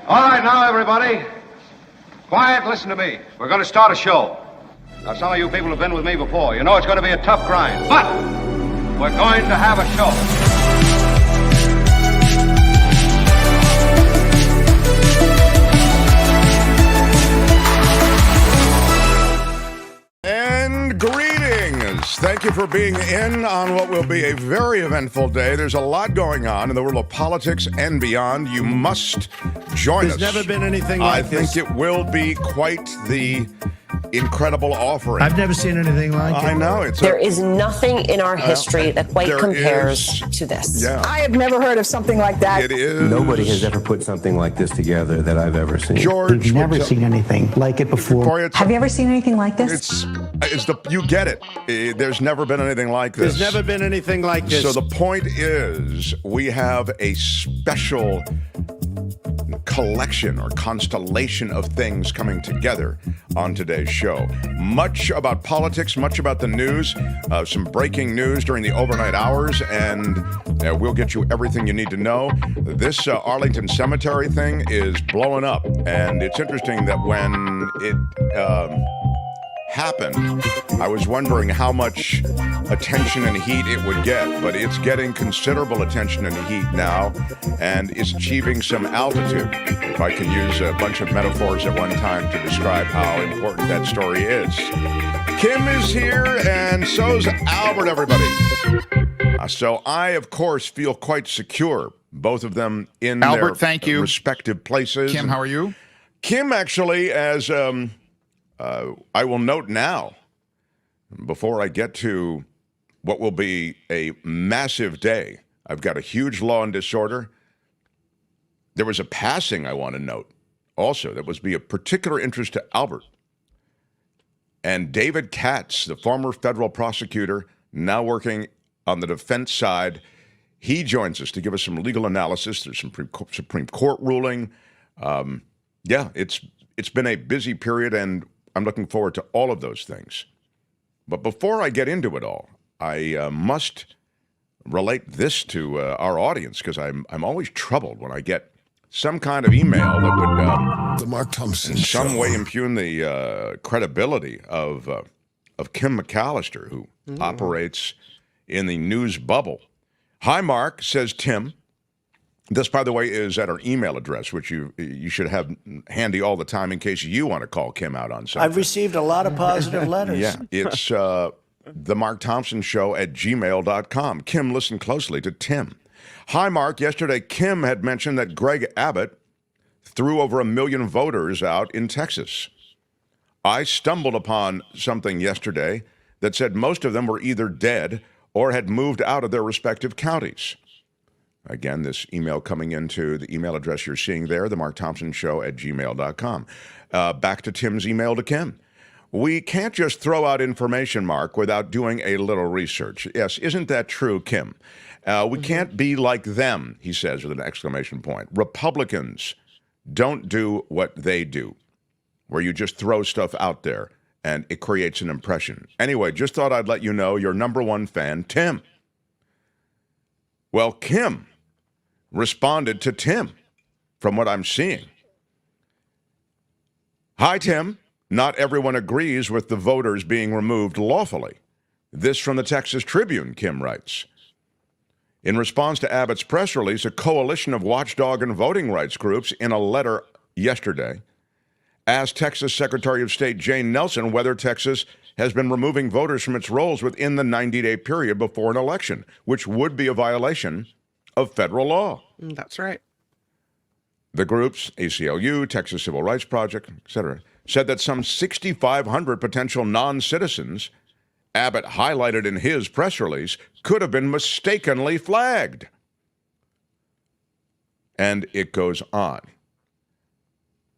All right, now, everybody. Quiet, listen to me. We're going to start a show. Now, some of you people have been with me before. You know it's going to be a tough grind, but we're going to have a show. And greetings. Thank you for being in on what will be a very eventful day. There's a lot going on in the world of politics and beyond. You must join us. There's never been anything like this. I think it will be quite the incredible offering. I've never seen anything like it. I know. There is nothing in our history that quite compares to this. Yeah. I have never heard of something like that. It is. Nobody has ever put something like this together that I've ever seen. George, We've never seen anything like it before. Have you ever seen anything like this? You get it. There's never been anything like this. There's never been anything like this. So the point is, we have a special collection or constellation of things coming together on today's show. Much about politics, much about the news, some breaking news during the overnight hours, and we'll get you everything you need to know. This Arlington Cemetery thing is blowing up, and it's interesting that when it happened, I was wondering how much attention and heat it would get, but it's getting considerable attention and heat now, and is achieving some altitude, if I can use a bunch of metaphors at one time to describe how important that story is. Kim is here, and so's Albert, everybody. So I, of course, feel quite secure, both of them in Albert, their thank you. respective places. Kim, how are you? Kim, actually, as I will note now, before I get to what will be a massive day, I've got a huge law and disorder. There was a passing I want to note also that was be of particular interest to Albert. And David Katz, the former federal prosecutor, now working on the defense side, he joins us to give us some legal analysis. There's some Supreme Court ruling. It's been a busy period, and I'm looking forward to all of those things. But before I get into it all, I must relate this to our audience, because I'm always troubled when I get some kind of email that would The Mark Thompson in some Show. way impugn the credibility of Kim McAllister, who operates in the news bubble. Hi, Mark, says Tim. This, by the way, is at our email address, which you should have handy all the time in case you want to call Kim out on something. I've received a lot of positive letters. Yeah, it's the Mark Thompson Show at gmail.com. Kim, listen closely to Tim. Hi, Mark. Yesterday, Kim had mentioned that Greg Abbott threw over 1 million voters out in Texas. I stumbled upon something yesterday that said most of them were either dead or had moved out of their respective counties. Again, this email coming into the email address you're seeing there, the Mark Thompson Show at gmail.com. Back to Tim's email to Kim. We can't just throw out information, Mark, without doing a little research. Yes, isn't that true, Kim? We can't be like them, he says with an exclamation point. Republicans don't do what they do, where you just throw stuff out there and it creates an impression. Anyway, just thought I'd let you know your number one fan, Tim. Well, Kim responded to Tim from what I'm seeing. Hi, Tim. Not everyone agrees with the voters being removed lawfully. This from the Texas Tribune, Kim writes. In response to Abbott's press release, a coalition of watchdog and voting rights groups in a letter yesterday asked Texas Secretary of State Jane Nelson whether Texas has been removing voters from its rolls within the 90-day period before an election, which would be a violation of federal law. That's right. The groups, ACLU, Texas Civil Rights Project, etc., said that some 6,500 potential non-citizens Abbott highlighted in his press release could have been mistakenly flagged. And it goes on.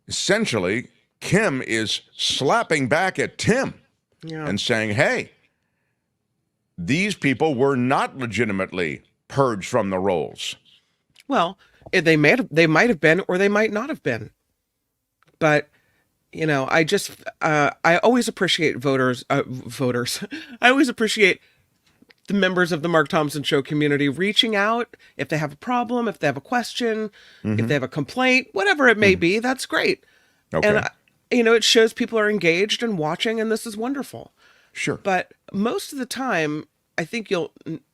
Essentially, Kim is slapping back at Tim and saying, hey, these people were not legitimately purged from the rolls. Well, they might have been, or they might not have been. But you know, I always appreciate voters. I always appreciate the members of the Mark Thompson Show community reaching out if they have a problem, if they have a question, if they have a complaint, whatever it may be. That's great. Okay. And, it shows people are engaged and watching, and this is wonderful. Sure. But most of the time, I think you'll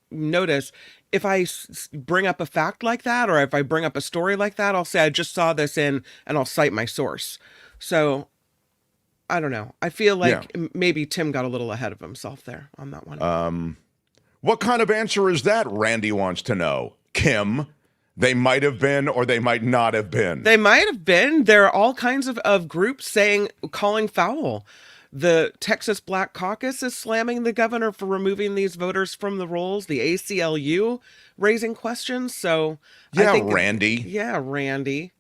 notice if I bring up a fact like that, or if I bring up a story like that, I'll say, I just saw this and I'll cite my source. So I don't know. I feel like maybe Tim got a little ahead of himself there on that one. What kind of answer is that? Randy wants to know. Kim, they might have been or they might not have been. They might have been. There are all kinds of groups calling foul. The Texas Black Caucus is slamming the governor for removing these voters from the rolls. The ACLU raising questions. So yeah, I think Randy. Randy.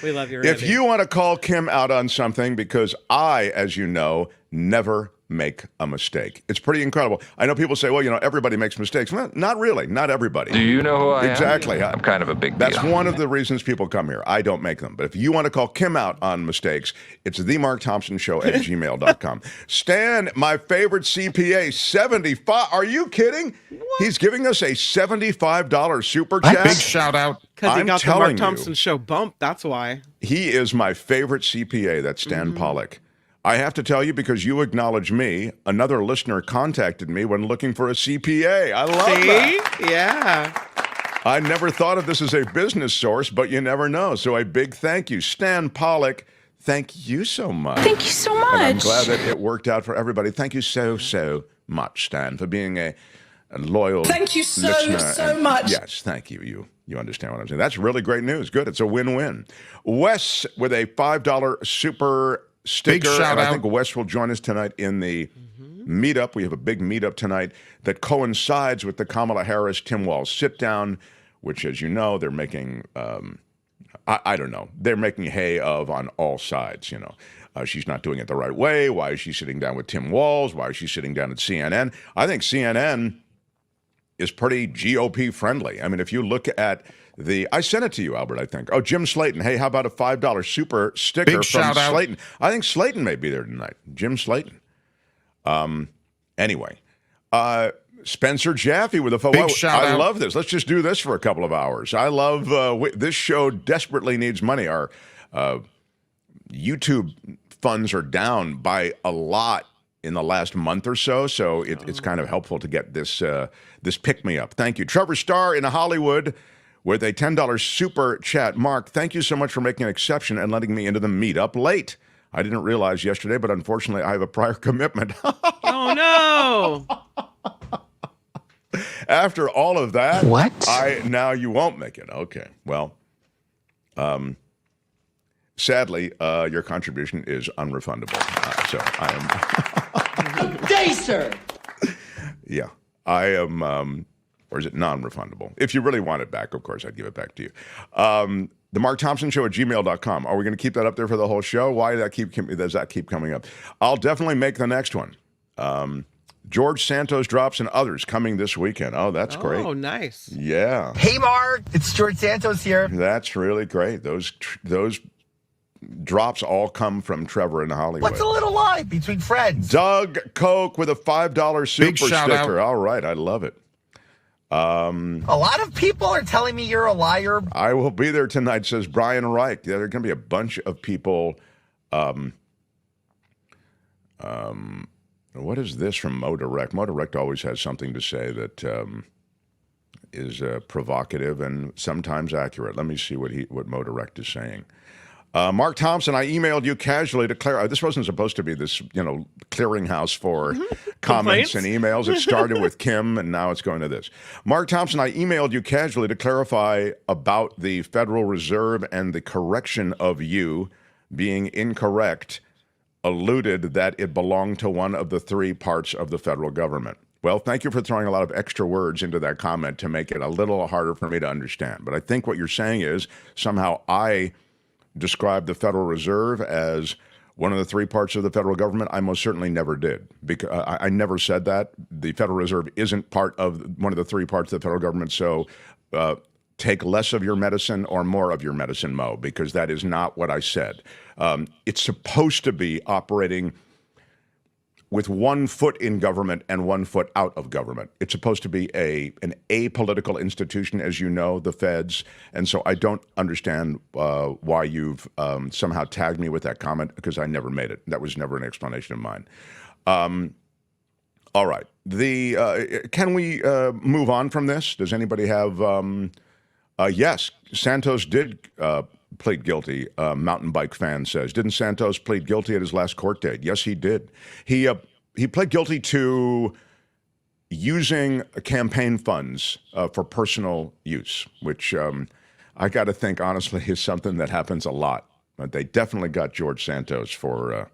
We love you, Randy. If you want to call Kim out on something, because I, as you know, never make a mistake. It's pretty incredible. I know people say, well, everybody makes mistakes. Well, not really. Not everybody. Do you know who I am? Exactly. I'm kind of a big deal. That's one of the reasons people come here. I don't make them. But if you want to call Kim out on mistakes, it's themarkthompsonshow@gmail.com. Stan, my favorite CPA, 75. Are you kidding? What? He's giving us a $75 super chat. Big shout out. Because he got the Mark Thompson Show bump. That's why. He is my favorite CPA. That's Stan Pollock. I have to tell you, because you acknowledge me, another listener contacted me when looking for a CPA. I love that. Yeah. I never thought of this as a business source, but you never know. So a big thank you. Stan Pollock, thank you so much. Thank you so much. And I'm glad that it worked out for everybody. Thank you so much, Stan, for being a loyal Thank you listener. so much. Yes, thank you. You understand what I'm saying. That's really great news. Good. It's a win-win. Wes with a $5 super sticker. Big shout I out. think Wes will join us tonight in the meetup. We have a big meetup tonight that coincides with the Kamala Harris Tim Walz sit down, which, as you know, they're making I don't know, they're making hay of on all sides. She's not doing it the right way. Why is she sitting down with Tim Walz? Why is she sitting down at CNN? I think CNN is pretty GOP friendly. I mean, if you look at I sent it to you, Albert, I think. Oh, Jim Slayton. Hey, how about a $5 super sticker Big from shout out. Slayton? I think Slayton may be there tonight. Jim Slayton. Anyway, Spencer Jaffe with a phone. Big shout I out. love this. Let's just do this for a couple of hours. I love this show desperately needs money. Our YouTube funds are down by a lot in the last month or so, it's kind of helpful to get this pick-me-up. Thank you. Trevor Starr in Hollywood with a $10 super chat. Mark, thank you so much for making an exception and letting me into the meetup late. I didn't realize yesterday, but unfortunately I have a prior commitment. Oh, no. After all of that, What? now you won't make it. Okay, well, sadly, your contribution is unrefundable. So I am... Day, sir. Yeah, I am... or is it non-refundable? If you really want it back, of course, I'd give it back to you. The Mark Thompson Show at gmail.com. Are we going to keep that up there for the whole show? Why does that keep coming up? I'll definitely make the next one. George Santos drops and others coming this weekend. Oh, that's great. Oh, nice. Yeah. Hey, Mark. It's George Santos here. That's really great. Those drops all come from Trevor in Hollywood. What's a little lie between friends? Doug Koch with a $5 super Big shout sticker. out. All right, I love it. A lot of people are telling me you're a liar. I will be there tonight, says Brian Reich. There are going to be a bunch of people. What is this from Mo Direct? Mo Direct always has something to say that is provocative and sometimes accurate. Let me see what Mo Direct is saying. Mark Thompson, I emailed you casually to clarify. This wasn't supposed to be this, clearinghouse for comments and emails. It started with Kim, and now it's going to this. Mark Thompson, I emailed you casually to clarify about the Federal Reserve and the correction of you being incorrect, alluded that it belonged to one of the three parts of the federal government. Well, thank you for throwing a lot of extra words into that comment to make it a little harder for me to understand. But I think what you're saying is somehow I described the Federal Reserve as one of the three parts of the federal government. I most certainly never did. Because I never said that. The Federal Reserve isn't part of one of the three parts of the federal government. So take less of your medicine or more of your medicine, Mo, because that is not what I said. It's supposed to be operating with 1 foot in government and 1 foot out of government. It's supposed to be an apolitical institution, as you know, the feds. And so I don't understand why you've somehow tagged me with that comment, because I never made it. That was never an explanation of mine. All right. Can we move on from this? Does anybody have... yes, Santos did plead guilty, mountain bike fan says. Didn't Santos plead guilty at his last court date? Yes, he did. He pled guilty to using campaign funds for personal use, which I got to think, honestly, is something that happens a lot. They definitely got George Santos for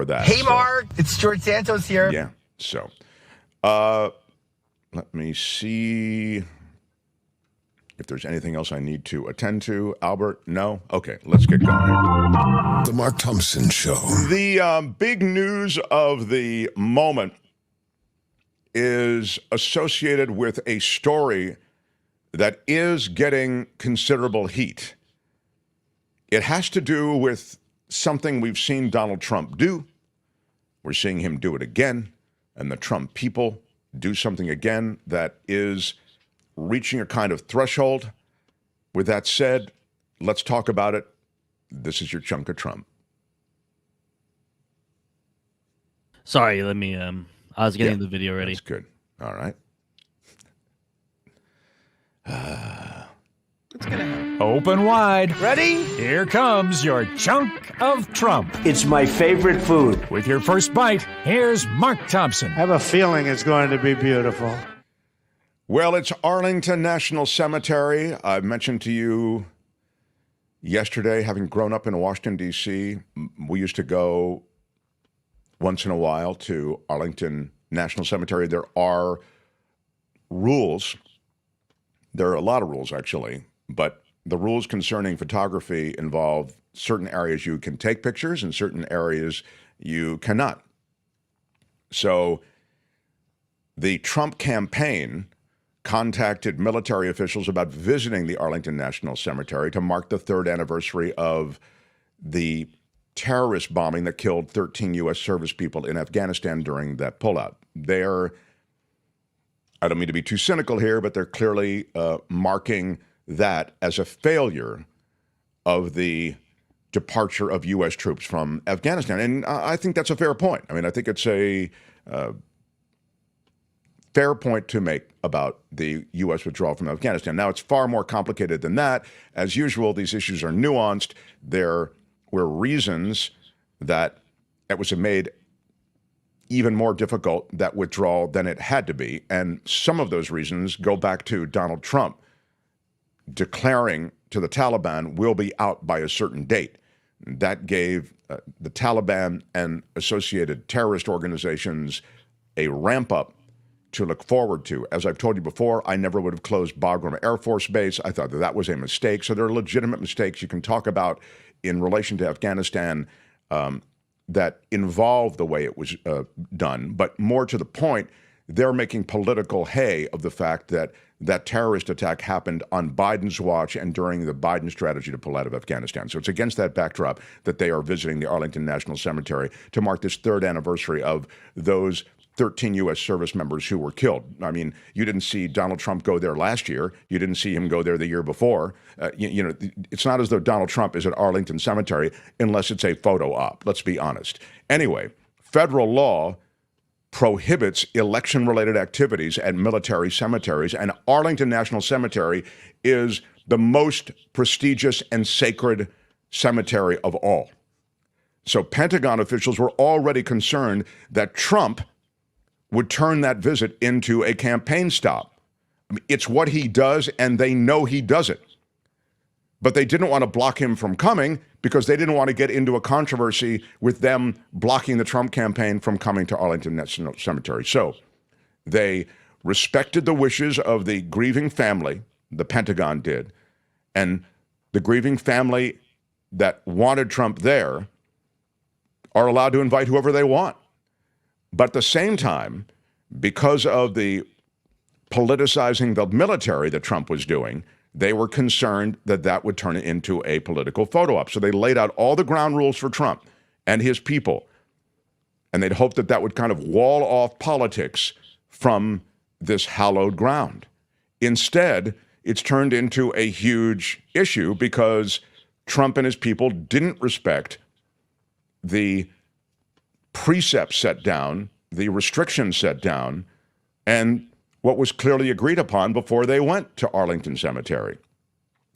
that. Hey, Mark, it's George Santos here. Yeah, so let me see if there's anything else I need to attend to. Albert, no? Okay, let's get going. The Mark Thompson Show. The big news of the moment is associated with a story that is getting considerable heat. It has to do with something we've seen Donald Trump do. We're seeing him do it again, and the Trump people do something again that is reaching a kind of threshold. With that said, let's talk about it. This is your chunk of Trump. Sorry, let me, I was getting the video ready. That's good. All right. Open wide. Ready? Here comes your chunk of Trump. It's my favorite food. With your first bite, here's Mark Thompson. I have a feeling it's going to be beautiful. Well, it's Arlington National Cemetery. I mentioned to you yesterday, having grown up in Washington, D.C., we used to go once in a while to Arlington National Cemetery. There are rules. There are a lot of rules, actually, but the rules concerning photography involve certain areas you can take pictures and certain areas you cannot. So the Trump campaign contacted military officials about visiting the Arlington National Cemetery to mark the 3rd anniversary of the terrorist bombing that killed 13 U.S. service people in Afghanistan during that pullout. I don't mean to be too cynical here, but they're clearly marking that as a failure of the departure of U.S. troops from Afghanistan. And I think that's a fair point. I mean, I think it's a fair point to make about the U.S. withdrawal from Afghanistan. Now, it's far more complicated than that. As usual, these issues are nuanced. There were reasons that it was made even more difficult, that withdrawal, than it had to be. And some of those reasons go back to Donald Trump declaring to the Taliban, we'll be out by a certain date. That gave the Taliban and associated terrorist organizations a ramp up to look forward to. As I've told you before, I never would have closed Bagram Air Force Base. I thought that was a mistake. So there are legitimate mistakes you can talk about in relation to Afghanistan that involve the way it was done. But more to the point, they're making political hay of the fact that that terrorist attack happened on Biden's watch and during the Biden strategy to pull out of Afghanistan. So it's against that backdrop that they are visiting the Arlington National Cemetery to mark this 3rd anniversary of those 13 U.S. service members who were killed. I mean, you didn't see Donald Trump go there last year. You didn't see him go there the year before. It's not as though Donald Trump is at Arlington Cemetery unless it's a photo op. Let's be honest. Anyway, federal law prohibits election-related activities at military cemeteries, and Arlington National Cemetery is the most prestigious and sacred cemetery of all. So Pentagon officials were already concerned that Trump would turn that visit into a campaign stop. I mean, it's what he does, and they know he does it. But they didn't want to block him from coming because they didn't want to get into a controversy with them blocking the Trump campaign from coming to Arlington National Cemetery. So they respected the wishes of the grieving family, the Pentagon did, and the grieving family that wanted Trump there are allowed to invite whoever they want. But at the same time, because of the politicizing the military that Trump was doing, they were concerned that that would turn it into a political photo op. So they laid out all the ground rules for Trump and his people And they'd hoped that that would kind of wall off politics from this hallowed ground. Instead, it's turned into a huge issue because Trump and his people didn't respect the precepts set down, the restrictions set down, and what was clearly agreed upon before they went to Arlington Cemetery.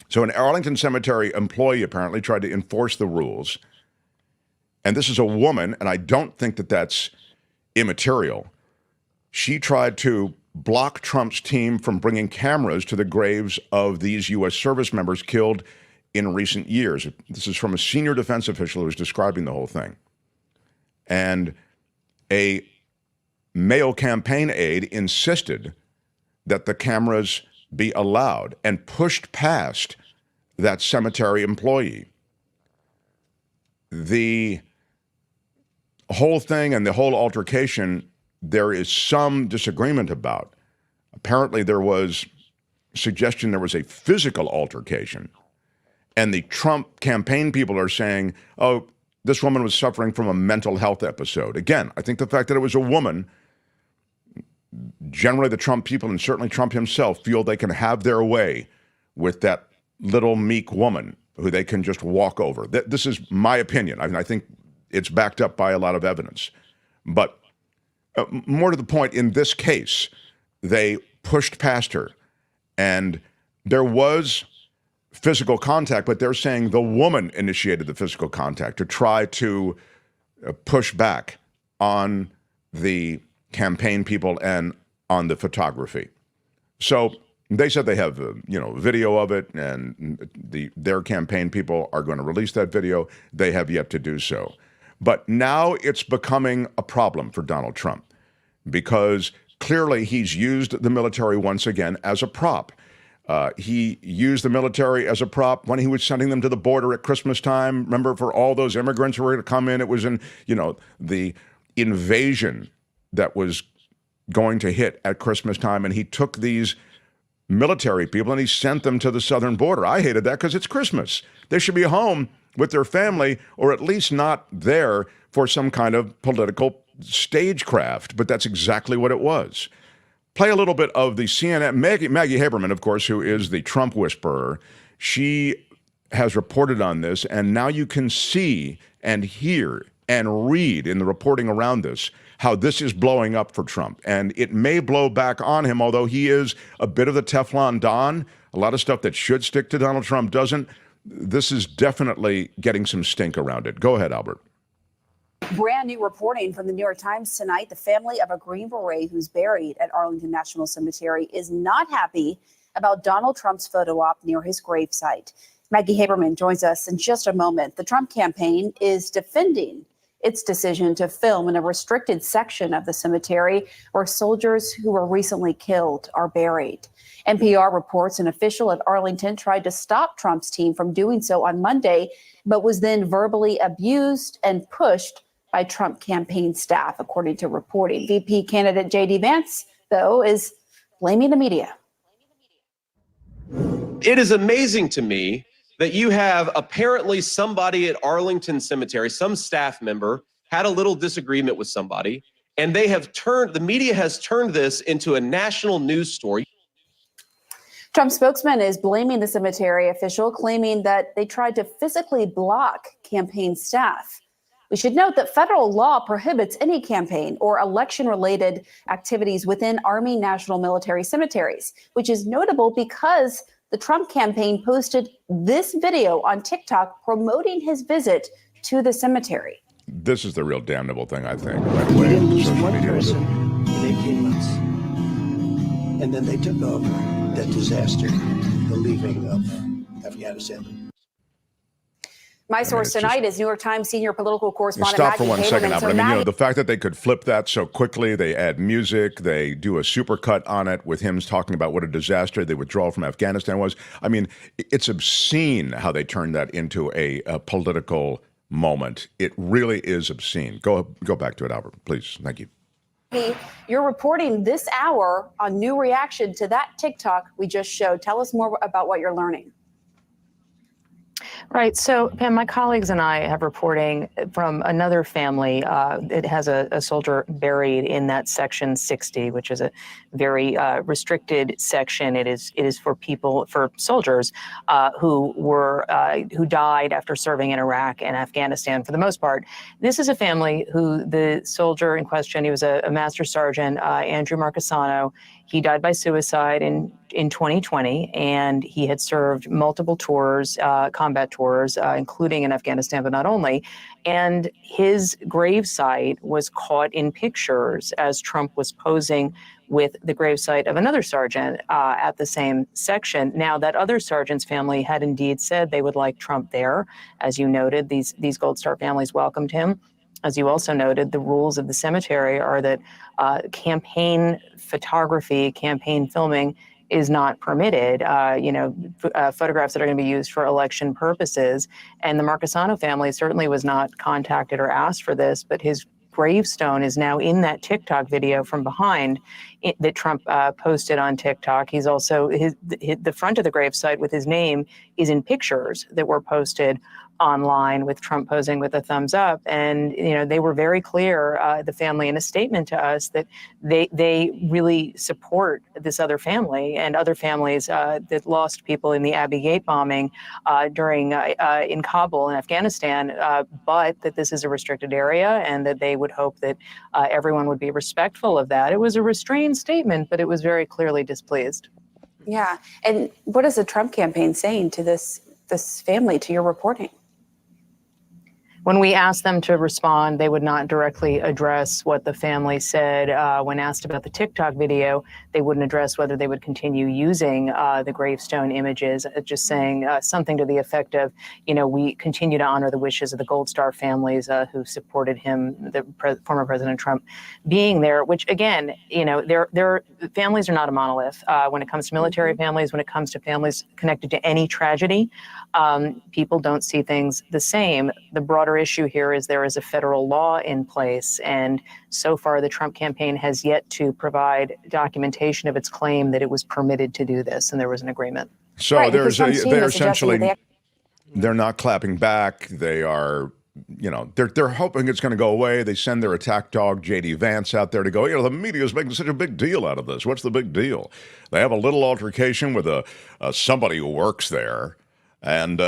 So an Arlington Cemetery employee apparently tried to enforce the rules. And this is a woman, and I don't think that that's immaterial. She tried to block Trump's team from bringing cameras to the graves of these U.S. service members killed in recent years. This is from a senior defense official who's describing the whole thing. And a male campaign aide insisted that the cameras be allowed and pushed past that cemetery employee. The whole thing and the whole altercation, there is some disagreement about. Apparently there was suggestion there was a physical altercation. And the Trump campaign people are saying, oh, this woman was suffering from a mental health episode. Again, I think the fact that it was a woman, generally the Trump people and certainly Trump himself feel they can have their way with that little meek woman who they can just walk over. This is my opinion. I mean, I think it's backed up by a lot of evidence. But more to the point, in this case, they pushed past her. And there was physical contact, but they're saying the woman initiated the physical contact to try to push back on the campaign people and on the photography. So they said they have, video of it, and their campaign people are going to release that video. They have yet to do so. But now it's becoming a problem for Donald Trump because clearly he's used the military once again as a prop. He used the military as a prop when he was sending them to the border at Christmas time. Remember, for all those immigrants who were going to come in, it was in, the invasion that was going to hit at Christmas time. And he took these military people and he sent them to the southern border. I hated that because it's Christmas. They should be home with their family, or at least not there for some kind of political stagecraft. But that's exactly what it was. Play a little bit of the CNN. Maggie Haberman, of course, who is the Trump whisperer, she has reported on this, and now you can see and hear and read in the reporting around this how this is blowing up for Trump. And it may blow back on him, although he is a bit of the Teflon Don. A lot of stuff that should stick to Donald Trump doesn't. This is definitely getting some stink around it. Go ahead, Albert. Brand new reporting from the New York Times tonight. The family of a Green Beret who's buried at Arlington National Cemetery is not happy about Donald Trump's photo op near his gravesite. Maggie Haberman joins us in just a moment. The Trump campaign is defending its decision to film in a restricted section of the cemetery where soldiers who were recently killed are buried. NPR reports an official at Arlington tried to stop Trump's team from doing so on Monday, but was then verbally abused and pushed by Trump campaign staff, according to reporting. VP candidate J.D. Vance, though, is blaming the media. It is amazing to me that you have apparently somebody at Arlington Cemetery, some staff member, had a little disagreement with somebody, and the media has turned this into a national news story. Trump's spokesman is blaming the cemetery official, claiming that they tried to physically block campaign staff. We should note that federal law prohibits any campaign or election-related activities within Army National Military cemeteries, which is notable because the Trump campaign posted this video on TikTok promoting his visit to the cemetery. This is the real damnable thing, I think. We didn't lose one person in 18 months. And then they took over that disaster, the leaving of Afghanistan. My source tonight is New York Times senior political correspondent Stop for Maggie one second, Haberman. Albert. The fact that they could flip that so quickly, they add music, they do a supercut on it with him talking about what a disaster the withdrawal from Afghanistan was. I mean, it's obscene how they turned that into a political moment. It really is obscene. Go back to it, Albert, please. Thank you. You're reporting this hour on new reaction to that TikTok we just showed. Tell us more about what you're learning. Right. So, Pam, my colleagues and I have reporting from another family. It has a soldier buried in that section 60, which is a very restricted section. It is for soldiers who died after serving in Iraq and Afghanistan for the most part. This is a family who the soldier in question, he was a master sergeant, Andrew Marcasano. He died by suicide in 2020, and he had served multiple tours, combat tours, including in Afghanistan, but not only. And his gravesite was caught in pictures as Trump was posing with the gravesite of another sergeant at the same section. Now, that other sergeant's family had indeed said they would like Trump there. As you noted, these Gold Star families welcomed him. As you also noted, the rules of the cemetery are that campaign photography, campaign filming is not permitted, photographs that are going to be used for election purposes. And the Marcasano family certainly was not contacted or asked for this, but his gravestone is now in that TikTok video from behind that Trump posted on TikTok. He's also, the front of the gravesite with his name is in pictures that were posted online with Trump posing with a thumbs up. And, they were very clear, the family, in a statement to us that they really support this other family and other families that lost people in the Abbey Gate bombing in Kabul in Afghanistan, but that this is a restricted area and that they would hope that everyone would be respectful of that. It was a restrained statement, but it was very clearly displeased. Yeah. And what is the Trump campaign saying to this family, to your reporting? When we asked them to respond, they would not directly address what the family said. When asked about the TikTok video, they wouldn't address whether they would continue using the gravestone images, just saying something to the effect of, we continue to honor the wishes of the Gold Star families who supported him, former President Trump, being there, which again, their families are not a monolith. When it comes to military families, when it comes to families connected to any tragedy, people don't see things the same. The broader issue here is there is a federal law in place, and so far the Trump campaign has yet to provide documentation of its claim that it was permitted to do this, and there was an agreement. So right, they're essentially, they're not clapping back. They are, they're hoping it's going to go away. They send their attack dog, J.D. Vance, out there to go, the media is making such a big deal out of this. What's the big deal? They have a little altercation with somebody who works there. And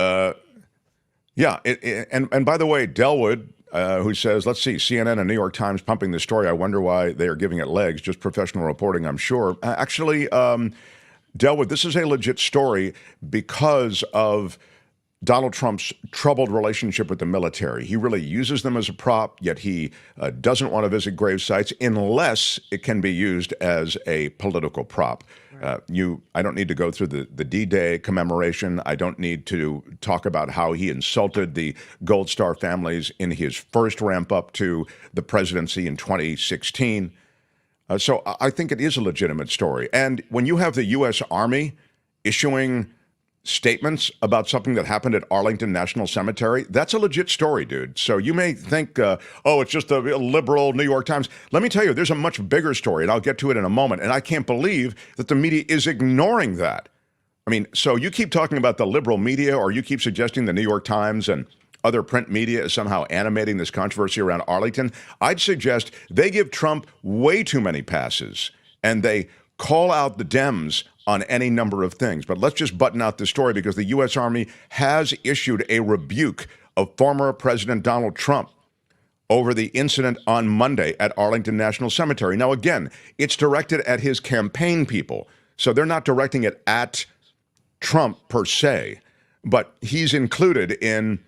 and by the way, Delwood, who says, let's see, CNN and New York Times pumping this story. I wonder why they are giving it legs. Just professional reporting, I'm sure. Actually, Delwood, this is a legit story because of Donald Trump's troubled relationship with the military. He really uses them as a prop, yet he doesn't want to visit grave sites unless it can be used as a political prop. I don't need to go through the D-Day commemoration. I don't need to talk about how he insulted the Gold Star families in his first ramp up to the presidency in 2016. So I think it is a legitimate story. And when you have the U.S. Army issuing statements about something that happened at Arlington National Cemetery, that's a legit story, dude. So you may think, it's just a liberal New York Times. Let me tell you, there's a much bigger story, and I'll get to it in a moment. And I can't believe that the media is ignoring that. I mean, so you keep talking about the liberal media, or you keep suggesting the New York Times and other print media is somehow animating this controversy around Arlington. I'd suggest they give Trump way too many passes, and they call out the Dems on any number of things. But let's just button out the story, because the U.S. Army has issued a rebuke of former President Donald Trump over the incident on Monday at Arlington National Cemetery. Now, again, it's directed at his campaign people, so they're not directing it at Trump per se, but he's included in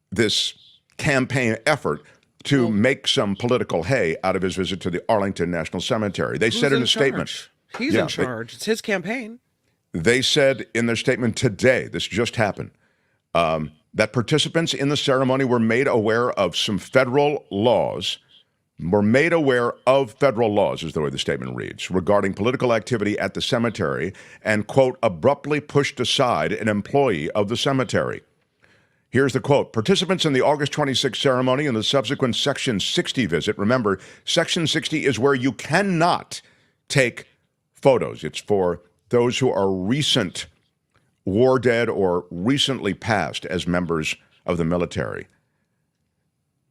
this campaign effort to make some political hay out of his visit to the Arlington National Cemetery. They said in a statement. He's in charge. It's his campaign. They said in their statement today, this just happened, that participants in the ceremony were made aware of some federal laws, is the way the statement reads, regarding political activity at the cemetery, and, quote, abruptly pushed aside an employee of the cemetery. Here's the quote. Participants in the August 26th ceremony and the subsequent Section 60 visit, remember, Section 60 is where you cannot take photos. It's for those who are recent war dead or recently passed as members of the military.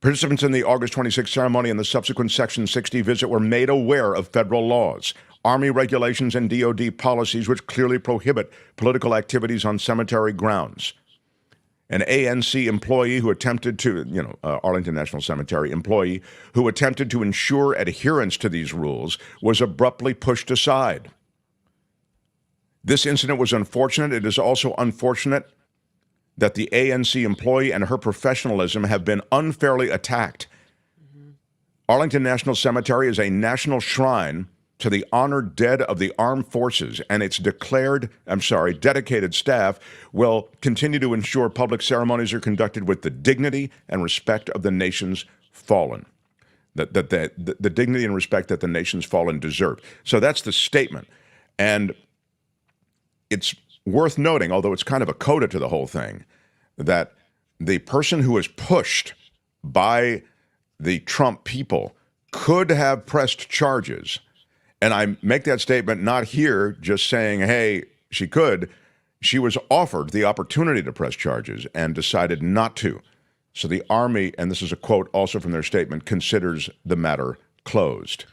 Participants in the August 26th ceremony and the subsequent Section 60 visit were made aware of federal laws, Army regulations, and DoD policies which clearly prohibit political activities on cemetery grounds. An ANC employee who attempted to, Arlington National Cemetery employee who attempted to ensure adherence to these rules was abruptly pushed aside. This incident was unfortunate. It is also unfortunate that the ANC employee and her professionalism have been unfairly attacked. Arlington National Cemetery is a national shrine to the honored dead of the armed forces, and its dedicated staff will continue to ensure public ceremonies are conducted with the dignity and respect of the nation's fallen. The dignity and respect that the nation's fallen deserve. So that's the statement. And it's worth noting, although it's kind of a coda to the whole thing, that the person who was pushed by the Trump people could have pressed charges. And I make that statement not here just saying, hey, she could. She was offered the opportunity to press charges and decided not to. So the Army, and this is a quote also from their statement, considers the matter closed.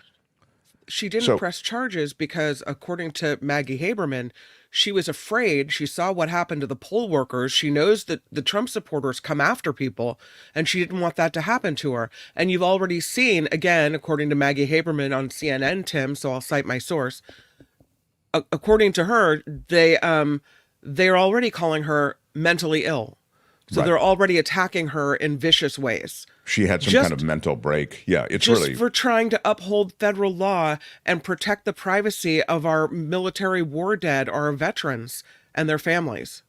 She didn't press charges because, according to Maggie Haberman, she was afraid. She saw what happened to the poll workers. She knows that the Trump supporters come after people, and she didn't want that to happen to her. And you've already seen, again, according to Maggie Haberman on CNN, Tim, so I'll cite my source. According to her, they're already calling her mentally ill. So they're already attacking her in vicious ways. She had some kind of mental break. Yeah, it's just really... for trying to uphold federal law and protect the privacy of our military war dead, our veterans, and their families.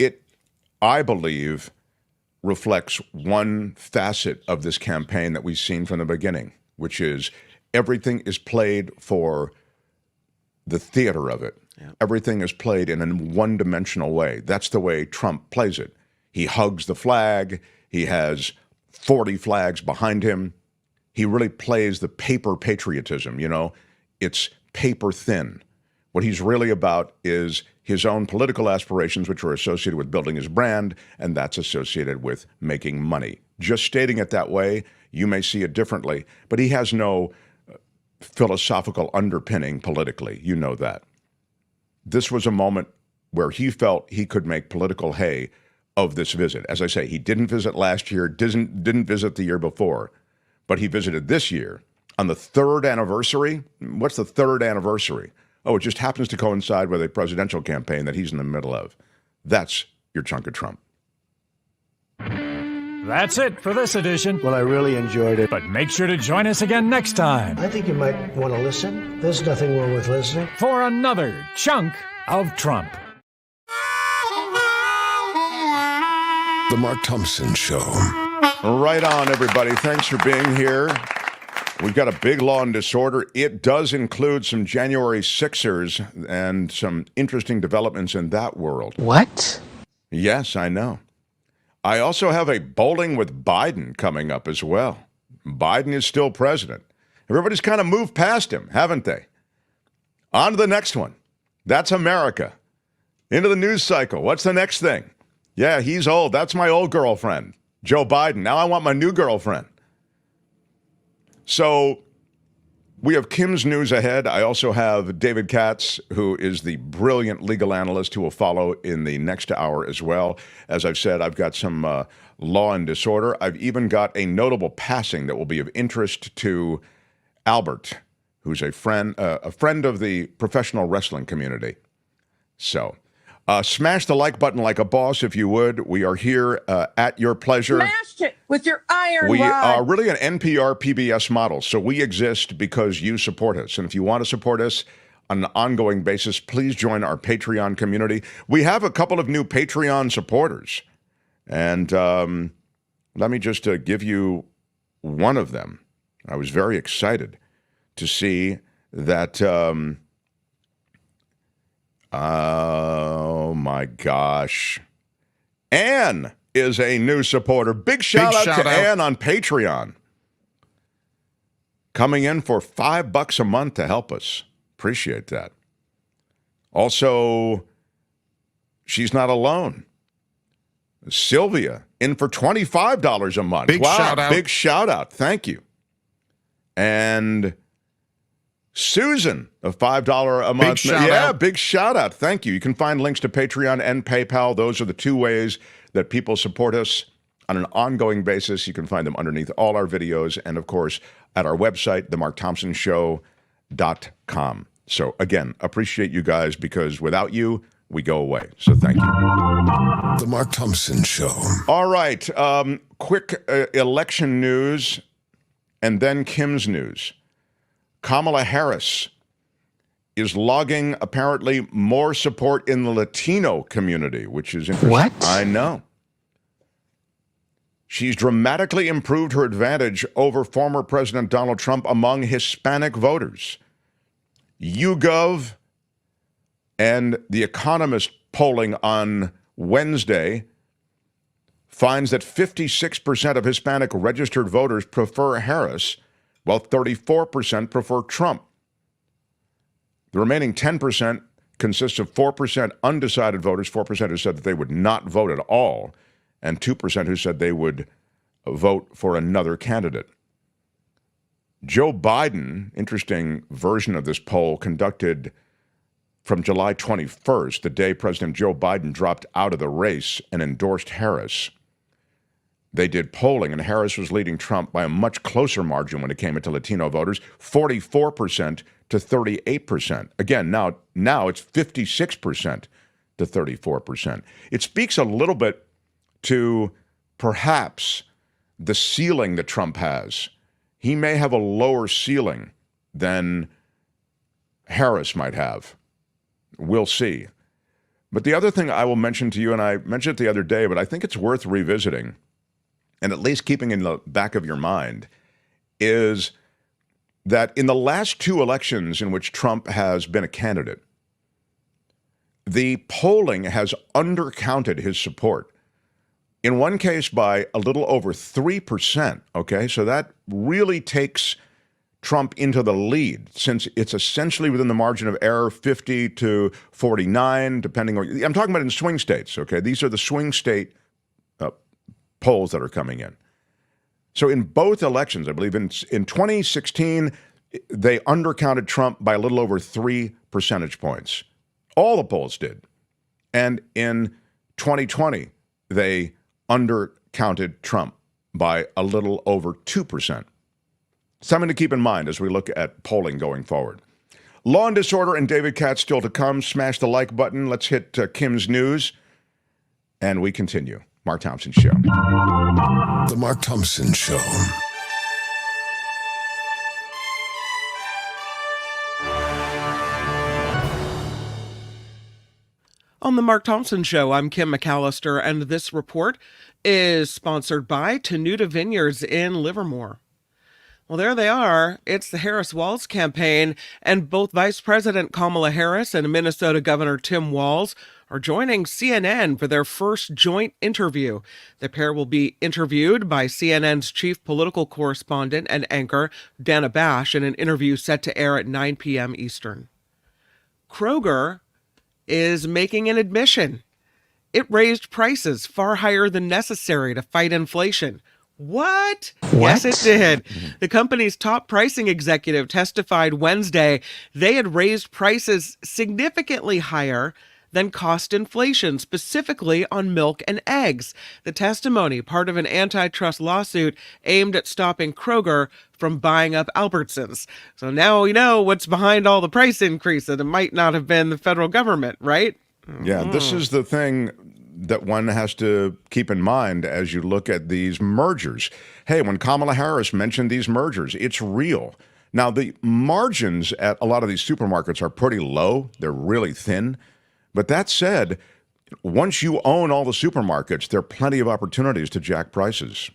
It, I believe, reflects one facet of this campaign that we've seen from the beginning, which is everything is played for the theater of it. Yeah. Everything is played in a one-dimensional way. That's the way Trump plays it. He hugs the flag. He has 40 flags behind him. He really plays the paper patriotism, It's paper thin. What he's really about is his own political aspirations, which are associated with building his brand, and that's associated with making money. Just stating it that way, you may see it differently, but he has no philosophical underpinning politically. You know that. This was a moment where he felt he could make political hay of this visit. As I say, he didn't visit last year, didn't visit the year before, but he visited this year on the third anniversary. What's the third anniversary? Oh, it just happens to coincide with a presidential campaign that he's in the middle of. That's your chunk of Trump. That's it for this edition. Well, I really enjoyed it. But make sure to join us again next time. I think you might want to listen. There's nothing wrong with listening. For another chunk of Trump. The Mark Thompson Show. Right on, everybody. Thanks for being here. We've got a big Law and Disorder. It does include some January 6ers and some interesting developments in that world. What? Yes, I know. I also have a bowling with Biden coming up as well. Biden is still president. Everybody's kind of moved past him, haven't they? On to the next one. That's America. Into the news cycle. What's the next thing? Yeah, he's old. That's my old girlfriend, Joe Biden. Now I want my new girlfriend. So we have Kim's news ahead. I also have David Katz, who is the brilliant legal analyst who will follow in the next hour as well. As I've said, I've got some Law and Disorder. I've even got a notable passing that will be of interest to Albert, who's a friend of the professional wrestling community. So smash the like button like a boss, if you would. We are here at your pleasure. Smash it with your iron We rod. are really an NPR PBS model, so we exist because you support us. And if you want to support us on an ongoing basis, please join our Patreon community. We have a couple of new Patreon supporters. And let me just give you one of them. I was very excited to see that... oh, my gosh. Ann is a new supporter. Big shout out to Ann on Patreon. Coming in for $5 a month to help us. Appreciate that. Also, she's not alone. Sylvia in for $25 a month. Big shout out. Big shout out. Thank you. And Susan, a $5 a month. Big shout out. Big shout out. Thank you. You can find links to Patreon and PayPal. Those are the two ways that people support us on an ongoing basis. You can find them underneath all our videos and, of course, at our website, themarkthompsonshow.com. So, again, appreciate you guys because without you, we go away. So thank you. The Mark Thompson Show. All right. Quick election news and then Kim's news. Kamala Harris is logging apparently more support in the Latino community, which is interesting. What? I know. She's dramatically improved her advantage over former President Donald Trump among Hispanic voters. YouGov and The Economist polling on Wednesday finds that 56% of Hispanic registered voters prefer Harris, while 34% prefer Trump. The remaining 10% consists of 4% undecided voters, 4% who said that they would not vote at all, and 2% who said they would vote for another candidate. Joe Biden, interesting version of this poll conducted from July 21st, the day President Joe Biden dropped out of the race and endorsed Harris. They did polling, and Harris was leading Trump by a much closer margin when it came into Latino voters, 44% to 38%. Again, now it's 56% to 34%. It speaks a little bit to perhaps the ceiling that Trump has. He may have a lower ceiling than Harris might have. We'll see. But the other thing I will mention to you, and I mentioned it the other day, but I think it's worth revisiting, and at least keeping in the back of your mind, is that in the last two elections in which Trump has been a candidate, the polling has undercounted his support. In one case by a little over 3%, okay? So that really takes Trump into the lead, since it's essentially within the margin of error, 50 to 49, depending on, I'm talking about in swing states, okay? These are the swing state polls that are coming in. So in both elections, I believe in 2016, they undercounted Trump by a little over 3 percentage points. All the polls did. And in 2020, they undercounted Trump by a little over 2%. Something to keep in mind as we look at polling going forward. Law and Disorder and David Katz still to come. Smash the like button. Let's hit Kim's news. And we continue. Mark Thompson Show. The Mark Thompson Show. On the Mark Thompson Show, I'm Kim McAllister, and this report is sponsored by Tenuta Vineyards in Livermore. Well, there they are. It's the Harris Walz campaign, and both Vice President Kamala Harris and Minnesota Governor Tim Walz are joining CNN for their first joint interview. The pair will be interviewed by CNN's chief political correspondent and anchor, Dana Bash, in an interview set to air at 9 p.m. Eastern. Kroger is making an admission. It raised prices far higher than necessary to fight inflation. What? Yes, it did. The company's top pricing executive testified Wednesday they had raised prices significantly higher than cost inflation, specifically on milk and eggs. The testimony, part of an antitrust lawsuit aimed at stopping Kroger from buying up Albertsons. So now we know what's behind all the price increases. It might not have been the federal government, right? Yeah, this is the thing that one has to keep in mind as you look at these mergers. Hey, when Kamala Harris mentioned these mergers, it's real. Now, the margins at a lot of these supermarkets are pretty low. They're really thin. But that said, once you own all the supermarkets, there are plenty of opportunities to jack prices.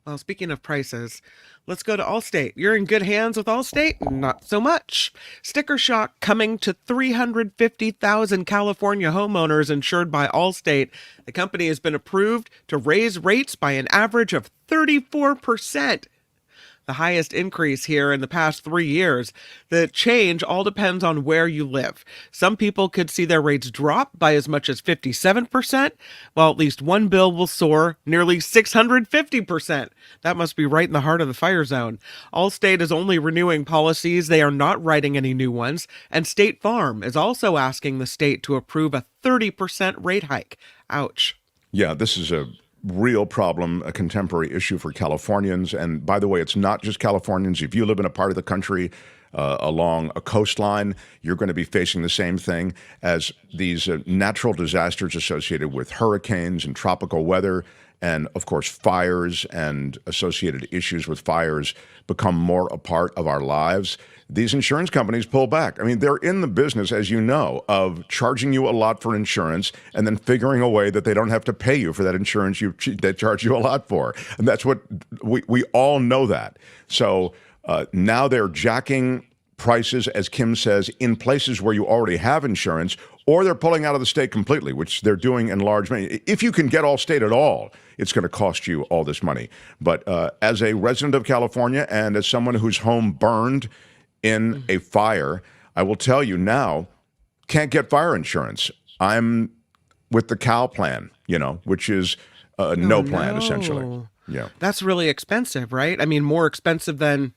Well, speaking of prices, let's go to Allstate. You're in good hands with Allstate? Not so much. Sticker shock coming to 350,000 California homeowners insured by Allstate. The company has been approved to raise rates by an average of 34%. the highest increase here in the past 3 years. The change all depends on where you live. Some people could see their rates drop by as much as 57%, while at least one bill will soar nearly 650%. That must be right in the heart of the fire zone. Allstate is only renewing policies. They are not writing any new ones. And State Farm is also asking the state to approve a 30% rate hike. Ouch. Yeah, this is a real problem, a contemporary issue for Californians. And by the way, it's not just Californians. If you live in a part of the country along a coastline, you're going to be facing the same thing as these natural disasters associated with hurricanes and tropical weather. And of course, fires and associated issues with fires become more a part of our lives. These insurance companies pull back. I mean, they're in the business, as you know, of charging you a lot for insurance and then figuring a way that they don't have to pay you for that insurance they charge you a lot for. And that's what we all know that. So now they're jacking prices, as Kim says, in places where you already have insurance, or they're pulling out of the state completely, which they're doing in large measure. If you can get Allstate at all, it's going to cost you all this money. But as a resident of California and as someone whose home burned in a fire, I will tell you now, can't get fire insurance. I'm with the Cal plan, which is no plan, essentially. Yeah, that's really expensive, right? I mean, more expensive than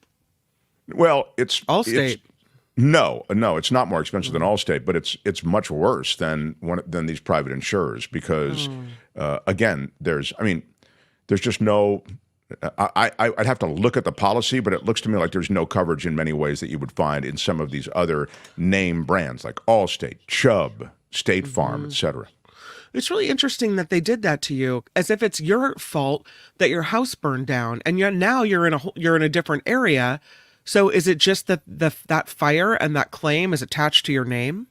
it's Allstate. No, it's not more expensive than Allstate, but it's much worse than these private insurers because, again, there's just no. I'd have to look at the policy, but it looks to me like there's no coverage in many ways that you would find in some of these other name brands like Allstate, Chubb, State Farm, etc. It's really interesting that they did that to you, as if it's your fault that your house burned down, and now you're in a different area. So is it just that that fire and that claim is attached to your name?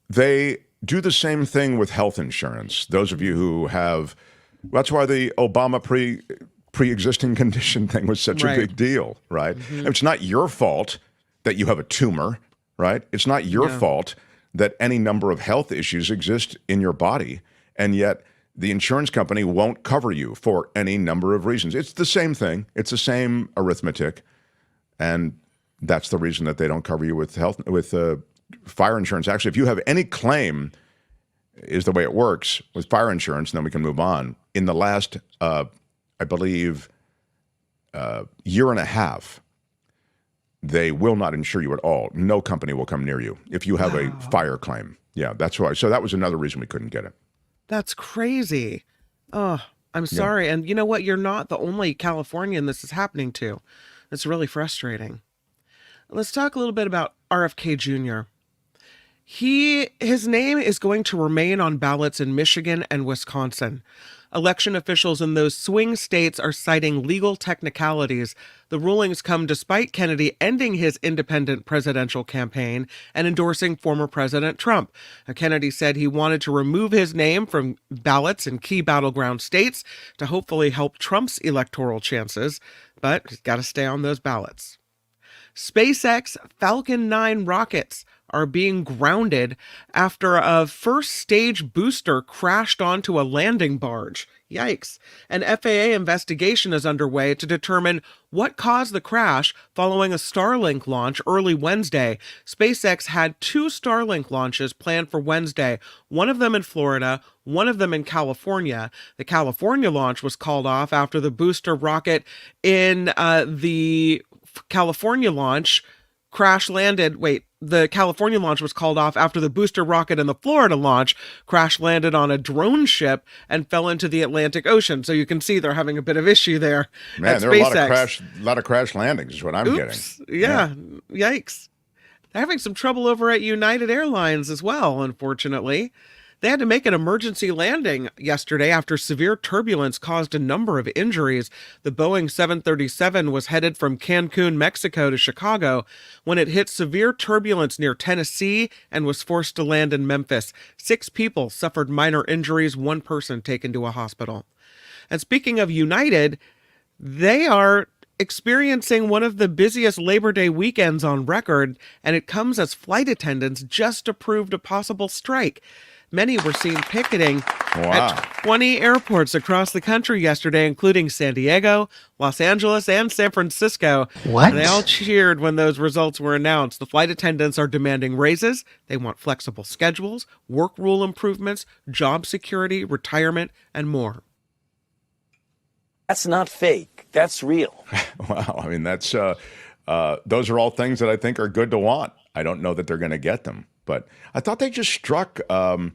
They do the same thing with health insurance. Those of you who have, that's why the Obama pre-existing condition thing was such a big deal, right? Mm-hmm. It's not your fault that you have a tumor, right? It's not your fault that any number of health issues exist in your body, and yet the insurance company won't cover you for any number of reasons. It's the same thing. It's the same arithmetic. And that's the reason that they don't cover you with fire insurance. Actually, if you have any claim, is the way it works with fire insurance, and then we can move on. In the last, I believe, year and a half, they will not insure you at all. No company will come near you if you have a fire claim. Yeah, that's why. So that was another reason we couldn't get it. That's crazy. Oh, I'm sorry. And you know what? You're not the only Californian this is happening to. It's really frustrating. Let's talk a little bit about RFK Jr. His name is going to remain on ballots in Michigan and Wisconsin. Election officials in those swing states are citing legal technicalities. The rulings come despite Kennedy ending his independent presidential campaign and endorsing former President Trump. Kennedy said he wanted to remove his name from ballots in key battleground states to hopefully help Trump's electoral chances, but he's got to stay on those ballots. SpaceX Falcon 9 rockets are being grounded after a first stage booster crashed onto a landing barge. Yikes. An FAA investigation is underway to determine what caused the crash following a Starlink launch early Wednesday. SpaceX had 2 Starlink launches planned for Wednesday, one of them in Florida, one of them in California. The California launch was called off after the booster rocket in the California launch the California launch was called off after the booster rocket in the Florida launch crash landed on a drone ship and fell into the Atlantic Ocean. So you can see they're having a bit of issue there. Man, there are a lot of crash landings is what I'm getting. Yeah. Yikes. They're having some trouble over at United Airlines as well, unfortunately. They had to make an emergency landing yesterday after severe turbulence caused a number of injuries. The Boeing 737 was headed from Cancun, Mexico to Chicago when it hit severe turbulence near Tennessee and was forced to land in Memphis. 6 people suffered minor injuries, 1 person taken to a hospital. And speaking of United, they are experiencing one of the busiest Labor Day weekends on record, and it comes as flight attendants just approved a possible strike. Many were seen picketing Wow. at 20 airports across the country yesterday, including San Diego, Los Angeles, and San Francisco. What? And they all cheered when those results were announced. The flight attendants are demanding raises. They want flexible schedules, work rule improvements, job security, retirement, and more. That's not fake. That's real. Wow. I mean, those are all things that I think are good to want. I don't know that they're going to get them, but I thought they just struck. When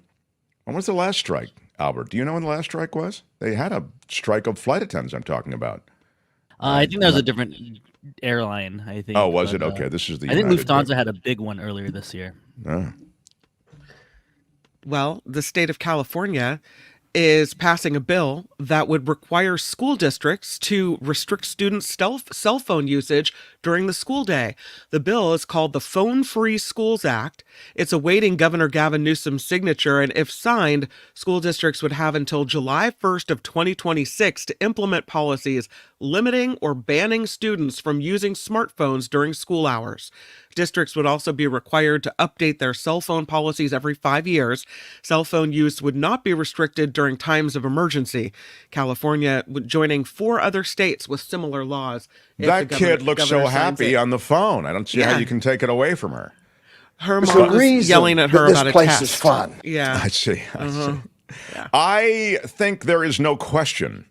was the last strike, Albert? Do you know when the last strike was? They had a strike of flight attendants I'm talking about. I think that was a different airline, I think. Oh, was it? Okay, this is the I think United Lufthansa had a big one earlier this year. Oh. Well, the state of California is passing a bill that would require school districts to restrict students' cell phone usage during the school day. The bill is called the Phone Free Schools Act. It's awaiting Governor Gavin Newsom's signature, and if signed, school districts would have until July 1st of 2026 to implement policies limiting or banning students from using smartphones during school hours. Districts would also be required to update their cell phone policies every 5 years. Cell phone use would not be restricted during times of emergency. California joining 4 other states with similar laws. That kid looks so happy on the phone. I don't see how you can take it away from her. Her mom was yelling at her about a test. This place is fun. Yeah. I see. Yeah. I think there is no question,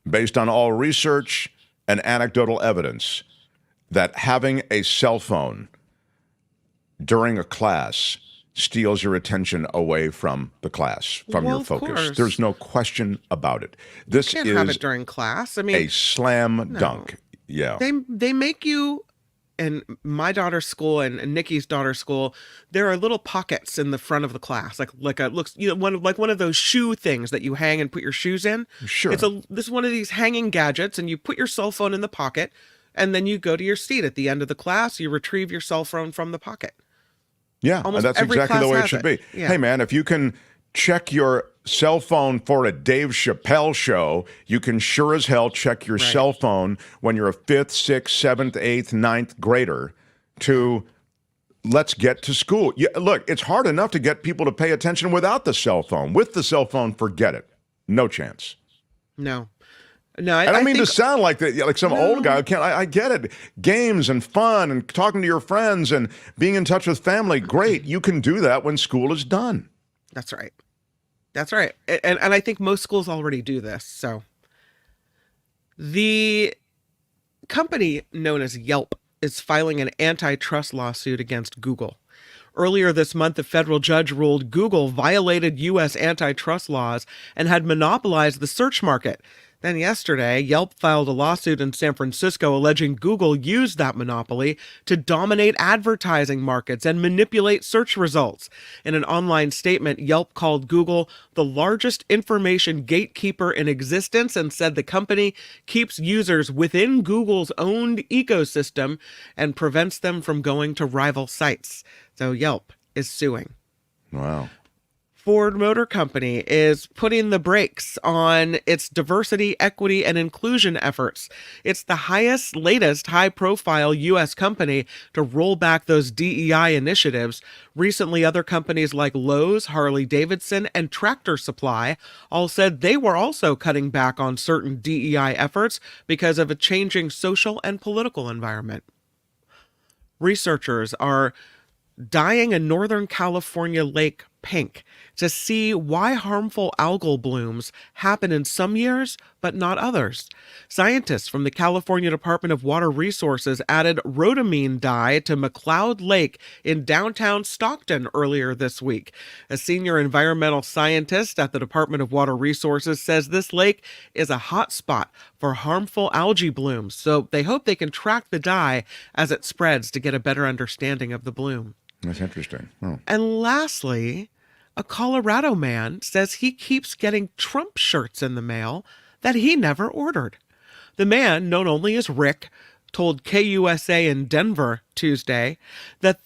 based on all research and anecdotal evidence, that having a cell phone during a class steals your attention away from the class, from your focus. Course. There's no question about it. This You can't is have it during class. I mean, a slam dunk. Yeah. They make you, in my daughter's school and Nikki's daughter's school, there are little pockets in the front of the class, like one of those shoe things that you hang and put your shoes in. Sure. This is one of these hanging gadgets, and you put your cell phone in the pocket, and then you go to your seat at the end of the class. You retrieve your cell phone from the pocket. Yeah, Almost that's every exactly the way it class should has be. it. Yeah. Hey, man, if you can check your cell phone for a Dave Chappelle show, you can sure as hell check your cell phone when you're a 5th, 6th, 7th, 8th, 9th grader to let's get to school. Yeah, look, it's hard enough to get people to pay attention without the cell phone. With the cell phone, forget it. No chance. No, I don't mean to sound like some old guy. I get it. Games and fun and talking to your friends and being in touch with family. Great. You can do that when school is done. That's right. That's right. And I think most schools already do this. So the company known as Yelp is filing an antitrust lawsuit against Google. Earlier this month, a federal judge ruled Google violated U.S. antitrust laws and had monopolized the search market. Then yesterday, Yelp filed a lawsuit in San Francisco alleging Google used that monopoly to dominate advertising markets and manipulate search results. In an online statement, Yelp called Google the largest information gatekeeper in existence and said the company keeps users within Google's owned ecosystem and prevents them from going to rival sites. So Yelp is suing. Wow. Ford Motor Company is putting the brakes on its diversity, equity, and inclusion efforts. It's the latest high-profile U.S. company to roll back those DEI initiatives. Recently, other companies like Lowe's, Harley-Davidson, and Tractor Supply all said they were also cutting back on certain DEI efforts because of a changing social and political environment. Researchers are dyeing a Northern California lake pink to see why harmful algal blooms happen in some years but not others. Scientists from the California Department of Water Resources added rhodamine dye to McCloud Lake in downtown Stockton earlier this week. A senior environmental scientist at the Department of Water Resources says this lake is a hot spot for harmful algae blooms, so they hope they can track the dye as it spreads to get a better understanding of the bloom. That's interesting. Oh. And lastly, a Colorado man says he keeps getting Trump shirts in the mail that he never ordered. The man, known only as Rick, told KUSA in Denver Tuesday that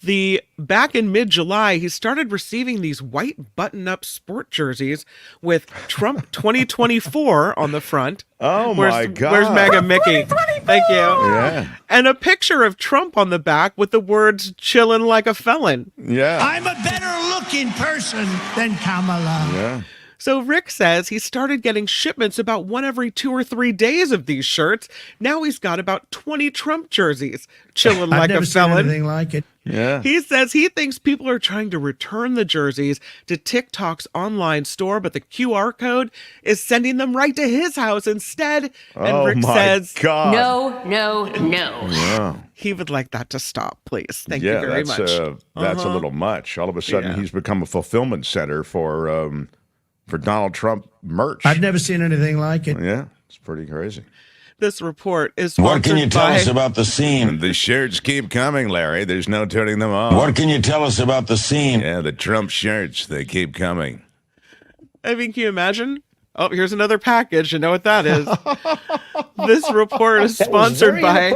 back in mid-July, he started receiving these white button-up sport jerseys with Trump 2024 on the front. Oh, my God. Where's Mega Mickey? Thank you. Yeah. And a picture of Trump on the back with the words, "chillin' like a felon." Yeah. I'm a better looking looking person than Kamala. Yeah. So Rick says he started getting shipments about one every 2 or 3 days of these shirts. Now he's got about 20 Trump jerseys, chilling like a felon. I've never seen anything like it. Yeah. He says he thinks people are trying to return the jerseys to TikTok's online store, but the QR code is sending them right to his house instead. And Rick says, God. No. Yeah. He would like that to stop, please. Thank you very much. That's a little much. All of a sudden, he's become a fulfillment center for Donald Trump merch. I've never seen anything like it. Yeah, it's pretty crazy. This report is sponsored What can you tell us about the scene? The shirts keep coming, Larry. There's no turning them off. What can you tell us about the scene? Yeah, the Trump shirts, they keep coming. I mean, can you imagine? Oh, here's another package. You know what that is. This report is sponsored by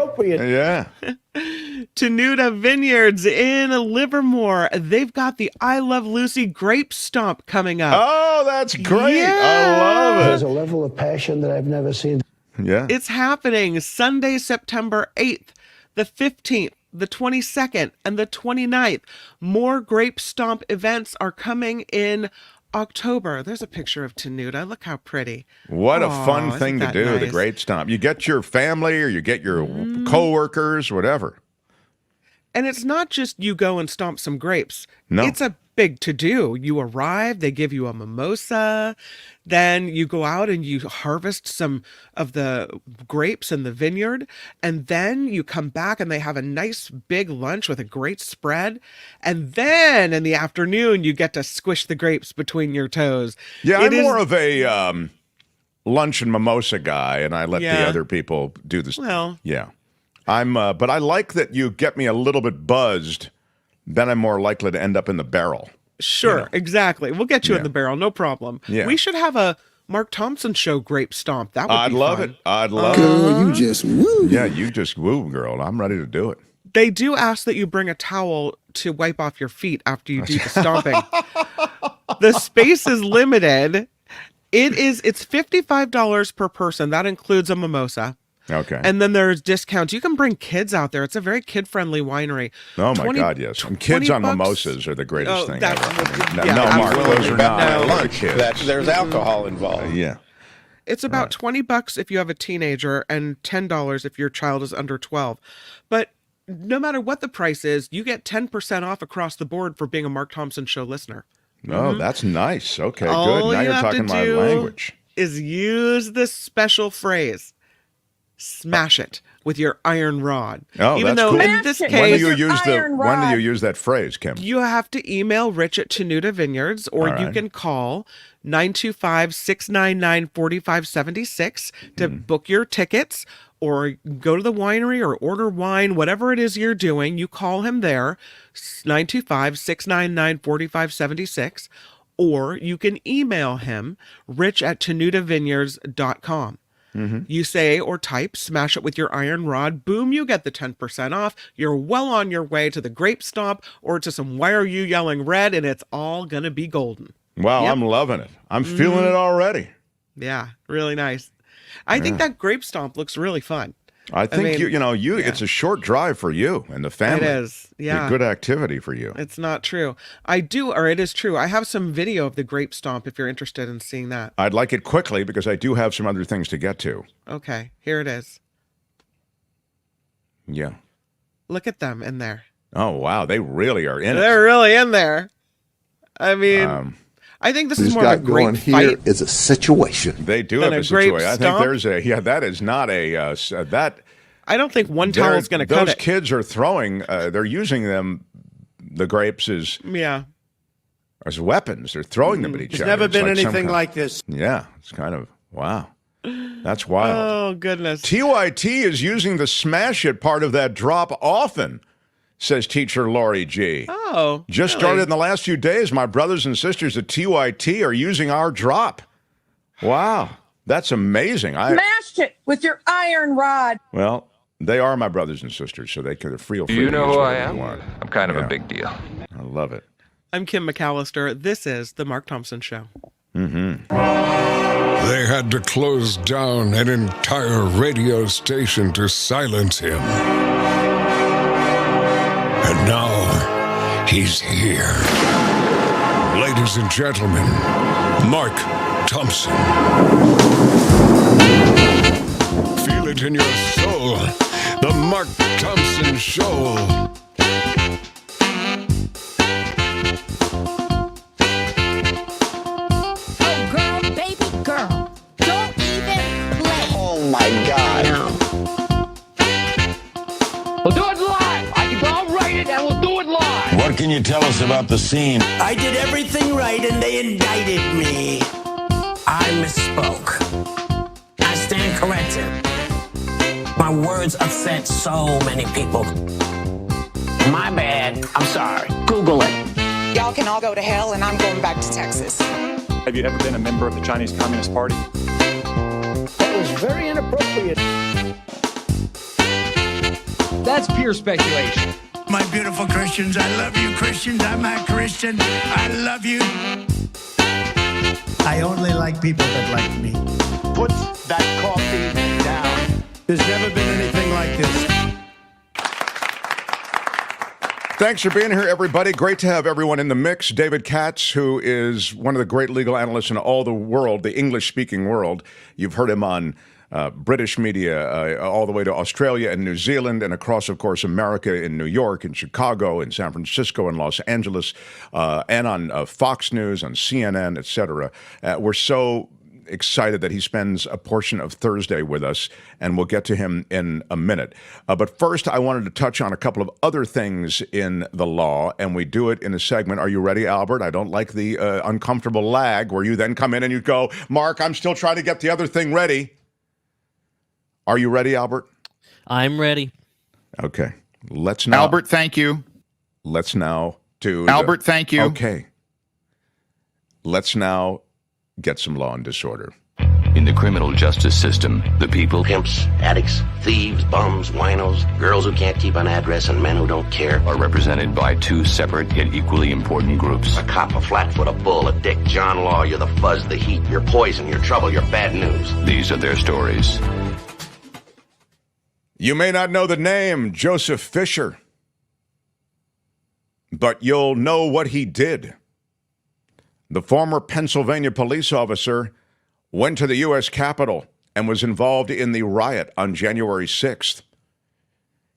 Tenuta Vineyards in Livermore. They've got the I Love Lucy Grape Stomp coming up. Oh, that's great. Yeah. I love it. There's a level of passion that I've never seen. Yeah. It's happening Sunday, September 8th, the 15th, the 22nd, and the 29th. More Grape Stomp events are coming in October. There's a picture of Tenuta. Look how pretty. What a fun thing to do, nice? the Grape Stomp. You get your family or you get your coworkers, whatever. And it's not just you go and stomp some grapes. No. It's a big to-do. You arrive, they give you a mimosa, then you go out and you harvest some of the grapes in the vineyard, and then you come back and they have a nice big lunch with a great spread, and then in the afternoon you get to squish the grapes between your toes. Yeah, I'm more of a lunch and mimosa guy, and I let the Yeah. other people do this. Well. Yeah. But I like that you get me a little bit buzzed, then I'm more likely to end up in the barrel. Sure, exactly. We'll get you in Yeah. the barrel, no problem. Yeah. We should have a Mark Thompson show grape stomp. That would I'd be love fun. it. I'd love it. Girl, you just woo. Yeah, you just woo, girl. I'm ready to do it. They do ask that you bring a towel to wipe off your feet after you do the stomping. The space is limited. It's $55 per person. That includes a mimosa. Okay. And then there's discounts. You can bring kids out there. It's a very kid-friendly winery. Oh, my God, yes. And kids on $20 mimosas are the greatest thing that's ever. what- No, Mark, those are not No, for kids. there's alcohol involved. Yeah. It's about $20 if you have a teenager and $10 if your child is under 12. But no matter what the price is, you get 10% off across the board for being a Mark Thompson Show listener. Oh, that's nice. Okay, All good. Now you you're have talking to my do language. is use this special phrase. Smash it with your iron rod. Oh, Even that's though cool. in this Smash it When case, do you use iron when do rod. you use that phrase, Kim? you have to email Rich at Tenuta Vineyards, or All you right. can call 925-699-4576 to book your tickets, or go to the winery or order wine, whatever it is you're doing. You call him there, 925-699-4576, or you can email him, rich at tenutavineyards.com. You say or type, smash it with your iron rod, boom, you get the 10% off. You're well on your way to the grape stomp or to some Why Are You Yelling Red, and it's all going to be golden. Wow, Yep. I'm loving it. I'm feeling it already. Yeah, really nice. I think that grape stomp looks really fun. I think mean, it's a short drive for you and the family. It is, yeah. A good activity for you. It's not true. It is true. I have some video of the grape stomp if you're interested in seeing that. I'd like it quickly because I do have some other things to get to. Okay, here it is. Yeah. Look at them in there. Oh, wow. They really are in it. They're really in there. I mean, I think this is more of a great fight. is a situation. They do Than have a a grape situation. I think stomp? there's that is not a, I don't think one towel is going to cut Those it. kids are throwing, they're using the grapes as weapons. They're throwing them at each There's other. never It's been like some anything kind- like this. Yeah, it's kind of, wow. That's wild. Oh, goodness. TYT is using the smash it part of that drop often, says teacher Lori G. Oh, Just really? started in the last few days. My brothers and sisters at TYT are using our drop. Wow, that's amazing. Smashed it with your iron rod. Well, they are my brothers and sisters, so they can feel free. Do you to know use who I whatever am? they want. I'm kind of a big deal. I love it. I'm Kim McAllister. This is The Mark Thompson Show. They had to close down an entire radio station to silence him. And now he's here. Ladies and gentlemen, Mark Thompson. Feel it in your soul. The Mark Thompson Show. Oh, girl, baby girl, don't even play. Oh my God. We'll do it live. I'll write it and we'll do it live. What can you tell us about the scene? I did everything right and they indicted me. I misspoke. I stand corrected. My words upset so many people. My bad. I'm sorry. Google it. Y'all can all go to hell, and I'm going back to Texas. Have you ever been a member of the Chinese Communist Party? That was very inappropriate. That's pure speculation. My beautiful Christians, I love you, Christians. I'm a Christian. I love you. I only like people that like me. Put that coffee down. There's never been anything like this. Thanks for being here, everybody. Great to have everyone in the mix. David Katz, who is one of the great legal analysts in all the world, the English-speaking world. You've heard him on British media all the way to Australia and New Zealand and across, of course, America in New York and Chicago and San Francisco and Los Angeles and on Fox News, on CNN, etc. We're so excited that he spends a portion of Thursday with us, and we'll get to him in a minute. But first, I wanted to touch on a couple of other things in the law, and we do it in a segment. Are you ready, Albert? I don't like the uncomfortable lag where you then come in and you go, Mark, I'm still trying to get the other thing ready. Are you ready, Albert? I'm ready. Okay. Let's now. Albert, thank you. Let's now do. Albert, thank you. Okay. Let's now get some law and disorder. In the criminal justice system, the people, Pimps, addicts, thieves, bums, winos, girls who can't keep an address, and men who don't care. are represented by two separate yet equally important groups. A cop, a flatfoot, a bull, a dick, John Law. You're the fuzz, the heat. You're poison, you're trouble, you're bad news. These are their stories. You may not know the name Joseph Fisher, but you'll know what he did. The former Pennsylvania police officer went to the U.S. Capitol and was involved in the riot on January 6th.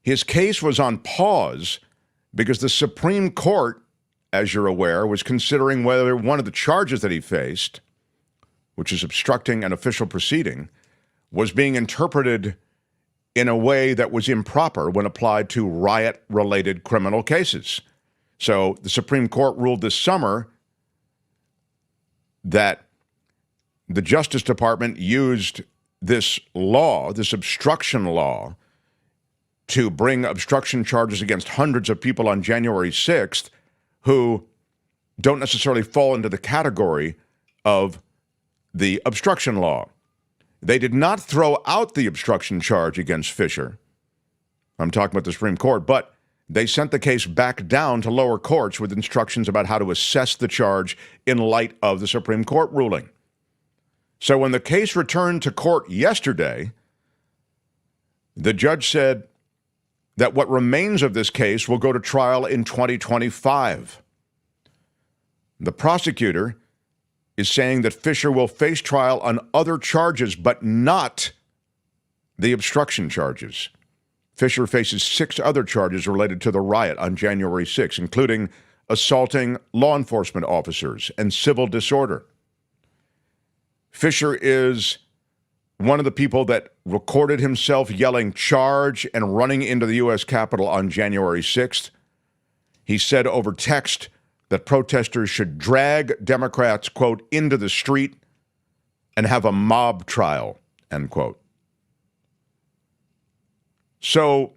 His case was on pause because the Supreme Court, as you're aware, was considering whether one of the charges that he faced, which is obstructing an official proceeding, was being interpreted in a way that was improper when applied to riot-related criminal cases. So the Supreme Court ruled this summer that the Justice Department used this law, this obstruction law, to bring obstruction charges against hundreds of people on January 6th who don't necessarily fall into the category of the obstruction law. They did not throw out the obstruction charge against Fisher. I'm talking about the Supreme Court, but they sent the case back down to lower courts with instructions about how to assess the charge in light of the Supreme Court ruling. So when the case returned to court yesterday, the judge said that what remains of this case will go to trial in 2025. The prosecutor is saying that Fisher will face trial on other charges, but not the obstruction charges. Fisher faces 6 other charges related to the riot on January 6, including assaulting law enforcement officers and civil disorder. Fisher is one of the people that recorded himself yelling "charge" and running into the U.S. Capitol on January 6th. He said over text that protesters should drag Democrats, quote, into the street and have a mob trial, end quote. So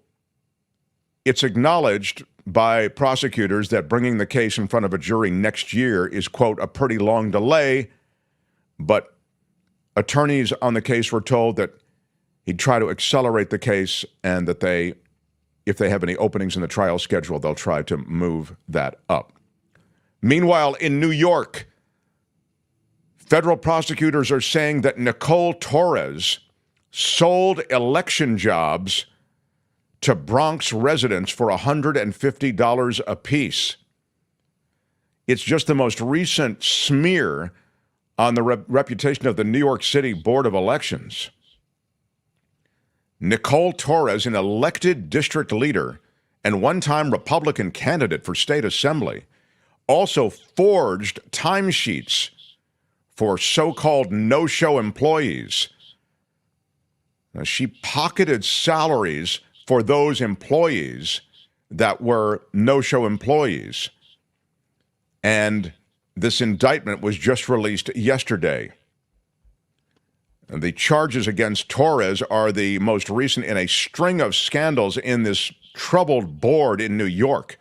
it's acknowledged by prosecutors that bringing the case in front of a jury next year is, quote, a pretty long delay, but attorneys on the case were told that he'd try to accelerate the case and that if they have any openings in the trial schedule, they'll try to move that up. Meanwhile, in New York, federal prosecutors are saying that Nicole Torres sold election jobs to Bronx residents for $150 apiece. It's just the most recent smear on the reputation of the New York City Board of Elections. Nicole Torres, an elected district leader and one-time Republican candidate for state assembly, also forged timesheets for so-called no-show employees. Now, she pocketed salaries for those employees that were no-show employees. And this indictment was just released yesterday. And the charges against Torres are the most recent in a string of scandals in this troubled board in New York.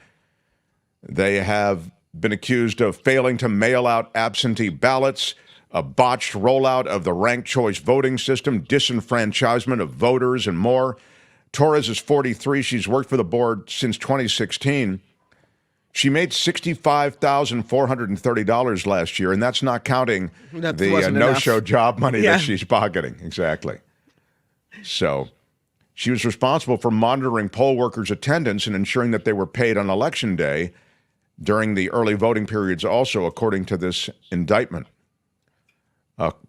They have been accused of failing to mail out absentee ballots, a botched rollout of the ranked choice voting system, disenfranchisement of voters, and more. Torres is 43. She's worked for the board since 2016. She made $65,430 last year, and that's not counting the no-show job money that she's pocketing. Exactly. So she was responsible for monitoring poll workers' attendance and ensuring that they were paid on Election Day during the early voting periods also, according to this indictment.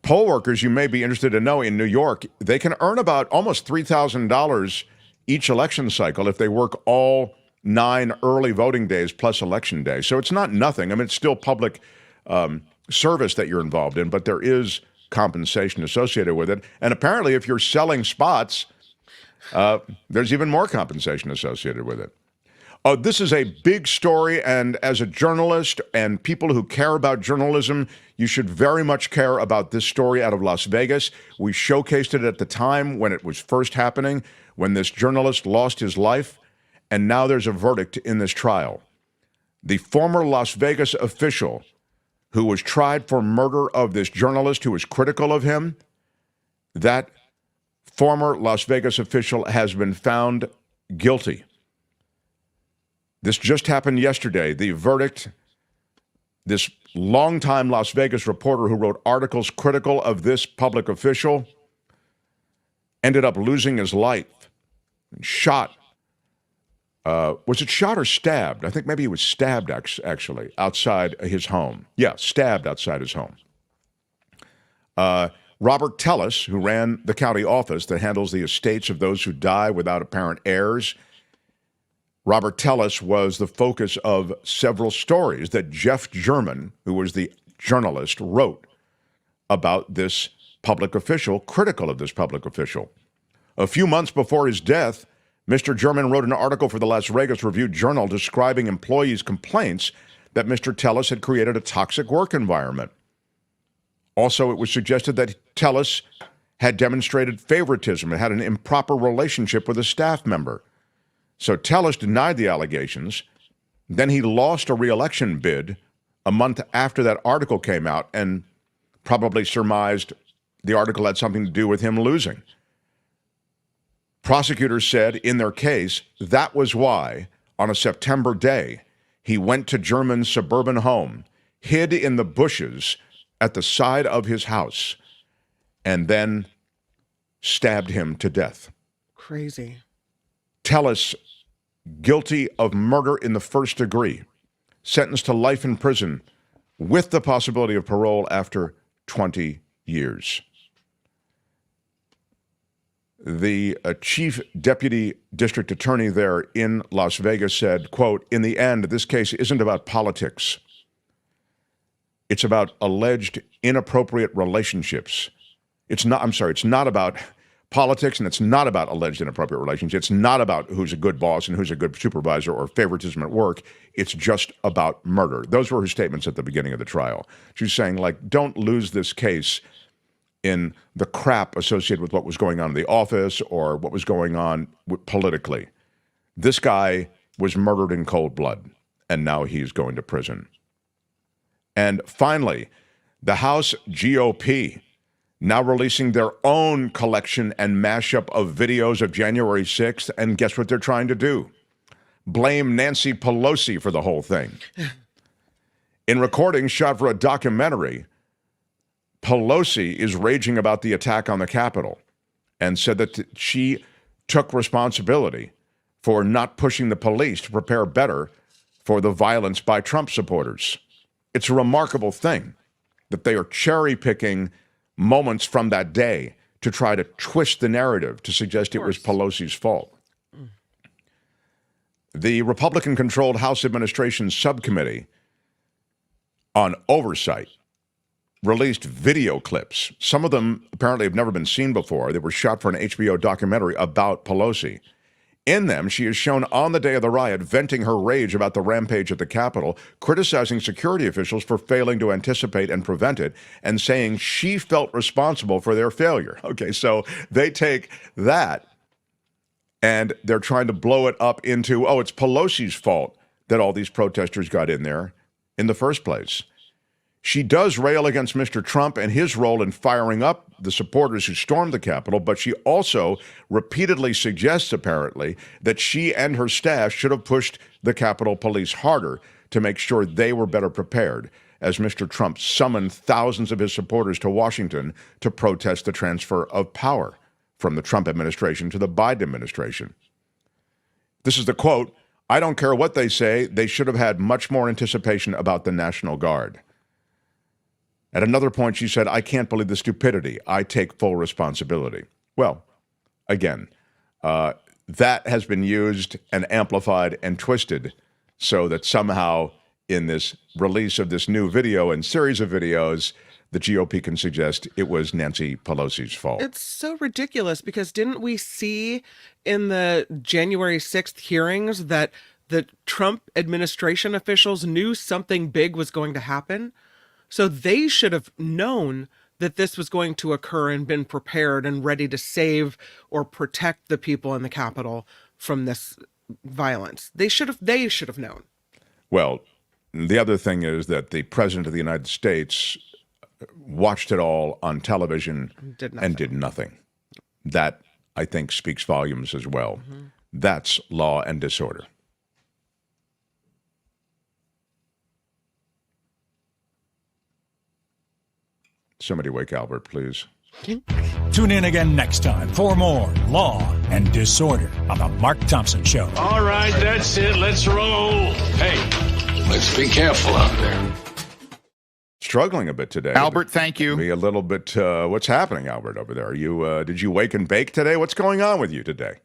Poll workers, you may be interested to know, in New York, they can earn about almost $3,000 each election cycle if they work all 9 early voting days plus Election Day. So it's not nothing. I mean, it's still public service that you're involved in, but there is compensation associated with it. And apparently, if you're selling spots, there's even more compensation associated with it. This is a big story, and as a journalist and people who care about journalism, you should very much care about this story out of Las Vegas. We showcased it at the time when it was first happening, when this journalist lost his life, and now there's a verdict in this trial. The former Las Vegas official who was tried for murder of this journalist who was critical of him, that former Las Vegas official has been found guilty. This just happened yesterday. The verdict, this longtime Las Vegas reporter who wrote articles critical of this public official ended up losing his life, shot. Was it shot or stabbed? I think maybe he was stabbed, actually, outside his home. Yeah, stabbed outside his home. Robert Tellis, who ran the county office that handles the estates of those who die without apparent heirs, Robert Tellis was the focus of several stories that Jeff German, who was the journalist, wrote about this public official, critical of this public official. A few months before his death, Mr. German wrote an article for the Las Vegas Review-Journal describing employees' complaints that Mr. Tellis had created a toxic work environment. Also, it was suggested that Tellis had demonstrated favoritism and had an improper relationship with a staff member. So Tellis denied the allegations. Then he lost a re-election bid a month after that article came out and probably surmised the article had something to do with him losing. Prosecutors said in their case that was why, on a September day, he went to German's suburban home, hid in the bushes at the side of his house, and then stabbed him to death. Crazy. Tellis, guilty of murder in the first degree, sentenced to life in prison with the possibility of parole after 20 years. The chief deputy district attorney there in Las Vegas said, quote, "In the end, this case isn't about politics. It's about alleged inappropriate relationships. It's not about politics, and it's not about alleged inappropriate relationships. It's not about who's a good boss and who's a good supervisor or favoritism at work. It's just about murder." Those were her statements at the beginning of the trial. She's saying, like, don't lose this case in the crap associated with what was going on in the office or what was going on politically. This guy was murdered in cold blood, and now he's going to prison. And finally, the House GOP now releasing their own collection and mashup of videos of January 6th, and guess what they're trying to do? Blame Nancy Pelosi for the whole thing. In recordings shot for a documentary, Pelosi is raging about the attack on the Capitol and said that she took responsibility for not pushing the police to prepare better for the violence by Trump supporters. It's a remarkable thing that they are cherry-picking moments from that day to try to twist the narrative to suggest it was Pelosi's fault. The Republican-controlled House Administration Subcommittee on Oversight released video clips. Some of them apparently have never been seen before. They were shot for an HBO documentary about Pelosi. In them, she is shown on the day of the riot venting her rage about the rampage at the Capitol, criticizing security officials for failing to anticipate and prevent it, and saying she felt responsible for their failure. Okay, so they take that and they're trying to blow it up into, oh, it's Pelosi's fault that all these protesters got in there in the first place. She does rail against Mr. Trump and his role in firing up the supporters who stormed the Capitol, but she also repeatedly suggests, apparently, that she and her staff should have pushed the Capitol Police harder to make sure they were better prepared, as Mr. Trump summoned thousands of his supporters to Washington to protest the transfer of power from the Trump administration to the Biden administration. This is the quote, "I don't care what they say, they should have had much more anticipation about the National Guard." At another point, she said, "I can't believe the stupidity. I take full responsibility." Well, again, that has been used and amplified and twisted so that somehow in this release of this new video and series of videos, the GOP can suggest it was Nancy Pelosi's fault. It's so ridiculous because didn't we see in the January 6th hearings that the Trump administration officials knew something big was going to happen? So they should have known that this was going to occur and been prepared and ready to save or protect the people in the Capitol from this violence. They should have known. Well, the other thing is that the President of the United States watched it all on television and did nothing. That, I think, speaks volumes as well. Mm-hmm. That's law and disorder. Somebody wake Albert, please. Tune in again next time for more Law and Disorder on The Mark Thompson Show. All right, that's it. Let's roll. Hey, let's be careful out there. Struggling a bit today. Albert, thank you. Be a little bit, what's happening, Albert, over there? Are you, did you wake and bake today? What's going on with you today?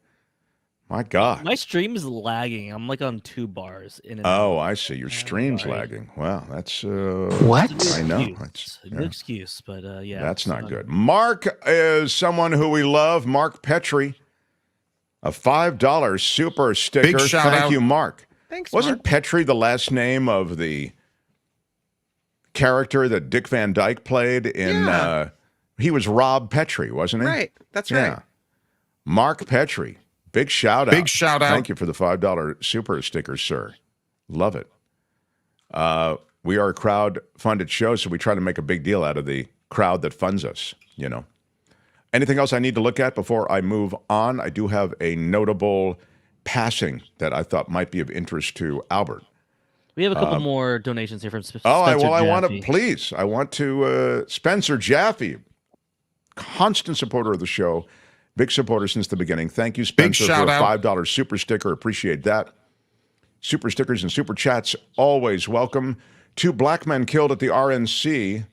My God. My stream is lagging. I'm like on 2 bars. Oh, I see. Your stream's lagging. Wow, that's... what? I know. It's a good excuse, but yeah. That's not good. Mark is someone who we love, Mark Petrie. A $5 super sticker. Big shout out. Thank you, Mark. Thanks, Wasn't Mark. Petrie the last name of the character that Dick Van Dyke played in... he was Rob Petrie, wasn't he? Right, that's right. Yeah. Mark Petrie. Big shout out. Big shout out. Thank you for the $5 super sticker, sir. Love it. We are a crowd-funded show, so we try to make a big deal out of the crowd that funds us, you know. Anything else I need to look at before I move on? I do have a notable passing that I thought might be of interest to Albert. We have a couple more donations here from Spencer I Jaffe. want to, Spencer Jaffe, constant supporter of the show, big supporter since the beginning. Thank you, Spencer, for a $5 super sticker. Appreciate that. Super stickers and super chats, always welcome. 2 black men killed at the RNC.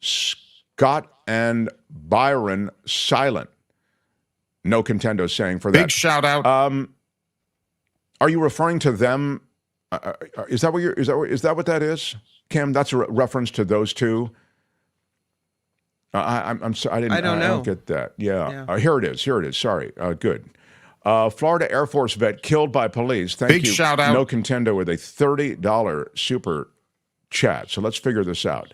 Scott and Byron silent. No contendo saying for that. Big shout out. Are you referring to them? Is that what that is, Kim? That's a reference to those 2. I'm sorry. I don't get that. Yeah. Here it is. Sorry. Good. Florida Air Force vet killed by police. Thank you. Big shout out. No contendo with a $30 super chat. So let's figure this out.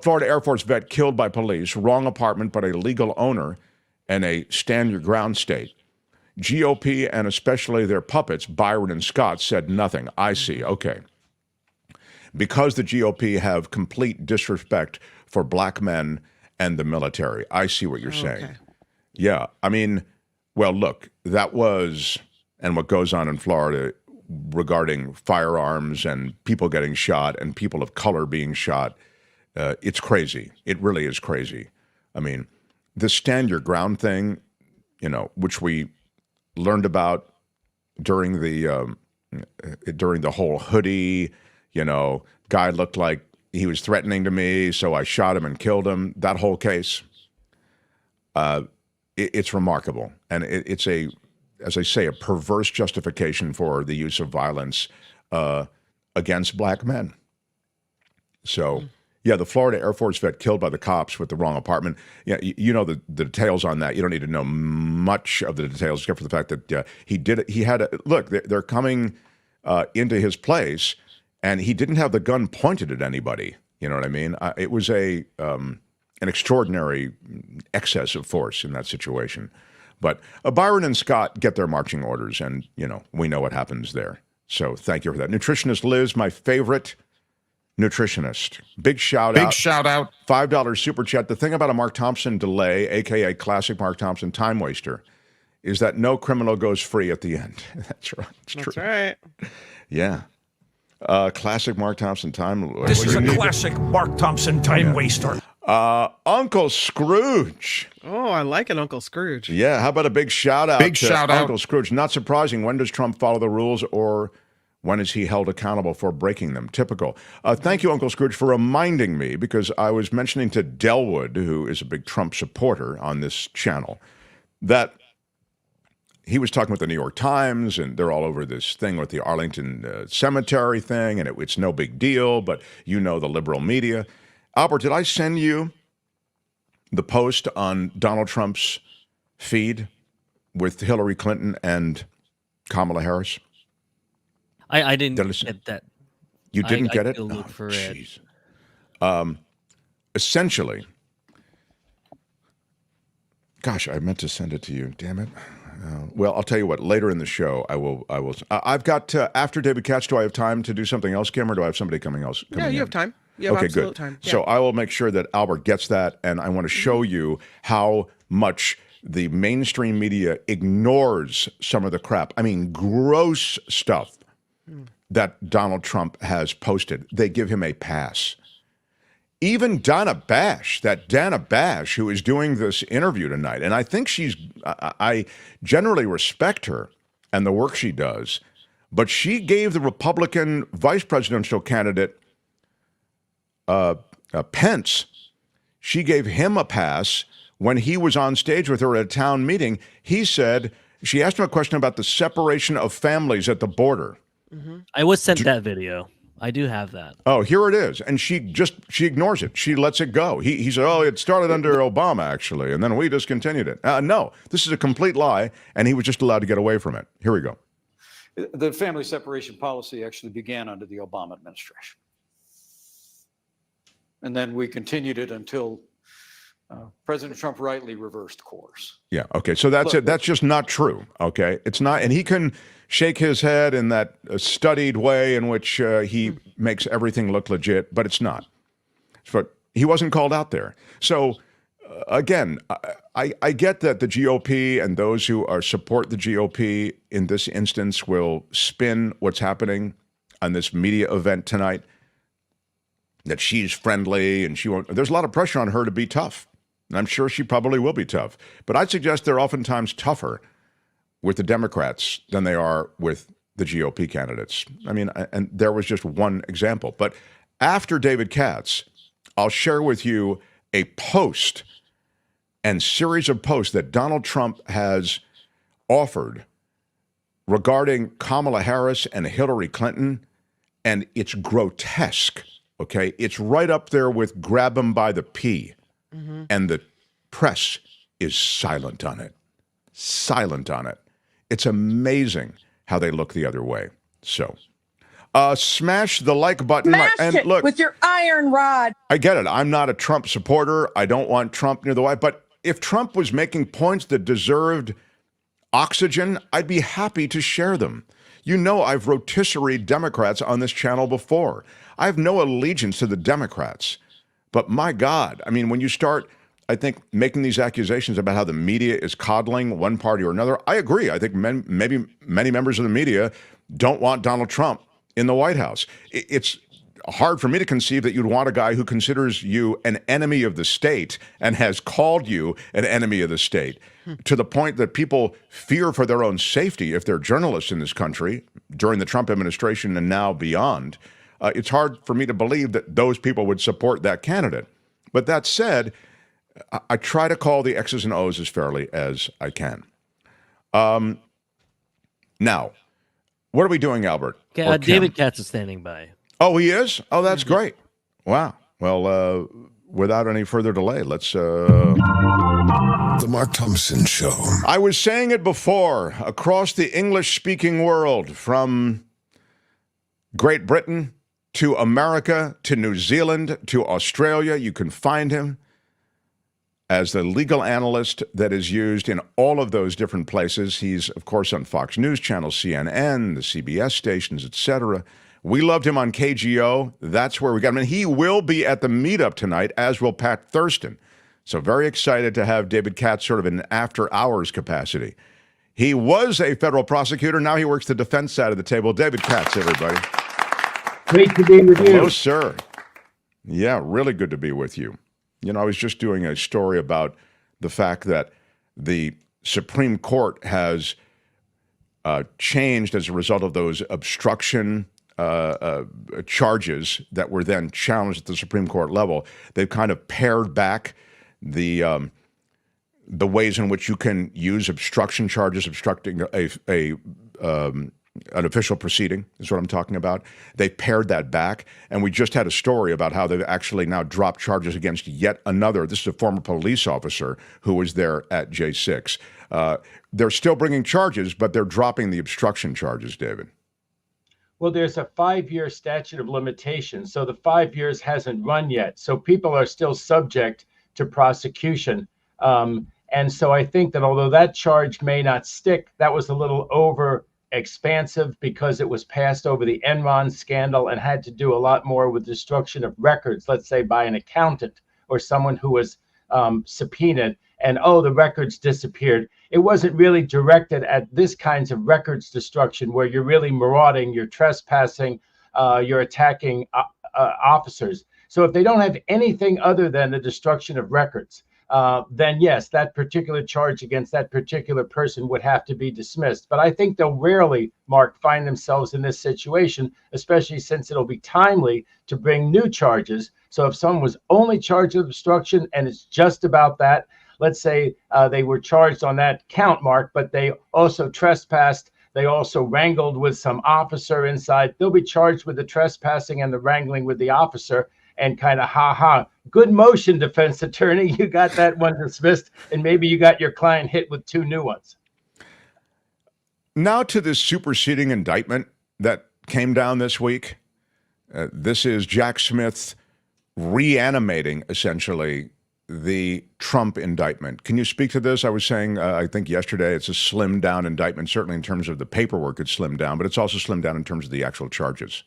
Florida Air Force vet killed by police. Wrong apartment, but a legal owner and a stand your ground state. GOP and especially their puppets, Byron and Scott, said nothing. I see. Okay. Because the GOP have complete disrespect for black men and the military. I see what you're saying. Yeah. I mean, well, look, that was, and what goes on in Florida regarding firearms and people getting shot and people of color being shot, it's crazy. It really is crazy. I mean, this stand your ground thing, you know, which we learned about during the whole hoodie, Guy looked like he was threatening to me, so I shot him and killed him. That whole case, it's remarkable. And it's as I say, a perverse justification for the use of violence against black men. So, yeah, the Florida Air Force vet killed by the cops with the wrong apartment. Yeah, you know the details on that. You don't need to know much of the details except for the fact that he did it. He had look. They're coming into his place, and he didn't have the gun pointed at anybody. You know what I mean? It was an extraordinary excess of force in that situation. But Byron and Scott get their marching orders, and we know what happens there. So thank you for that, nutritionist Liz, my favorite nutritionist. Big shout out. $5 super chat. The thing about a Mark Thompson delay, aka classic Mark Thompson time waster, is that no criminal goes free at the end. That's right. That's right. Yeah. Classic Mark Thompson time. This is a classic Mark Thompson time waster. Uncle Scrooge. Oh, I like it, Uncle Scrooge. Yeah, how about a big shout out to Uncle Scrooge? Not surprising. When does Trump follow the rules, or when is he held accountable for breaking them? Typical. Thank you, Uncle Scrooge, for reminding me, because I was mentioning to Delwood, who is a big Trump supporter on this channel, that he was talking with the New York Times, and they're all over this thing with the Arlington Cemetery thing, and it's no big deal, but the liberal media. Albert, did I send you the post on Donald Trump's feed with Hillary Clinton and Kamala Harris? I didn't get that. You didn't get it? I look for it. Essentially, gosh, I meant to send it to you. Damn it. Well, I'll tell you what. Later in the show, I will. I've got after David Katz. Do I have time to do something else, Kim, or do I have somebody coming else? Yeah, you have time. You have absolute time. Yeah. So I will make sure that Albert gets that, and I want to show you how much the mainstream media ignores some of the crap. I mean, gross stuff that Donald Trump has posted. They give him a pass. Even Dana Bash, who is doing this interview tonight, and I think I generally respect her and the work she does, but she gave the Republican vice presidential candidate, Pence, she gave him a pass when he was on stage with her at a town meeting. He said, she asked him a question about the separation of families at the border. I was sent that video. I do have that. Oh, here it is. And she ignores it. She lets it go. He said, it started under Obama, actually, and then we discontinued it. No, this is a complete lie, and he was just allowed to get away from it. Here we go. The family separation policy actually began under the Obama administration. And then we continued it until President Trump rightly reversed course. Yeah, okay. So that's it. That's just not true, okay? It's not, and he can shake his head in that studied way in which he makes everything look legit, but it's not. But he wasn't called out there. So, again, I get that the GOP and those who support the GOP in this instance will spin what's happening on this media event tonight, that she's friendly and she won't. There's a lot of pressure on her to be tough. And I'm sure she probably will be tough. But I'd suggest they're oftentimes tougher with the Democrats than they are with the GOP candidates. I mean, and there was just one example. But after David Katz, I'll share with you a post and series of posts that Donald Trump has offered regarding Kamala Harris and Hillary Clinton, and it's grotesque, okay? It's right up there with grab them by the pee. Mm-hmm. And the press is silent on it. Silent on it. It's amazing how they look the other way. So, smash the like button. Smash it look, with your iron rod. I get it. I'm not a Trump supporter. I don't want Trump near the White House. But if Trump was making points that deserved oxygen, I'd be happy to share them. You know, I've rotisseried Democrats on this channel before. I have no allegiance to the Democrats. But my God, I mean, when you start, I think, making these accusations about how the media is coddling one party or another, I agree. I think maybe many members of the media don't want Donald Trump in the White House. It's hard for me to conceive that you'd want a guy who considers you an enemy of the state and has called you an enemy of the state to the point that people fear for their own safety if they're journalists in this country during the Trump administration and now beyond. It's hard for me to believe that those people would support that candidate. But that said, I try to call the X's and O's as fairly as I can. Now, what are we doing, Albert? Okay, David Katz is standing by. Oh, he is? Oh, that's great. Wow. Well, without any further delay, let's... The Mark Thompson Show. I was saying it before, across the English-speaking world, from Great Britain to America to New Zealand to Australia, you can find him as the legal analyst that is used in all of those different places. He's, of course, on Fox News Channel, CNN, the CBS stations, etc. We loved him on KGO. That's where we got him. And he will be at the meetup tonight, as will Pat Thurston. So very excited to have David Katz sort of in an after-hours capacity. He was a federal prosecutor. Now he works the defense side of the table. David Katz, everybody. Great to be with you. Hello, sir. Yeah, really good to be with you. You know, I was just doing a story about the fact that the Supreme Court has changed as a result of those obstruction charges that were then challenged at the Supreme Court level. They've kind of pared back the ways in which you can use obstruction charges, obstructing an official proceeding is what I'm talking about. They pared that back, and we just had a story about how they've actually now dropped charges against yet another. This is a former police officer who was there at J6. They're still bringing charges, but they're dropping the obstruction charges, David. Well, there's a 5-year statute of limitations, so the 5 years hasn't run yet. So people are still subject to prosecution. And so I think that although that charge may not stick, that was a little over expansive because it was passed over the Enron scandal and had to do a lot more with destruction of records, let's say by an accountant or someone who was subpoenaed, and the records disappeared. It wasn't really directed at this kinds of records destruction where you're really marauding, you're trespassing, you're attacking officers. So if they don't have anything other than the destruction of records, then yes, that particular charge against that particular person would have to be dismissed. But I think they'll rarely, Mark, find themselves in this situation, especially since it'll be timely to bring new charges. So if someone was only charged with obstruction and it's just about that, let's say they were charged on that count, Mark, but they also trespassed, they also wrangled with some officer inside, they'll be charged with the trespassing and the wrangling with the officer. And kind of, good motion, defense attorney. You got that one dismissed, and maybe you got your client hit with 2 new ones. Now to this superseding indictment that came down this week. This is Jack Smith reanimating, essentially, the Trump indictment. Can you speak to this? I was saying, I think yesterday, it's a slimmed down indictment. Certainly in terms of the paperwork, it's slimmed down, but it's also slimmed down in terms of the actual charges.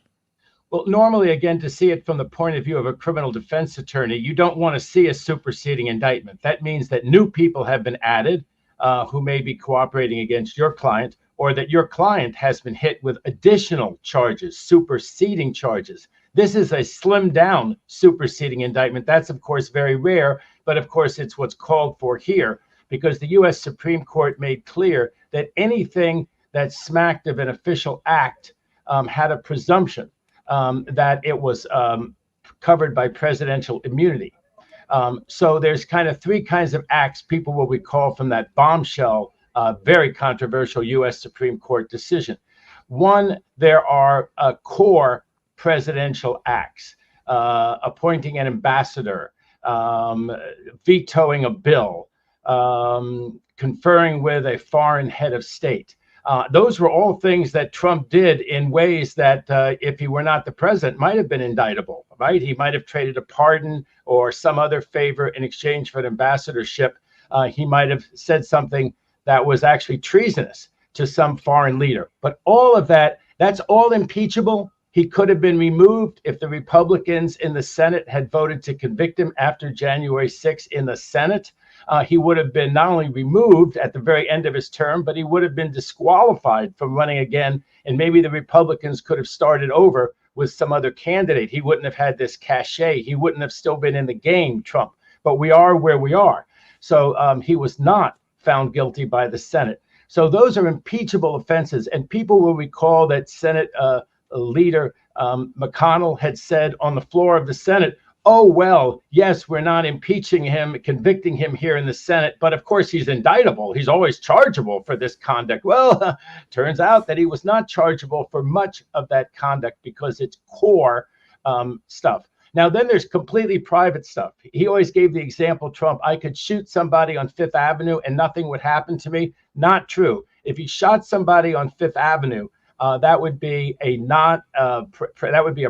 Well, normally, again, to see it from the point of view of a criminal defense attorney, you don't want to see a superseding indictment. That means that new people have been added who may be cooperating against your client, or that your client has been hit with additional charges, superseding charges. This is a slimmed down superseding indictment. That's, of course, very rare, but of course, it's what's called for here, because the U.S. Supreme Court made clear that anything that smacked of an official act had a presumption that it was covered by presidential immunity. So there's kind of 3 kinds of acts people will recall from that bombshell, very controversial U.S. Supreme Court decision. One, there are core presidential acts, appointing an ambassador, vetoing a bill, conferring with a foreign head of state. Those were all things that Trump did in ways that, if he were not the president, might have been indictable, right? He might have traded a pardon or some other favor in exchange for an ambassadorship. He might have said something that was actually treasonous to some foreign leader. But all of that, that's all impeachable. He could have been removed if the Republicans in the Senate had voted to convict him after January 6th in the Senate. He would have been not only removed at the very end of his term, but he would have been disqualified from running again. And maybe the Republicans could have started over with some other candidate. He wouldn't have had this cachet. He wouldn't have still been in the game, Trump. But we are where we are. So he was not found guilty by the Senate. So those are impeachable offenses. And people will recall that Senate leader McConnell had said on the floor of the Senate, oh, well, yes, we're not impeaching him, convicting him here in the Senate, but of course he's indictable. He's always chargeable for this conduct. Well, turns out that he was not chargeable for much of that conduct because it's core stuff. Now, then there's completely private stuff. He always gave the example, Trump, I could shoot somebody on Fifth Avenue and nothing would happen to me. Not true. If he shot somebody on Fifth Avenue, that would be a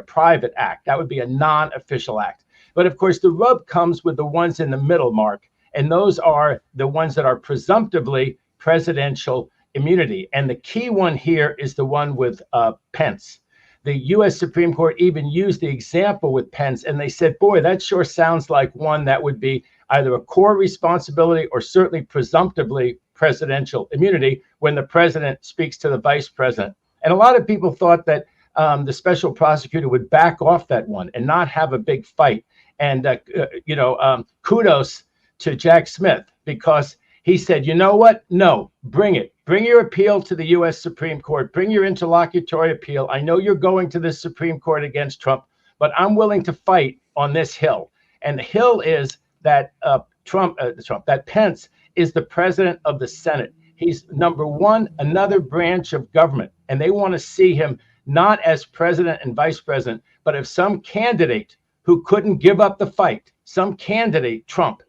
private act. That would be a non-official act. But of course, the rub comes with the ones in the middle, Mark, and those are the ones that are presumptively presidential immunity. And the key one here is the one with Pence. The U.S. Supreme Court even used the example with Pence, and they said, boy, that sure sounds like one that would be either a core responsibility or certainly presumptively presidential immunity when the president speaks to the vice president. And a lot of people thought that the special prosecutor would back off that one and not have a big fight. And, kudos to Jack Smith, because he said, you know what? No, bring it. Bring your appeal to the U.S. Supreme Court. Bring your interlocutory appeal. I know you're going to the Supreme Court against Trump, but I'm willing to fight on this hill. And the hill is that that Pence is the president of the Senate. He's number one, another branch of government. And they want to see him not as president and vice president, but as some candidate who couldn't give up the fight, some candidate, Trump,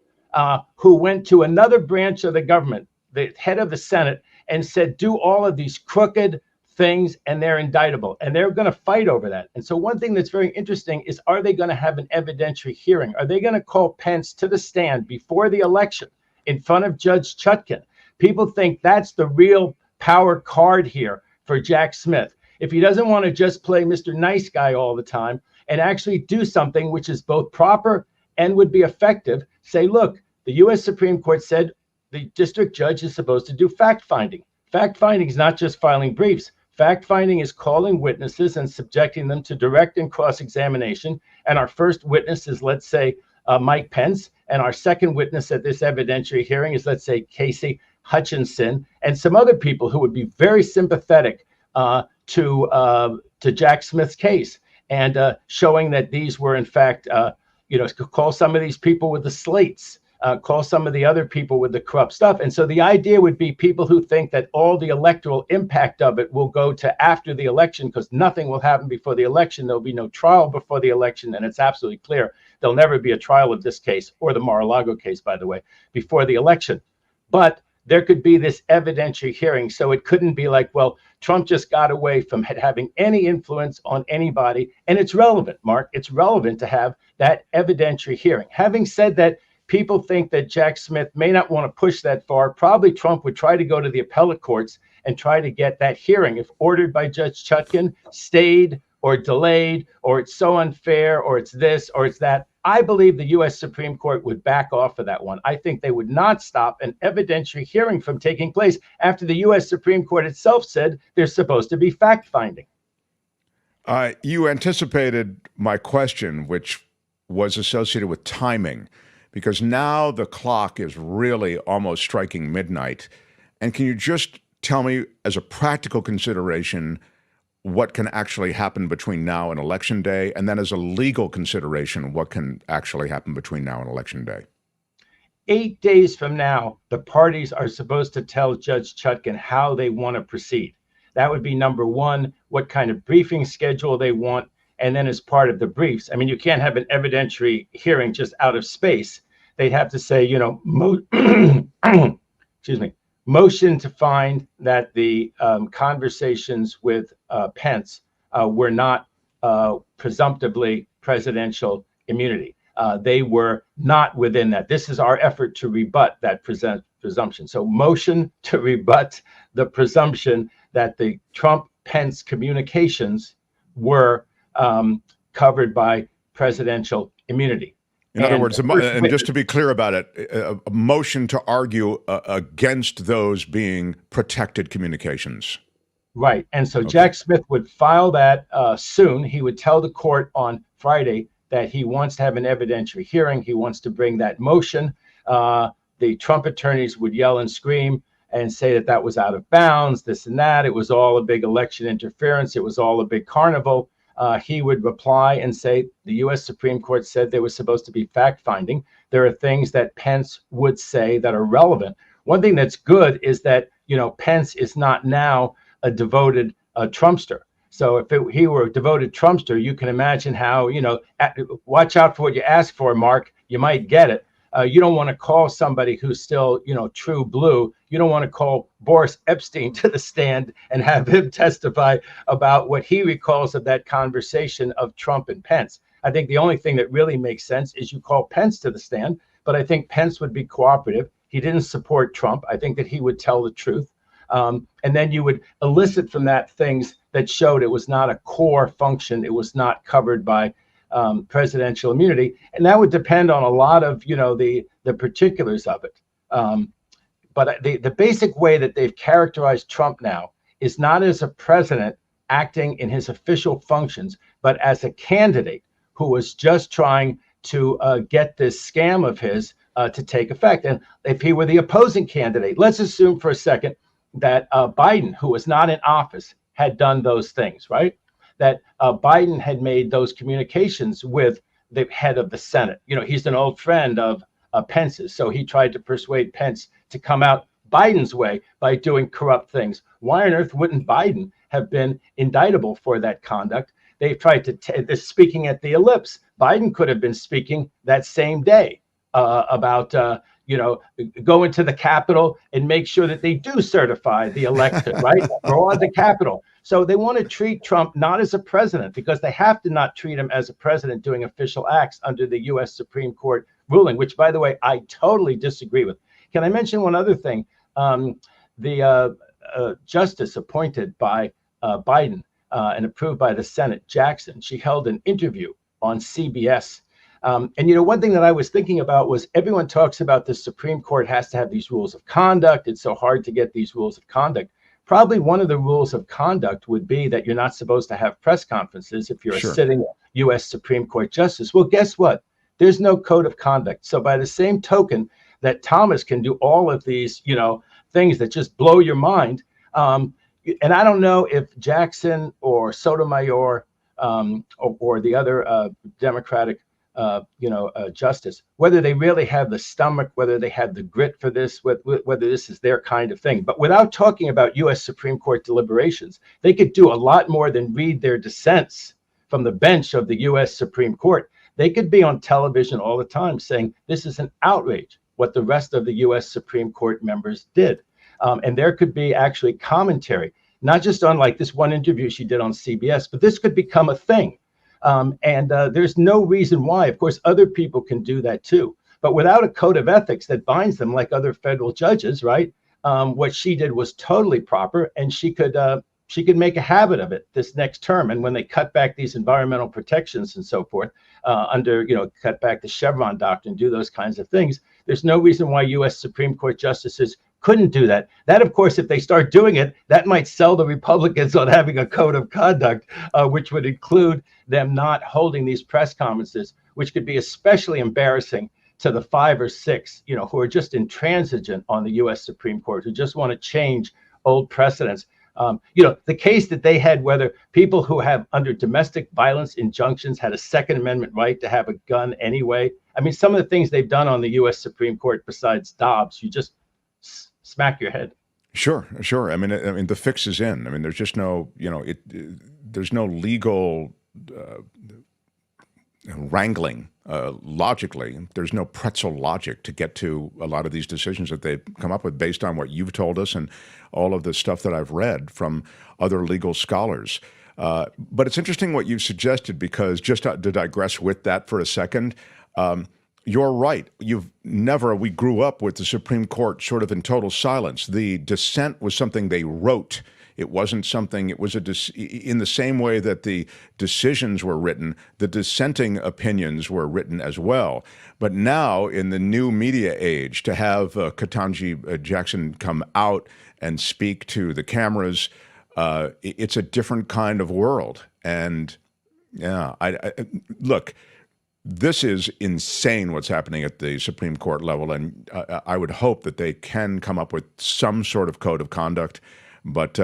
who went to another branch of the government, the head of the Senate, and said, do all of these crooked things, and they're indictable. And they're going to fight over that. And so one thing that's very interesting is, are they going to have an evidentiary hearing? Are they going to call Pence to the stand before the election in front of Judge Chutkan? People think that's the real power card here for Jack Smith. If he doesn't want to just play Mr. Nice Guy all the time and actually do something which is both proper and would be effective, say, look, the U.S. Supreme Court said the district judge is supposed to do fact-finding. Fact-finding is not just filing briefs. Fact-finding is calling witnesses and subjecting them to direct and cross-examination. And our first witness is, let's say, Mike Pence. And our second witness at this evidentiary hearing is, let's say, Casey Hutchinson, and some other people who would be very sympathetic to Jack Smith's case, and showing that these were, in fact, call some of these people with the slates, call some of the other people with the corrupt stuff. And so the idea would be people who think that all the electoral impact of it will go to after the election, because nothing will happen before the election. There'll be no trial before the election. And it's absolutely clear there'll never be a trial of this case, or the Mar-a-Lago case, by the way, before the election. But there could be this evidentiary hearing. So it couldn't be like, well, Trump just got away from having any influence on anybody. And it's relevant, Mark. It's relevant to have that evidentiary hearing. Having said that, people think that Jack Smith may not want to push that far. Probably Trump would try to go to the appellate courts and try to get that hearing, if ordered by Judge Chutkan, stayed or delayed, or it's so unfair, or it's this, or it's that. I believe the U.S. Supreme Court would back off of that one. I think they would not stop an evidentiary hearing from taking place after the U.S. Supreme Court itself said there's supposed to be fact-finding. You anticipated my question, which was associated with timing, because now the clock is really almost striking midnight. And can you just tell me, as a practical consideration, what can actually happen between now and Election Day? And then as a legal consideration, what can actually happen between now and Election Day? 8 days from now, the parties are supposed to tell Judge Chutkan how they want to proceed. That would be number one, what kind of briefing schedule they want. And then as part of the briefs, I mean, you can't have an evidentiary hearing just out of space. They'd have to say, excuse me, motion to find that the conversations with Pence were not presumptively presidential immunity. They were not within that. This is our effort to rebut that presumption. So motion to rebut the presumption that the Trump-Pence communications were covered by presidential immunity. In other words, and just to be clear about it, a motion to argue against those being protected communications. Right. And so Jack Smith would file that soon. He would tell the court on Friday that he wants to have an evidentiary hearing. He wants to bring that motion. The Trump attorneys would yell and scream and say that that was out of bounds, this and that. It was all a big election interference. It was all a big carnival. he would reply and say, the U.S. Supreme Court said there was supposed to be fact-finding. There are things that Pence would say that are relevant. One thing that's good is that, Pence is not now a devoted Trumpster. So if he were a devoted Trumpster, you can imagine how, watch out for what you ask for, Mark. You might get it. You don't want to call somebody who's still, true blue. You don't want to call Boris Epstein to the stand and have him testify about what he recalls of that conversation of Trump and Pence. I think the only thing that really makes sense is you call Pence to the stand, but I think Pence would be cooperative. He didn't support Trump. I think that he would tell the truth. And then you would elicit from that things that showed it was not a core function. It was not covered by presidential immunity. And that would depend on a lot of, the particulars of it. But the basic way that they've characterized Trump now is not as a president acting in his official functions, but as a candidate who was just trying to get this scam of his to take effect. And if he were the opposing candidate, let's assume for a second that Biden, who was not in office, had done those things, right? That Biden had made those communications with the head of the Senate. He's an old friend of Pence's, so he tried to persuade Pence to come out Biden's way by doing corrupt things. Why on earth wouldn't Biden have been indictable for that conduct? They've tried to, speaking at the ellipse, Biden could have been speaking that same day about go into the Capitol and make sure that they do certify the election, right? Go on the Capitol. So they want to treat Trump not as a president because they have to not treat him as a president doing official acts under the U.S. Supreme Court ruling, which, by the way, I totally disagree with. Can I mention one other thing? The justice appointed by Biden and approved by the Senate, Jackson, she held an interview on CBS. And one thing that I was thinking about was everyone talks about the Supreme Court has to have these rules of conduct. It's so hard to get these rules of conduct. Probably one of the rules of conduct would be that you're not supposed to have press conferences if you're a sitting U.S. Supreme Court justice. Well, guess what? There's no code of conduct. So by the same token that Thomas can do all of these, things that just blow your mind. And I don't know if Jackson or Sotomayor or the other Democratic justice, whether they really have the stomach, whether they have the grit for this, whether this is their kind of thing. But without talking about U.S. Supreme Court deliberations, they could do a lot more than read their dissents from the bench of the U.S. Supreme Court. They could be on television all the time saying, this is an outrage, what the rest of the U.S. Supreme Court members did. And there could be actually commentary, not just on like this one interview she did on CBS, but this could become a thing. And there's no reason why. Of course, other people can do that too. But without a code of ethics that binds them like other federal judges, right? What she did was totally proper, and she could make a habit of it this next term. And when they cut back these environmental protections and so forth, cut back the Chevron doctrine, do those kinds of things, there's no reason why U.S. Supreme Court justices couldn't do that. That, of course, if they start doing it, that might sell the Republicans on having a code of conduct, which would include them not holding these press conferences, which could be especially embarrassing to the 5 or 6, who are just intransigent on the U.S. Supreme Court, who just want to change old precedents. The case that they had, whether people who have under domestic violence injunctions had a Second Amendment right to have a gun anyway. I mean, some of the things they've done on the U.S. Supreme Court besides Dobbs, you just smack your head. Sure. I mean, the fix is in. I mean, there's just no, there's no legal wrangling logically. There's no pretzel logic to get to a lot of these decisions that they've come up with based on what you've told us and all of the stuff that I've read from other legal scholars. But it's interesting what you've suggested, because just to digress with that for a second, you're right. We grew up with the Supreme Court sort of in total silence. The dissent was something they wrote. It wasn't something, it was in the same way that the decisions were written, the dissenting opinions were written as well. But now in the new media age, to have Ketanji Jackson come out and speak to the cameras, it's a different kind of world. And yeah, look, this is insane what's happening at the Supreme Court level, and I would hope that they can come up with some sort of code of conduct. But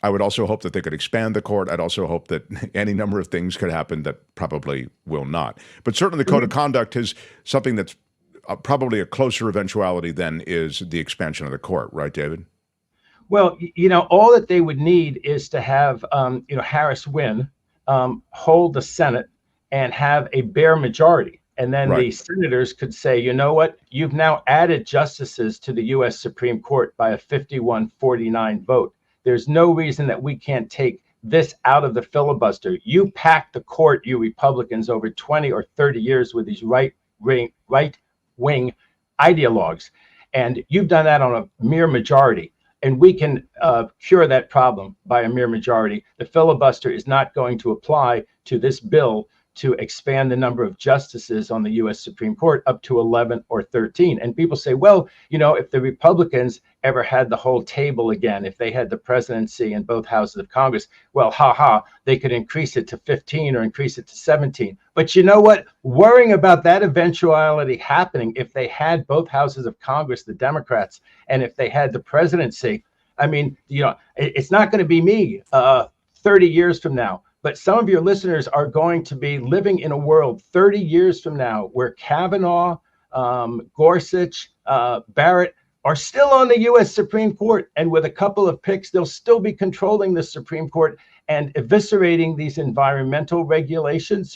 I would also hope that they could expand the court. I'd also hope that any number of things could happen that probably will not. But certainly the code of conduct is something that's probably a closer eventuality than is the expansion of the court, right, David? Well, all that they would need is to have, Harris win, hold the Senate, and have a bare majority. And then the senators could say, you know what, you've now added justices to the U.S. Supreme Court by a 51-49 vote. There's no reason that we can't take this out of the filibuster. You packed the court, you Republicans, over 20 or 30 years with these right-wing ideologues. And you've done that on a mere majority. And we can cure that problem by a mere majority. The filibuster is not going to apply to this bill to expand the number of justices on the U.S. Supreme Court up to 11 or 13. And people say, well, if the Republicans ever had the whole table again, if they had the presidency in both houses of Congress, well, they could increase it to 15 or increase it to 17. But you know what? Worrying about that eventuality happening, if they had both houses of Congress, the Democrats, and if they had the presidency, I mean, it's not going to be me 30 years from now. But some of your listeners are going to be living in a world 30 years from now where Kavanaugh, Gorsuch, Barrett are still on the U.S. Supreme Court. And with a couple of picks, they'll still be controlling the Supreme Court and eviscerating these environmental regulations.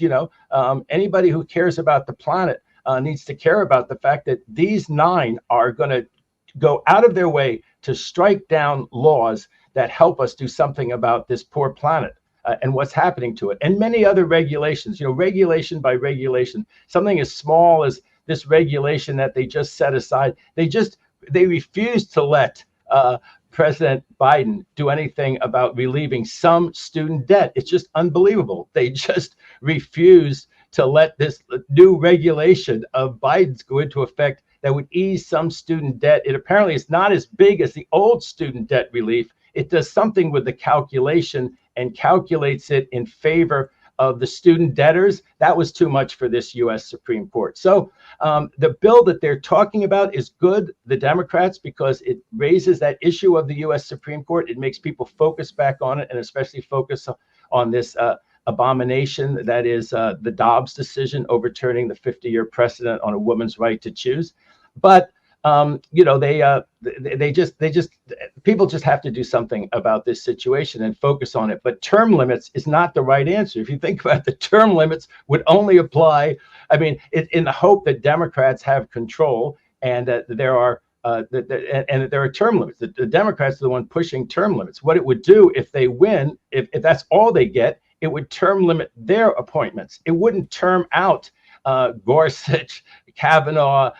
Anybody who cares about the planet needs to care about the fact that these 9 are going to go out of their way to strike down laws that help us do something about this poor planet. And what's happening to it, and many other regulations, regulation by regulation, something as small as this regulation that they just set aside. They refused to let President Biden do anything about relieving some student debt. It's just unbelievable. They just refused to let this new regulation of Biden's go into effect that would ease some student debt. It apparently is not as big as the old student debt relief. It does something with the calculation and calculates it in favor of the student debtors. That was too much for this U.S. Supreme Court. So the bill that they're talking about is good, the Democrats, because it raises that issue of the U.S. Supreme Court. It makes people focus back on it, and especially focus on this abomination that is the Dobbs decision overturning the 50-year precedent on a woman's right to choose. But people just have to do something about this situation and focus on it. But term limits is not the right answer. If you think about it, the term limits would only apply, in the hope that Democrats have control and that there are term limits. The Democrats are the one pushing term limits. What it would do if they win, if that's all they get, it would term limit their appointments. It wouldn't term out Gorsuch, Kavanaugh,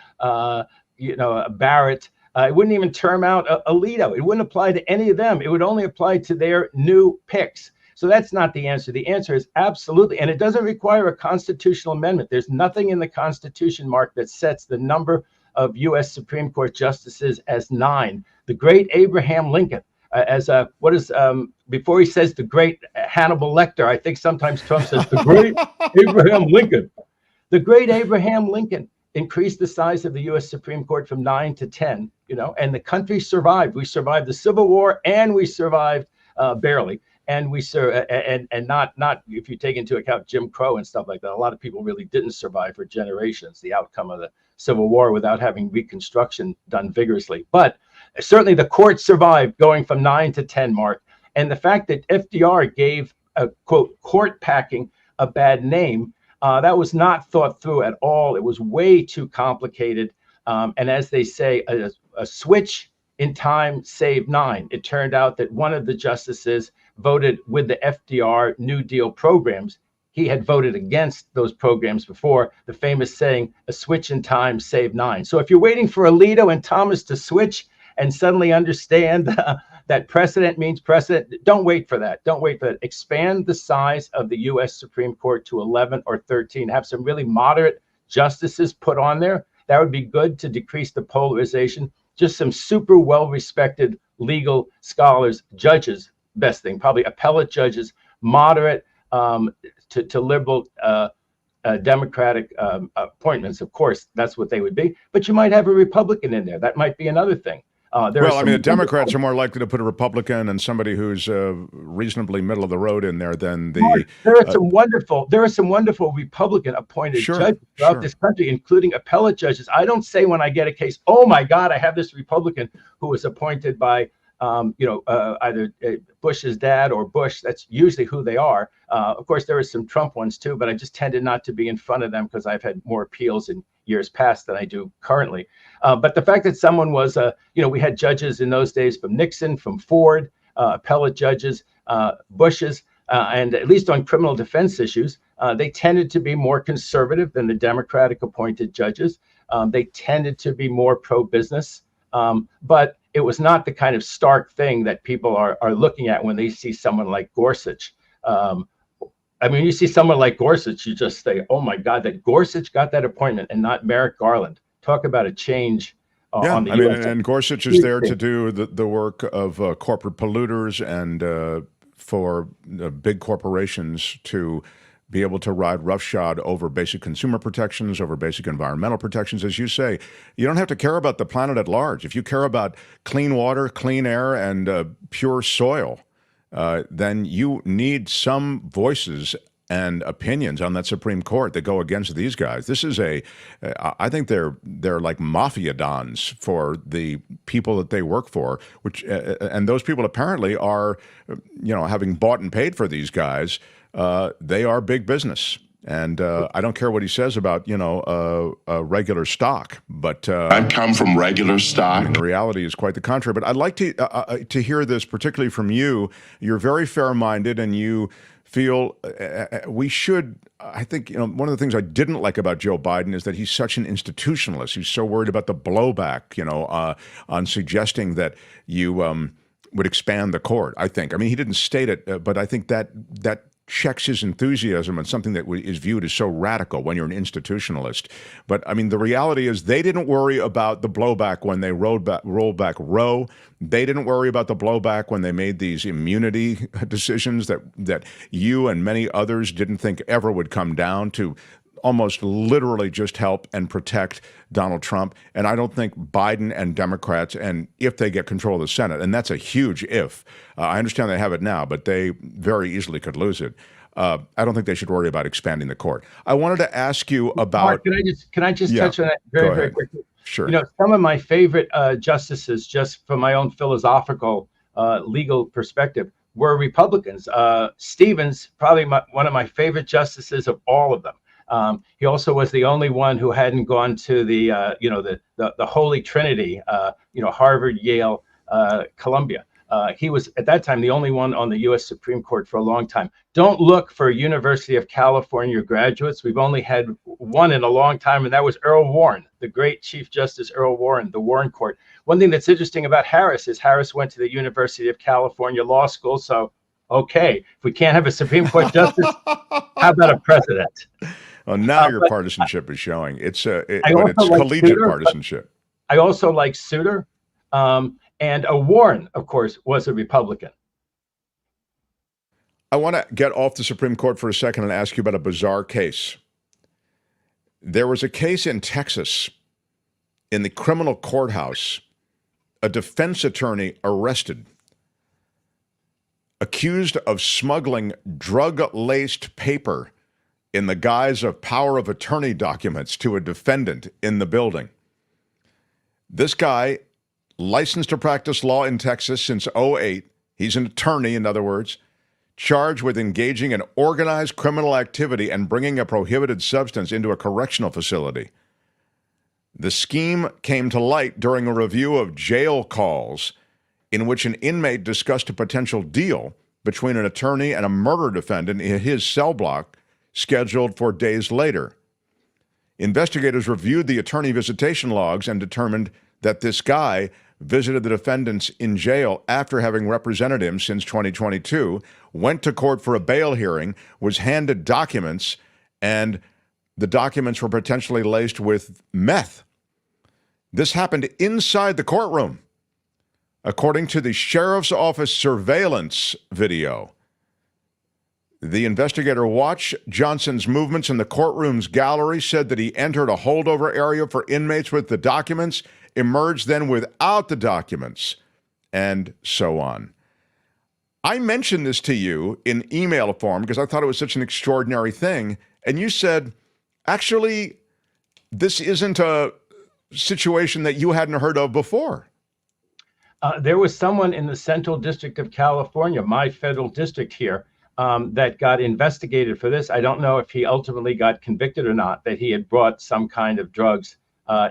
Barrett. It wouldn't even term out Alito. It wouldn't apply to any of them. It would only apply to their new picks. So that's not the answer. The answer is absolutely, and it doesn't require a constitutional amendment. There's nothing in the Constitution, Mark, that sets the number of U.S. Supreme Court justices as 9. The great Abraham Lincoln, before he says the great Hannibal Lecter, I think sometimes Trump says the great Abraham Lincoln. The great Abraham Lincoln increased the size of the U.S. Supreme Court from 9 to 10, and the country survived. We survived the Civil War, and we survived barely. And not if you take into account Jim Crow and stuff like that. A lot of people really didn't survive for generations, the outcome of the Civil War, without having Reconstruction done vigorously. But certainly the court survived going from 9 to 10, Mark. And the fact that FDR gave a, quote, court packing a bad name, that was not thought through at all. It was way too complicated. And as they say, a switch in time saved 9. It turned out that one of the justices voted with the FDR New Deal programs. He had voted against those programs before, the famous saying, a switch in time saved 9. So if you're waiting for Alito and Thomas to switch and suddenly understand that precedent means precedent, don't wait for that. Don't wait for that. Expand the size of the U.S. Supreme Court to 11 or 13. Have some really moderate justices put on there. That would be good to decrease the polarization. Just some super well-respected legal scholars, judges, best thing, probably appellate judges, moderate to liberal Democratic appointments. Of course, that's what they would be. But you might have a Republican in there. That might be another thing. The Democrats are more likely to put a Republican and somebody who's reasonably middle of the road in there than the. There are some wonderful Republican appointed judges throughout this country, including appellate judges. I don't say when I get a case, oh my God, I have this Republican who was appointed by either Bush's dad or Bush. That's usually who they are. Of course, there are some Trump ones too, but I just tended not to be in front of them because I've had more appeals in years past than I do currently. But the fact that someone was, we had judges in those days from Nixon, from Ford, appellate judges, Bush's, and at least on criminal defense issues, they tended to be more conservative than the Democratic appointed judges. They tended to be more pro-business, but it was not the kind of stark thing that people are looking at when they see someone like Gorsuch. You see someone like Gorsuch, you just say, oh my God, that Gorsuch got that appointment and not Merrick Garland. Talk about a change on the U.S. And Gorsuch is there to do the work of corporate polluters and for big corporations to be able to ride roughshod over basic consumer protections, over basic environmental protections. As you say, you don't have to care about the planet at large. If you care about clean water, clean air, and pure soil, then you need some voices and opinions on that Supreme Court that go against these guys. This is I think they're like mafia dons for the people that they work for, and those people apparently are, having bought and paid for these guys, they are big business. And I don't care what he says about, regular stock, but I come from regular stock. The reality is quite the contrary. But I'd like to hear this, particularly from you. You're very fair-minded, and you feel we should. I think one of the things I didn't like about Joe Biden is that he's such an institutionalist. He's so worried about the blowback, on suggesting that you would expand the court. I mean, he didn't state it, but I think that checks his enthusiasm on something that is viewed as so radical when you're an institutionalist. But I mean, the reality is they didn't worry about the blowback when they rolled back Roe. They didn't worry about the blowback when they made these immunity decisions that you and many others didn't think ever would come down to almost literally just help and protect Donald Trump. And I don't think Biden and Democrats, and if they get control of the Senate, and that's a huge if. I understand they have it now, but they very easily could lose it. I don't think they should worry about expanding the court. I wanted to ask you about. Mark, can I just touch on that very quickly? Sure. Some of my favorite justices, just from my own philosophical legal perspective, were Republicans. Stevens, probably one of my favorite justices of all of them. He also was the only one who hadn't gone to the Holy Trinity, Harvard, Yale, Columbia. He was at that time the only one on the U.S. Supreme Court for a long time. Don't look for University of California graduates. We've only had one in a long time, and that was Earl Warren, the great Chief Justice Earl Warren, the Warren Court. One thing that's interesting about Harris is Harris went to the University of California Law School, so okay, if we can't have a Supreme Court justice, how about a president? Well, now your partisanship is showing. It's collegiate partisanship. I also like Souter, and Warren, of course, was a Republican. I want to get off the Supreme Court for a second and ask you about a bizarre case. There was a case in Texas in the criminal courthouse, a defense attorney arrested, accused of smuggling drug-laced paper in the guise of power of attorney documents to a defendant in the building. This guy, licensed to practice law in Texas since 2008, he's an attorney, in other words, charged with engaging in organized criminal activity and bringing a prohibited substance into a correctional facility. The scheme came to light during a review of jail calls in which an inmate discussed a potential deal between an attorney and a murder defendant in his cell block scheduled for days later. Investigators reviewed the attorney visitation logs and determined that this guy visited the defendants in jail after having represented him since 2022, went to court for a bail hearing, was handed documents, and the documents were potentially laced with meth. This happened inside the courtroom, according to the sheriff's office surveillance video. The investigator watched Johnson's movements in the courtroom's gallery, said that he entered a holdover area for inmates with the documents, emerged then without the documents, and so on. I mentioned this to you in email form because I thought it was such an extraordinary thing. And you said, actually, this isn't a situation that you hadn't heard of before. There was someone in the Central District of California, my federal district here, that got investigated for this. I don't know if he ultimately got convicted or not, that he had brought some kind of drugs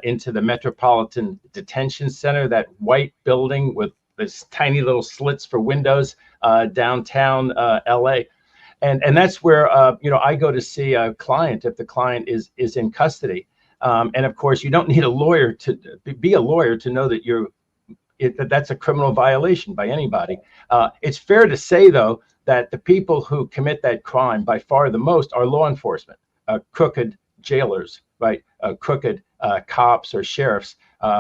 into the Metropolitan Detention Center, that white building with this tiny little slits for windows downtown LA. And that's where, I go to see a client if the client is in custody. And of course, you don't need a lawyer to be a lawyer to know that that's a criminal violation by anybody. It's fair to say, though, that the people who commit that crime by far the most are law enforcement, crooked jailers, right? Crooked cops or sheriffs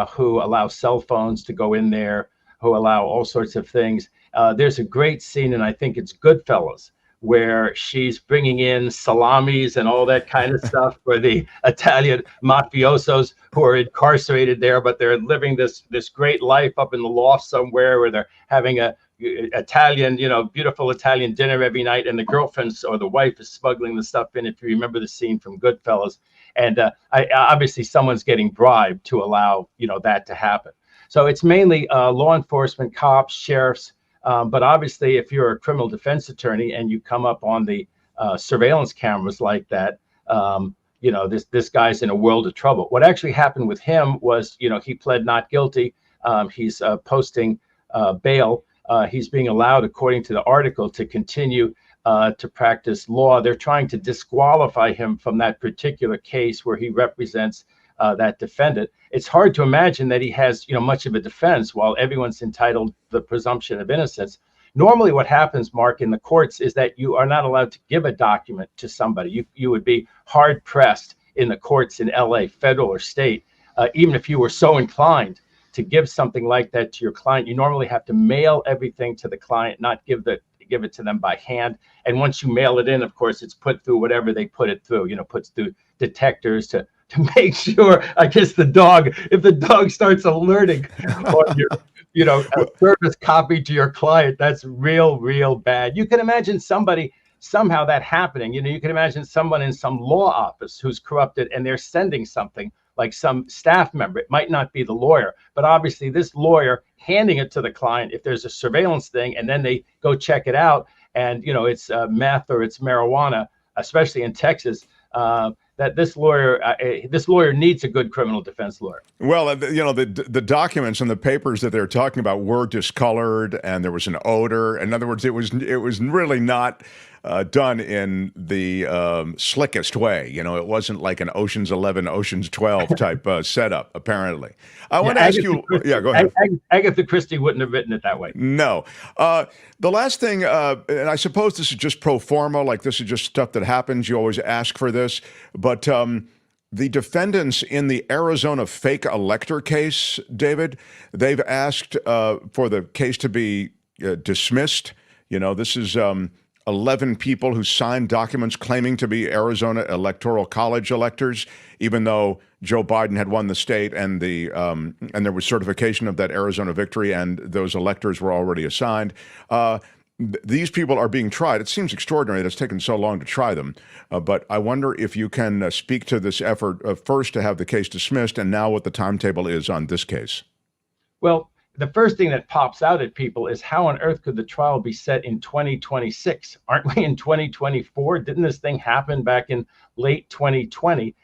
who allow cell phones to go in there, who allow all sorts of things. There's a great scene, and I think it's Goodfellas, where she's bringing in salamis and all that kind of stuff for the Italian mafiosos who are incarcerated there, but they're living this great life up in the loft somewhere where they're having a Italian, beautiful Italian dinner every night, and the girlfriend or the wife is smuggling the stuff in, if you remember the scene from Goodfellas. And obviously someone's getting bribed to allow, that to happen. So it's mainly law enforcement, cops, sheriffs, but obviously if you're a criminal defense attorney and you come up on the surveillance cameras like that, this guy's in a world of trouble. What actually happened with him was, he pled not guilty. He's posting bail. He's being allowed, according to the article, to continue to practice law. They're trying to disqualify him from that particular case where he represents that defendant. It's hard to imagine that he has, much of a defense while everyone's entitled to the presumption of innocence. Normally what happens, Mark, in the courts is that you are not allowed to give a document to somebody. You would be hard pressed in the courts in LA, federal or state, even if you were so inclined to give something like that to your client. You normally have to mail everything to the client, not give it to them by hand. And once you mail it in, of course, it's put through whatever they put it through, puts through detectors to make sure, I guess, if the dog starts alerting on your, a service copy to your client, that's real bad. You can imagine somehow that happening. You can imagine someone in some law office who's corrupted and they're sending something like some staff member. It might not be the lawyer, but obviously this lawyer handing it to the client if there's a surveillance thing, and then they go check it out, and it's meth or it's marijuana, especially in Texas. That this lawyer needs a good criminal defense lawyer. Well, the documents and the papers that they're talking about were discolored, and there was an odor. In other words, it was really not done in the slickest way. It wasn't like an Ocean's 11, Ocean's 12 type setup, apparently. I want to ask you, go ahead. Agatha Christie wouldn't have written it that way. No. The last thing, and I suppose this is just pro forma, like this is just stuff that happens. You always ask for this. But the defendants in the Arizona fake elector case, David, they've asked for the case to be dismissed. This is 11 people who signed documents claiming to be Arizona Electoral College electors, even though Joe Biden had won the state, and there was certification of that Arizona victory, and those electors were already assigned. These people are being tried. It seems extraordinary that it's taken so long to try them, but I wonder if you can speak to this effort first to have the case dismissed, and now what the timetable is on this case. Well, the first thing that pops out at people is how on earth could the trial be set in 2026? Aren't we in 2024? Didn't this thing happen back in late 2020?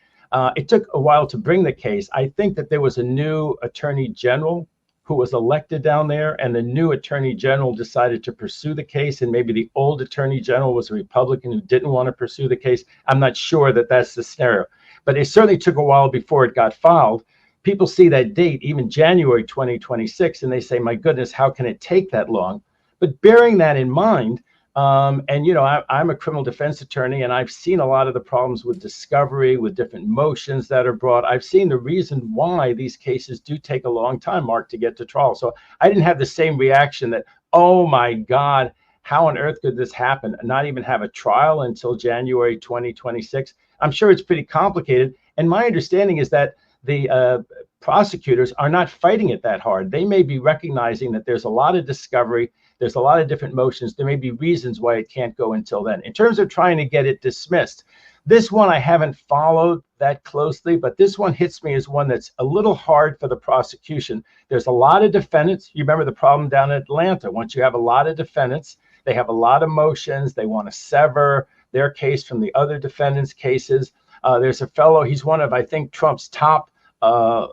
It took a while to bring the case. I think that there was a new attorney general who was elected down there, and the new attorney general decided to pursue the case, and maybe the old attorney general was a Republican who didn't want to pursue the case. I'm not sure that that's the scenario, but it certainly took a while before it got filed. People see that date, even January 2026, and they say, my goodness, how can it take that long? But bearing that in mind, I'm a criminal defense attorney, and I've seen a lot of the problems with discovery, with different motions that are brought. I've seen the reason why these cases do take a long time, Mark, to get to trial. So I didn't have the same reaction that, oh my God, how on earth could this happen? Not even have a trial until January 2026. I'm sure it's pretty complicated. And my understanding is that the prosecutors are not fighting it that hard. They may be recognizing that there's a lot of discovery, there's a lot of different motions. There may be reasons why it can't go until then. In terms of trying to get it dismissed, this one I haven't followed that closely, but this one hits me as one that's a little hard for the prosecution. There's a lot of defendants. You remember the problem down in Atlanta. Once you have a lot of defendants, they have a lot of motions. They want to sever their case from the other defendants' cases. There's a fellow, he's one of, I think, Trump's top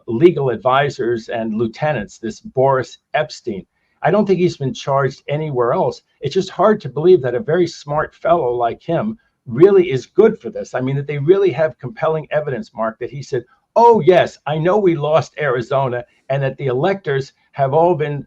legal advisors and lieutenants, this Boris Epstein. I don't think he's been charged anywhere else. It's just hard to believe that a very smart fellow like him really is good for this. I mean, that they really have compelling evidence, Mark, that he said, oh, yes, I know we lost Arizona and that the electors have all been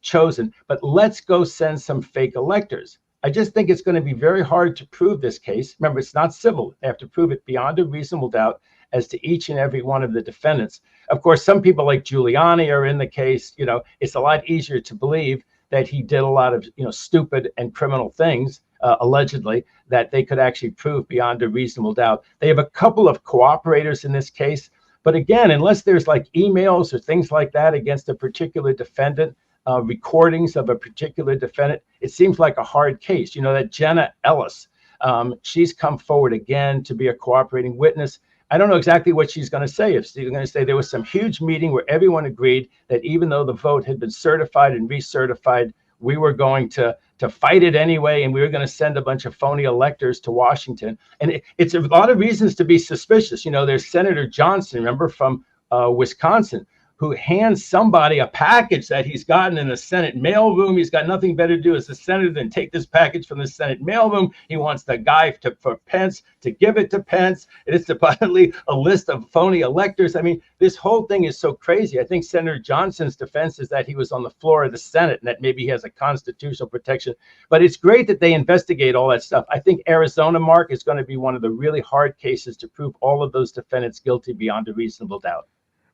chosen, but let's go send some fake electors. I just think it's going to be very hard to prove this case. Remember, it's not civil. They have to prove it beyond a reasonable doubt as to each and every one of the defendants. Of course, some people like Giuliani are in the case. You know, it's a lot easier to believe that he did a lot of, stupid and criminal things, allegedly, that they could actually prove beyond a reasonable doubt. They have a couple of cooperators in this case. But again, unless there's like emails or things like that against a particular defendant, recordings of a particular defendant, it seems like a hard case. You know, that Jenna Ellis, she's come forward again to be a cooperating witness. I don't know exactly what she's going to say. If she's going to say there was some huge meeting where everyone agreed that even though the vote had been certified and recertified, we were going to fight it anyway, and we were going to send a bunch of phony electors to Washington. And it's a lot of reasons to be suspicious. You know, there's Senator Johnson, remember, from Wisconsin, who hands somebody a package that he's gotten in the Senate mailroom. He's got nothing better to do as a senator than take this package from the Senate mailroom. He wants the guy for Pence to give it to Pence. It is supposedly a list of phony electors. I mean, this whole thing is so crazy. I think Senator Johnson's defense is that he was on the floor of the Senate and that maybe he has a constitutional protection. But it's great that they investigate all that stuff. I think Arizona, Mark, is going to be one of the really hard cases to prove all of those defendants guilty beyond a reasonable doubt.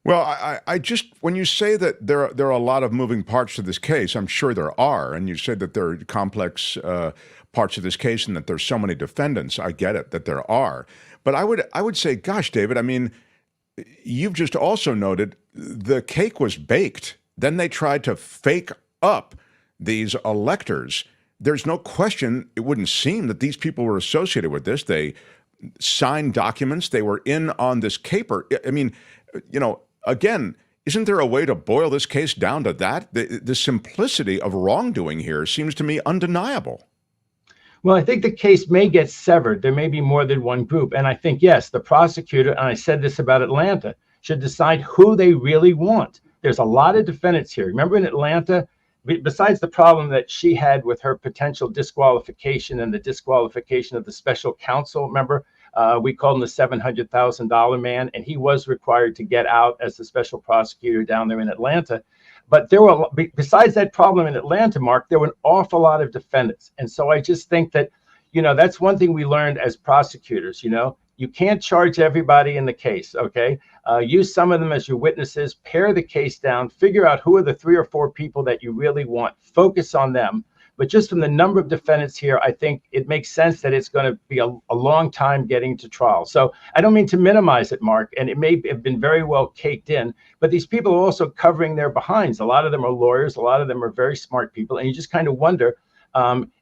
Well, I just, when you say that there are a lot of moving parts to this case, I'm sure there are, and you said that there are complex parts of this case and that there's so many defendants. I get it that there are, but I would say, gosh, David, I mean, you've just also noted the cake was baked. Then they tried to fake up these electors. There's no question, it wouldn't seem that these people were associated with this. They signed documents. They were in on this caper. I mean, again, isn't there a way to boil this case down to that? The simplicity of wrongdoing here seems to me undeniable. Well, I think the case may get severed. There may be more than one group. And I think, yes, the prosecutor, and I said this about Atlanta, should decide who they really want. There's a lot of defendants here. Remember in Atlanta, besides the problem that she had with her potential disqualification and the disqualification of the special counsel, remember, we called him the $700,000 man, and he was required to get out as the special prosecutor down there in Atlanta. But there were, besides that problem in Atlanta, Mark, there were an awful lot of defendants. And so I just think that, that's one thing we learned as prosecutors, you can't charge everybody in the case, okay? Use some of them as your witnesses, pare the case down, figure out who are the 3 or 4 people that you really want, focus on them. But just from the number of defendants here, I think it makes sense that it's going to be a long time getting to trial. So I don't mean to minimize it, Mark, and it may have been very well caked in, but these people are also covering their behinds. A lot of them are lawyers. A lot of them are very smart people. And you just kind of wonder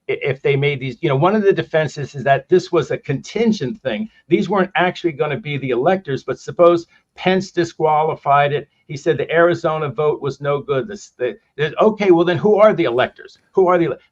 if they made these, one of the defenses is that this was a contingent thing. These weren't actually going to be the electors, but suppose Pence disqualified it. He said the Arizona vote was no good. Okay, well then who are the electors?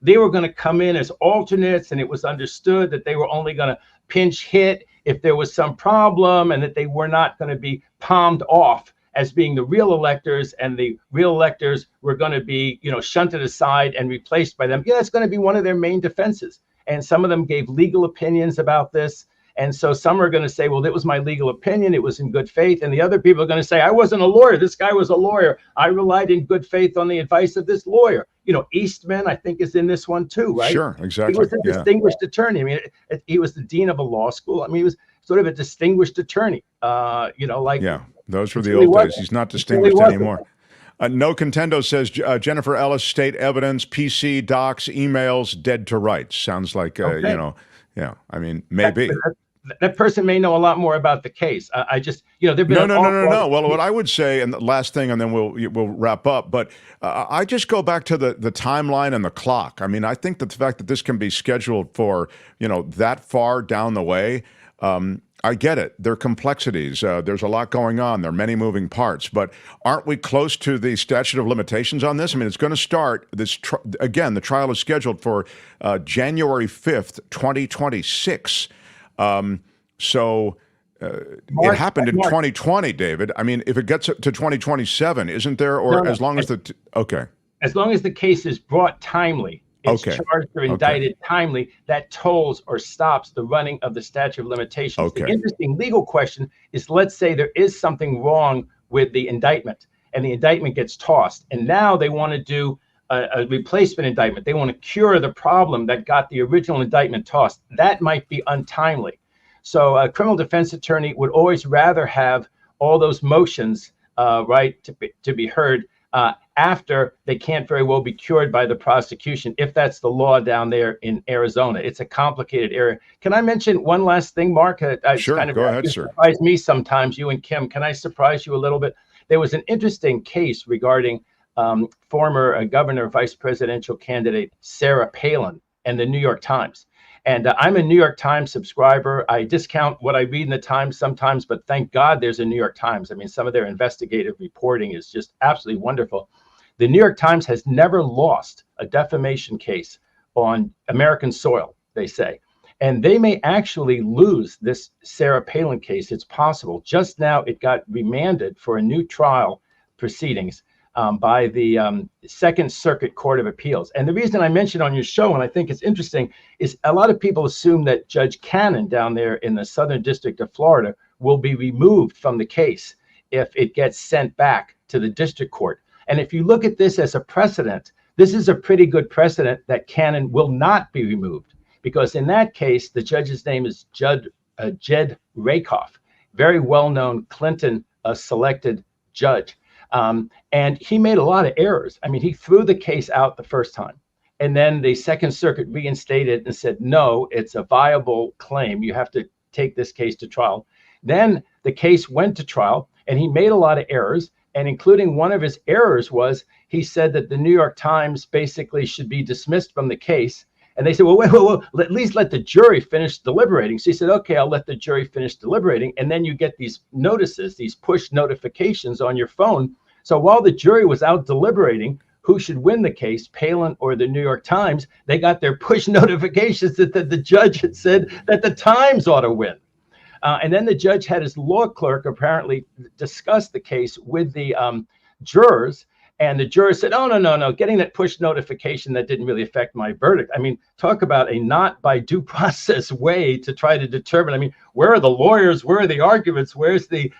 They were going to come in as alternates, and it was understood that they were only going to pinch hit if there was some problem, and that they were not going to be palmed off as being the real electors, and the real electors were going to be, shunted aside and replaced by them. Yeah, that's going to be one of their main defenses. And some of them gave legal opinions about this. And so some are going to say, well, that was my legal opinion. It was in good faith. And the other people are going to say, I wasn't a lawyer. This guy was a lawyer. I relied in good faith on the advice of this lawyer. Eastman, I think, is in this one too, right? Sure, exactly. He was a distinguished attorney. I mean, he was the dean of a law school. I mean, he was sort of a distinguished attorney, Yeah, those were the old days. He's not distinguished anymore. No Contendo says Jennifer Ellis, state evidence, PC, docs, emails, dead to rights. Sounds like, Okay. yeah, I mean, maybe. that person may know a lot more about the case. I just, there've been no. Well, what I would say, and the last thing, and then we'll wrap up. But I just go back to the timeline and the clock. I mean, I think that the fact that this can be scheduled for that far down the way. I get it. There are complexities. There's a lot going on. There are many moving parts. But aren't we close to the statute of limitations on this? I mean, it's going to start again. The trial is scheduled for January 5th, 2026. It happened in 2020, David. I mean, if it gets to 2027, isn't there? Or as long as as long as the case is brought timely, it's charged or indicted timely, that tolls or stops the running of the statute of limitations. The interesting legal question is, let's say there is something wrong with the indictment, and the indictment gets tossed, and now they want to do a replacement indictment. They want to cure the problem that got the original indictment tossed. That might be untimely. So a criminal defense attorney would always rather have all those motions to be heard after they can't very well be cured by the prosecution, if that's the law down there in Arizona. It's a complicated area. Can I mention one last thing, Mark? Sure, go ahead, sir. Surprise me sometimes, you and Kim. Can I surprise you a little bit? There was an interesting case regarding former governor, vice presidential candidate Sarah Palin and the New York Times. And I'm a New York Times subscriber. I discount what I read in the Times sometimes, but thank God there's a New York Times. I mean, some of their investigative reporting is just absolutely wonderful. The New York Times has never lost a defamation case on American soil, they say. And they may actually lose this Sarah Palin case. It's possible. Just now, it got remanded for a new trial proceedings by the Second Circuit Court of Appeals. And the reason I mentioned on your show, and I think it's interesting, is a lot of people assume that Judge Cannon down there in the Southern District of Florida will be removed from the case if it gets sent back to the district court. And if you look at this as a precedent, this is a pretty good precedent that Cannon will not be removed, because in that case, the judge's name is Jed Rakoff, very well-known Clinton selected judge. And he made a lot of errors. I mean, he threw the case out the first time, and then the Second Circuit reinstated and said, no, it's a viable claim. You have to take this case to trial. Then the case went to trial, and he made a lot of errors, and including one of his errors was he said that the New York Times basically should be dismissed from the case. And they said, well, wait, at least let the jury finish deliberating. So he said, okay, I'll let the jury finish deliberating. And then you get these notices, these push notifications on your phone. So while the jury was out deliberating who should win the case, Palin or the New York Times, they got their push notifications that the judge had said that the Times ought to win. And then the judge had his law clerk apparently discuss the case with the jurors. And the jurors said, oh, no, getting that push notification, that didn't really affect my verdict. I mean, talk about a not by due process way to try to determine, I mean, where are the lawyers? Where are the arguments? Where's the,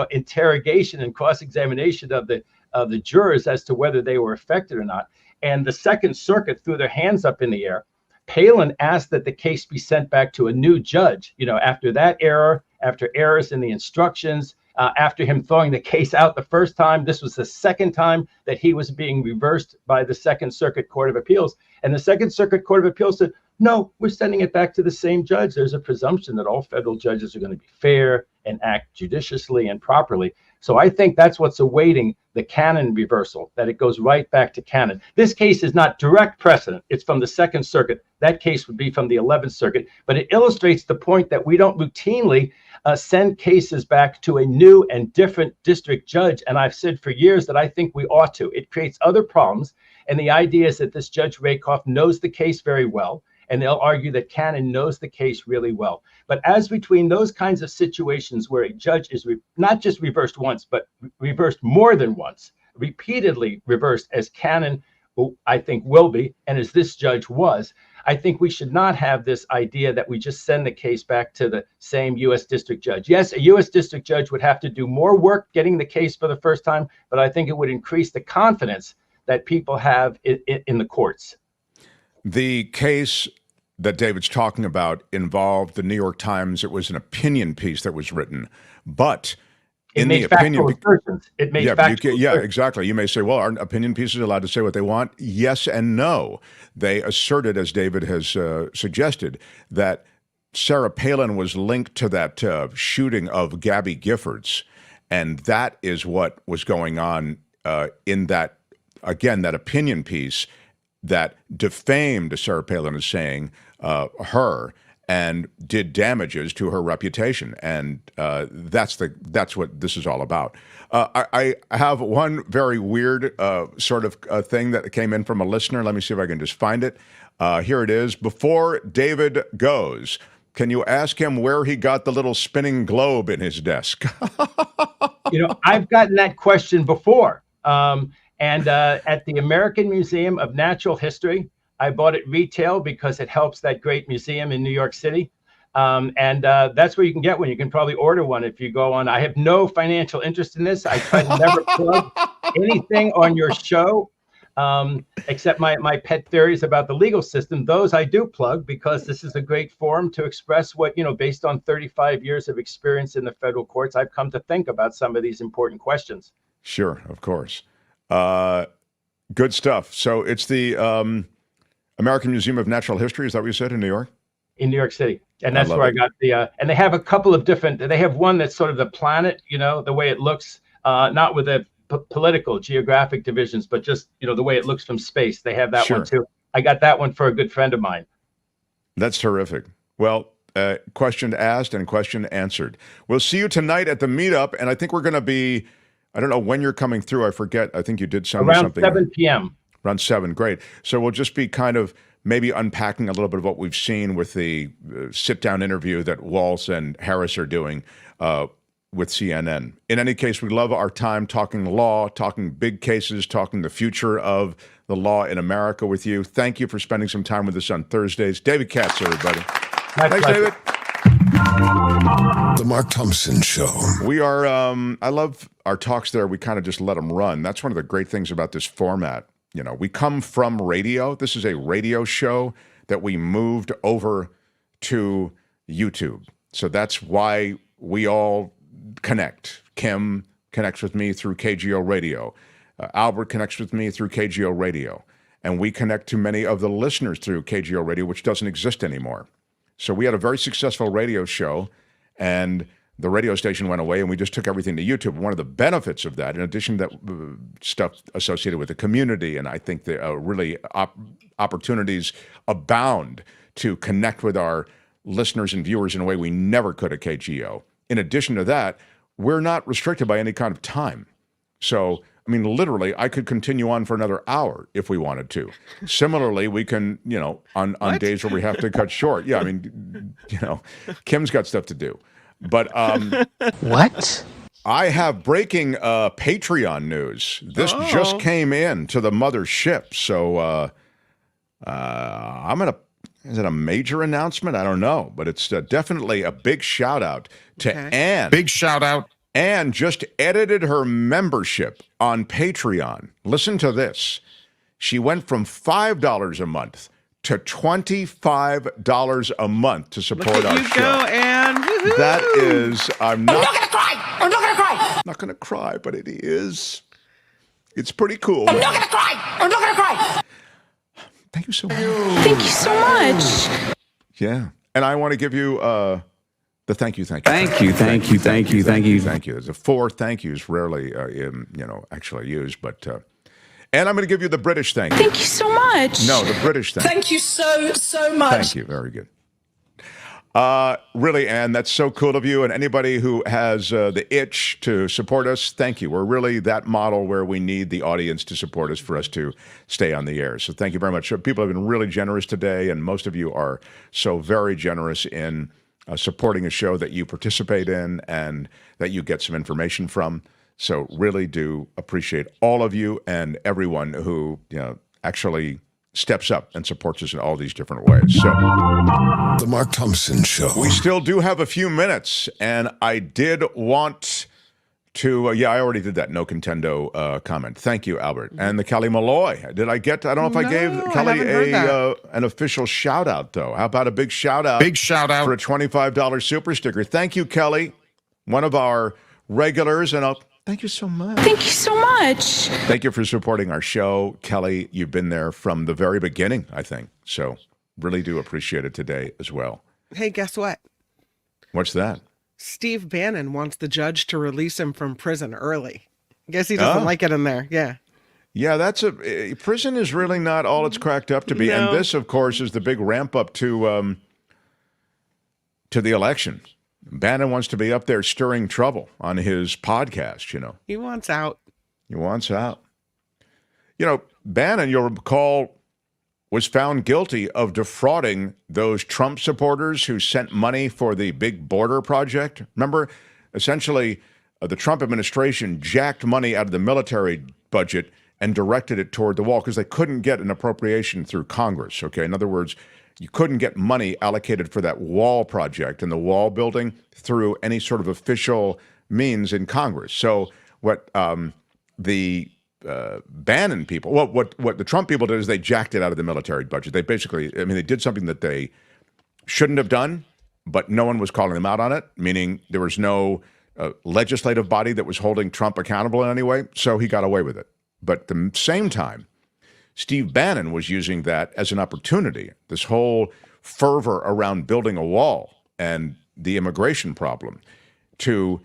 interrogation and cross-examination of the jurors as to whether they were affected or not? And the Second Circuit threw their hands up in the air. Palin asked that the case be sent back to a new judge, after that error, after errors in the instructions, after him throwing the case out the first time. This was the second time that he was being reversed by the Second Circuit Court of Appeals. And the Second Circuit Court of Appeals said, no, we're sending it back to the same judge. There's a presumption that all federal judges are going to be fair and act judiciously and properly. So I think that's what's awaiting the Cannon reversal, that it goes right back to Cannon. This case is not direct precedent. It's from the Second Circuit. That case would be from the 11th Circuit. But it illustrates the point that we don't routinely send cases back to a new and different district judge. And I've said for years that I think we ought to. It creates other problems. And the idea is that this Judge Rakoff knows the case very well. And they'll argue that Cannon knows the case really well. But as between those kinds of situations where a judge is not just reversed once, but reversed more than once, repeatedly reversed, as Cannon, I think, will be, and as this judge was, I think we should not have this idea that we just send the case back to the same U.S. district judge. Yes, a U.S. district judge would have to do more work getting the case for the first time, but I think it would increase the confidence that people have in the courts. The case that David's talking about involved the New York Times. It was an opinion piece that was written, but in the opinion, it made factual yeah, exactly. You may say, well, aren't opinion pieces allowed to say what they want? Yes and no. They asserted, as David has suggested, that Sarah Palin was linked to that shooting of Gabby Giffords, and that is what was going on in that, again, that opinion piece that defamed, Sarah Palin is saying, her, and did damages to her reputation. And that's what this is all about. I have one very weird sort of thing that came in from a listener. Let me see if I can just find it. Here it is. Before David goes, can you ask him where he got the little spinning globe in his desk? I've gotten that question before. And at the American Museum of Natural History, I bought it retail because it helps that great museum in New York City. And that's where you can get one. You can probably order one if you go on. I have no financial interest in this. I try to never plug anything on your show, except my pet theories about the legal system. Those I do plug because this is a great forum to express what, based on 35 years of experience in the federal courts, I've come to think about some of these important questions. Sure, of course. Good stuff. So it's the American Museum of Natural History. Is that what you said in New York? In New York City. And that's where I got and they have a couple of they have one that's sort of the planet, the way it looks, not with the political geographic divisions, but just, the way it looks from space. They have that one too. I got that one for a good friend of mine. That's terrific. Well, question asked and question answered. We'll see you tonight at the meetup. And I think we're going to be, I don't know when you're coming through. I forget. I think you did something. Around 7 p.m. Around 7. Great. So we'll just be kind of maybe unpacking a little bit of what we've seen with the sit-down interview that Walz and Harris are doing with CNN. In any case, we love our time talking law, talking big cases, talking the future of the law in America with you. Thank you for spending some time with us on Thursdays. David Katz, everybody. Thanks, David. The Mark Thompson Show. We are, I love our talks there. We kind of just let them run. That's one of the great things about this format. We come from radio. This is a radio show that we moved over to YouTube. So that's why we all connect. Kim connects with me through KGO Radio. Albert connects with me through KGO Radio. And we connect to many of the listeners through KGO Radio, which doesn't exist anymore. So we had a very successful radio show, and the radio station went away, and we just took everything to YouTube. One of the benefits of that, in addition to that stuff associated with the community, and I think the really opportunities abound to connect with our listeners and viewers in a way we never could at KGO. In addition to that, we're not restricted by any kind of time. So, literally, I could continue on for another hour if we wanted to. Similarly, we can, on days where we have to cut short. Yeah, Kim's got stuff to do. But what? I have breaking Patreon news. This just came in to the mothership. So I'm gonna. Is it a major announcement? I don't know, but it's definitely a big shout out to Ann. Big shout out. Ann just edited her membership on Patreon. Listen to this. She went from $5 a month to $25 a month to support our show. Go, Ann. Woo-hoo. That is, I'm not gonna cry. I'm not gonna cry. I'm not going to cry, but it is. It's pretty cool. I'm not gonna cry. I'm not gonna cry. Thank you so much. Thank you so much. Yeah. And I want to give you the thank you. Thank you. There's a 4 thank yous, rarely, actually used, but, and I'm going to give you the British thank you. Thank you so much. No, the British thank you. Thank you so much. Thank you. Very good. Really, Ann, that's so cool of you. And anybody who has the itch to support us, thank you. We're really that model where we need the audience to support us for us to stay on the air. So thank you very much. People have been really generous today, and most of you are so very generous in supporting a show that you participate in and that you get some information from. So really do appreciate all of you and everyone who actually steps up and supports us in all these different ways. So, The Mark Thompson Show. We still do have a few minutes, and I did want to, I already did that no contendo comment. Thank you, Albert. And the Kelly Malloy. I don't know if I gave Kelly an official shout out, though. How about a big shout out? Big shout out. For a $25 super sticker. Thank you, Kelly, one of our regulars, and thank you so much. Thank you so much. Thank you for supporting our show. Kelly, you've been there from the very beginning, I think. So really do appreciate it today as well. Hey, guess what? What's that? Steve Bannon wants the judge to release him from prison early. Guess he doesn't like it in there. Yeah. Yeah, prison is really not all it's cracked up to be. No. And this, of course, is the big ramp up to the election. Bannon wants to be up there stirring trouble on his podcast, you know. He wants out. He wants out. You know, Bannon, you'll recall, was found guilty of defrauding those Trump supporters who sent money for the big border project. Remember, essentially, the Trump administration jacked money out of the military budget and directed it toward the wall because they couldn't get an appropriation through Congress, okay? In other words, you couldn't get money allocated for that wall project and the wall building through any sort of official means in Congress. So what the Bannon people, what the Trump people did is they jacked it out of the military budget. They basically, they did something that they shouldn't have done, but no one was calling them out on it, meaning there was no legislative body that was holding Trump accountable in any way, so he got away with it. But at the same time, Steve Bannon was using that as an opportunity, this whole fervor around building a wall and the immigration problem, to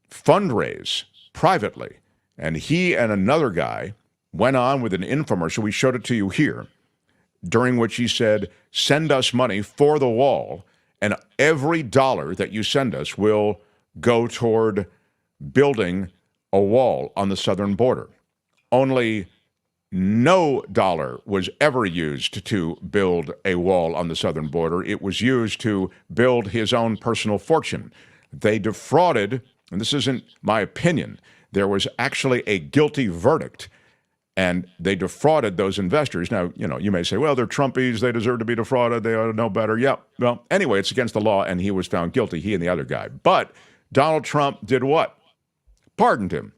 fundraise privately. And he and another guy went on with an infomercial. We showed it to you here, during which he said, send us money for the wall, and every dollar that you send us will go toward building a wall on the southern border. Only no dollar was ever used to build a wall on the southern border. It was used to build his own personal fortune. They defrauded, and this isn't my opinion, there was actually a guilty verdict, and they defrauded those investors. Now, you may say, well, they're Trumpies, they deserve to be defrauded, they ought to know better. Yeah, well, anyway, it's against the law, and he was found guilty, he and the other guy. But Donald Trump did what? Pardoned him.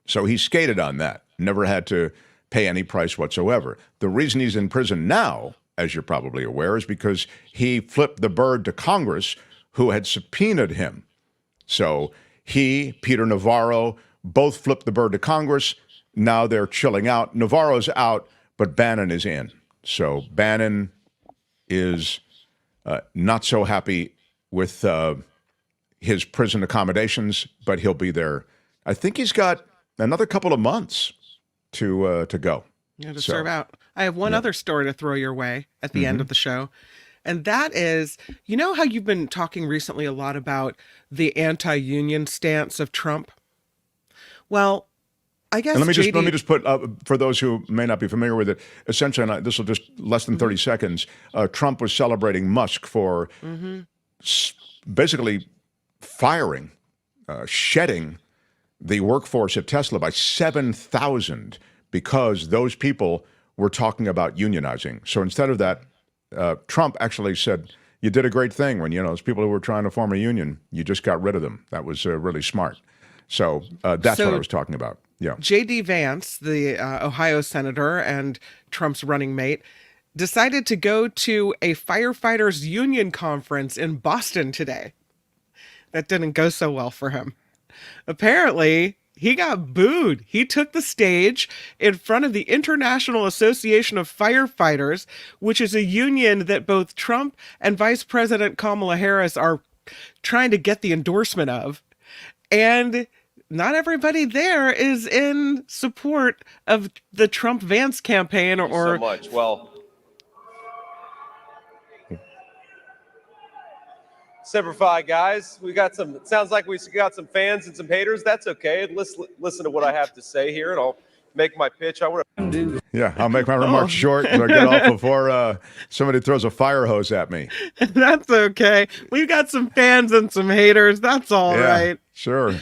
So he skated on that, never had to pay any price whatsoever. The reason he's in prison now, as you're probably aware, is because he flipped the bird to Congress, who had subpoenaed him. So he, Peter Navarro, both flipped the bird to Congress. Now they're chilling out. Navarro's out, but Bannon is in. So Bannon is not so happy with his prison accommodations, but he'll be there. I think he's got another couple of months to go. Yeah, to serve out. I have one other story to throw your way at the end of the show. And that is, you know how you've been talking recently a lot about the anti-union stance of Trump? Well, I guess and let me just put, for those who may not be familiar with it, essentially, and this will just less than 30 seconds, Trump was celebrating Musk for basically firing, shedding the workforce at Tesla by 7,000 because those people were talking about unionizing. So instead of that, Trump actually said, you did a great thing when, those people who were trying to form a union, you just got rid of them. That was really smart. So that's what I was talking about. Yeah. J.D. Vance, the Ohio senator and Trump's running mate, decided to go to a firefighters union conference in Boston today. That didn't go so well for him. Apparently, he got booed. He took the stage in front of the International Association of Firefighters, which is a union that both Trump and Vice President Kamala Harris are trying to get the endorsement of. And not everybody there is in support of the Trump-Vance campaign or so much. Well, Semper Fi, guys. We got some, it sounds like we got some fans and some haters. That's okay. Listen to what I have to say here, and I'll make my pitch. I want to. Yeah, I'll make my remarks short and get off before somebody throws a fire hose at me. That's okay. We've got some fans and some haters. That's all right. Sure.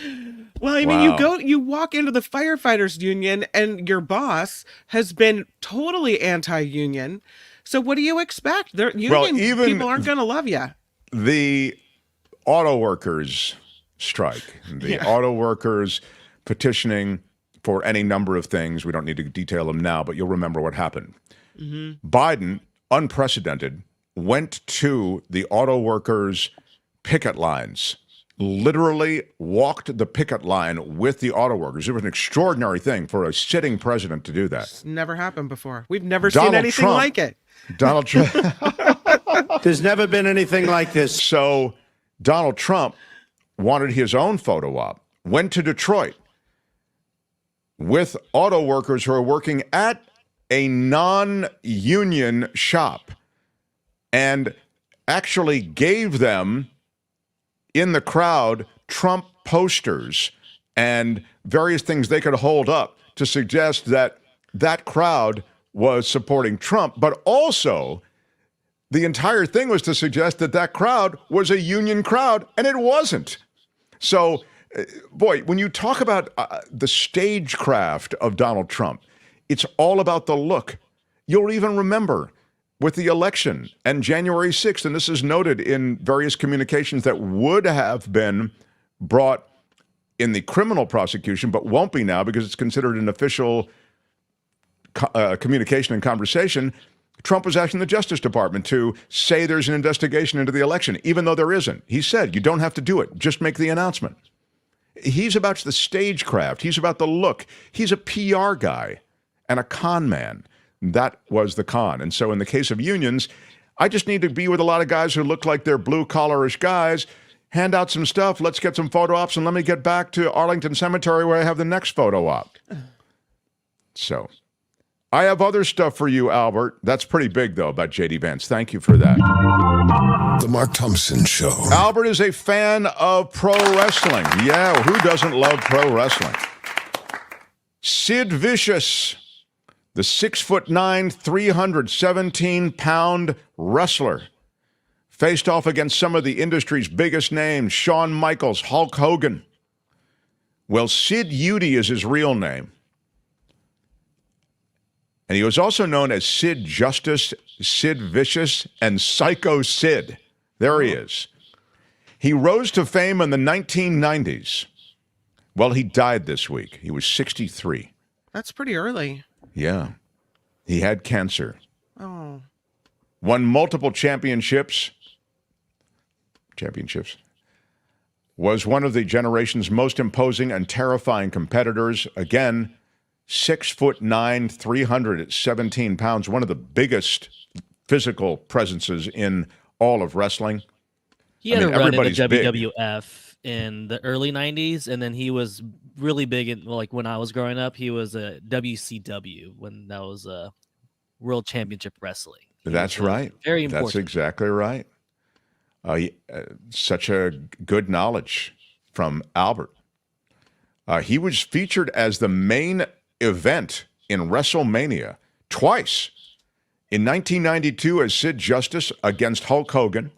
Well, I mean, you walk into the firefighters union and your boss has been totally anti-union. So what do you expect? People aren't going to love you. The auto workers strike, the auto workers petitioning for any number of things. We don't need to detail them now, but you'll remember what happened. Biden, unprecedented, went to the auto workers' picket lines, literally walked the picket line with the auto workers. It was an extraordinary thing for a sitting president to do that. It's never happened before. We've never seen anything like it. Donald Trump. There's never been anything like this. So Donald Trump wanted his own photo op, went to Detroit with auto workers who are working at a non-union shop and actually gave them in the crowd Trump posters and various things they could hold up to suggest that that crowd was supporting Trump, but also the entire thing was to suggest that that crowd was a union crowd, and it wasn't. So, boy, when you talk about the stagecraft of Donald Trump, it's all about the look. You'll even remember with the election and January 6th, and this is noted in various communications that would have been brought in the criminal prosecution, but won't be now because it's considered an official communication and conversation. Trump was asking the Justice Department to say there's an investigation into the election, even though there isn't. He said, you don't have to do it. Just make the announcement. He's about the stagecraft. He's about the look. He's a PR guy and a con man. That was the con. And so in the case of unions, I just need to be with a lot of guys who look like they're blue-collarish guys, hand out some stuff, let's get some photo ops, and let me get back to Arlington Cemetery where I have the next photo op. So I have other stuff for you, Albert. That's pretty big, though, about J.D. Vance. Thank you for that. The Mark Thompson Show. Albert is a fan of pro wrestling. Yeah, who doesn't love pro wrestling? Sid Vicious, the 6'9", 317-pound wrestler, faced off against some of the industry's biggest names, Shawn Michaels, Hulk Hogan. Well, Sid Udy is his real name. And he was also known as Sid Justice, Sid Vicious, and Psycho Sid. There he is. He rose to fame in the 1990s. Well, he died this week. He was 63. That's pretty early. Yeah. He had cancer. Oh. Won multiple championships. Was one of the generation's most imposing and terrifying competitors. Again, 6'9", 317 pounds, one of the biggest physical presences in all of wrestling. He had a run in the everybody's big. WWF in the early 90s, and then he was really big in, like, when I was growing up, he was a WCW when that was a World Championship Wrestling. That's right. Very important. That's exactly right. Such a good knowledge from Albert. He was featured as the main event in WrestleMania twice. In 1992 as Sid Justice against Hulk Hogan,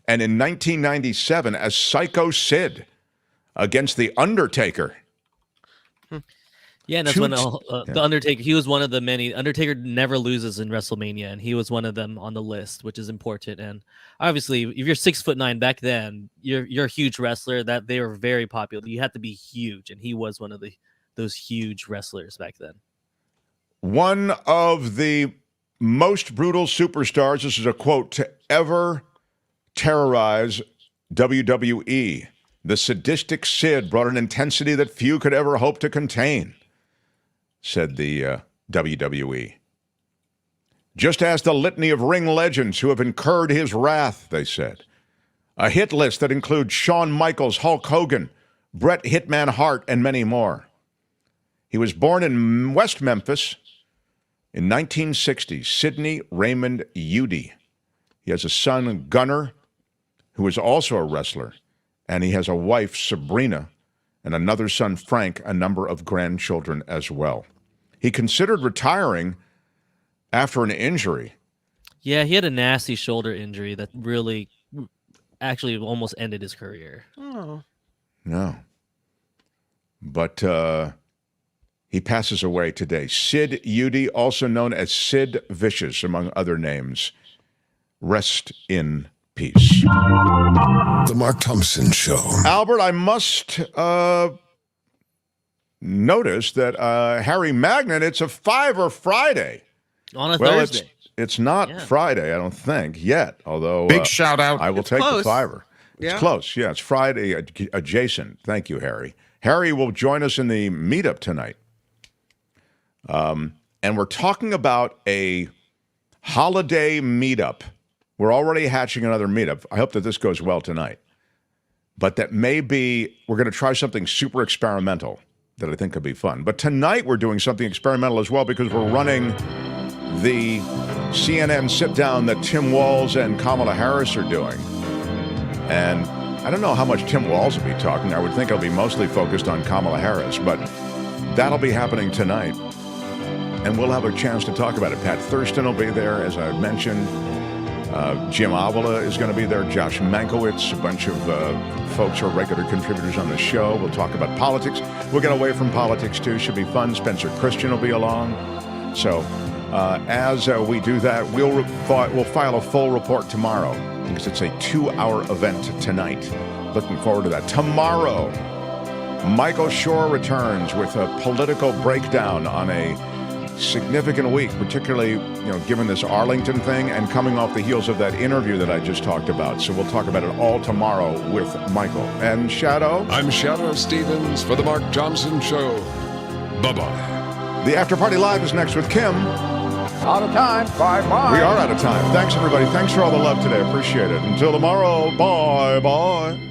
and in 1997 as Psycho Sid against The Undertaker. Yeah, and that's when The Undertaker, he was one of the many. Undertaker never loses in WrestleMania, and he was one of them on the list, which is important. And obviously, if you're 6'9" back then, you're a huge wrestler. That they were very popular. You had to be huge, and he was one of those huge wrestlers back then. One of the most brutal superstars, this is a quote, to ever terrorize WWE. The sadistic Sid brought an intensity that few could ever hope to contain, said the WWE. Just ask the litany of ring legends who have incurred his wrath, they said. A hit list that includes Shawn Michaels, Hulk Hogan, Bret Hitman Hart, and many more. He was born in West Memphis in 1960, Sidney Raymond Udy. He has a son, Gunnar, who is also a wrestler, and he has a wife, Sabrina, and another son, Frank, a number of grandchildren as well. He considered retiring after an injury. Yeah, he had a nasty shoulder injury that really actually almost ended his career. Oh. No. But he passes away today. Sid Udy, also known as Sid Vicious, among other names. Rest in peace. The Mark Thompson Show. Albert, I must notice that Harry Magnet, it's a Fiverr Friday. On a Thursday. It's not Friday, I don't think, yet. Although big shout out. I will take close. the Fiverr. It's close. Yeah, it's Friday adjacent. Thank you, Harry. Harry will join us in the meetup tonight. And we're talking about a holiday meetup We're already hatching another meetup. I hope that this goes well tonight. But that maybe we're going to try something super experimental that I think could be fun. But tonight we're doing something experimental as well because we're running the CNN sit-down that Tim Walz and Kamala Harris are doing. And I don't know how much Tim Walz will be talking. I would think it'll be mostly focused on Kamala Harris, but that'll be happening tonight. And we'll have a chance to talk about it. Pat Thurston will be there, as I mentioned. Jim Avila is going to be there. Josh Mankiewicz, a bunch of folks who are regular contributors on the show. We'll talk about politics. We'll get away from politics, too. Should be fun. Spencer Christian will be along. So as we do that, we'll file a full report tomorrow because it's a 2-hour event tonight. Looking forward to that. Tomorrow, Michael Shore returns with a political breakdown on a significant week, particularly, given this Arlington thing and coming off the heels of that interview that I just talked about. So we'll talk about it all tomorrow with Michael. And Shadow? I'm Shadow Stevens for The Mark Thompson Show. Bye-bye. The After Party Live is next with Kim. Out of time. Bye-bye. We are out of time. Thanks, everybody. Thanks for all the love today. Appreciate it. Until tomorrow, bye-bye.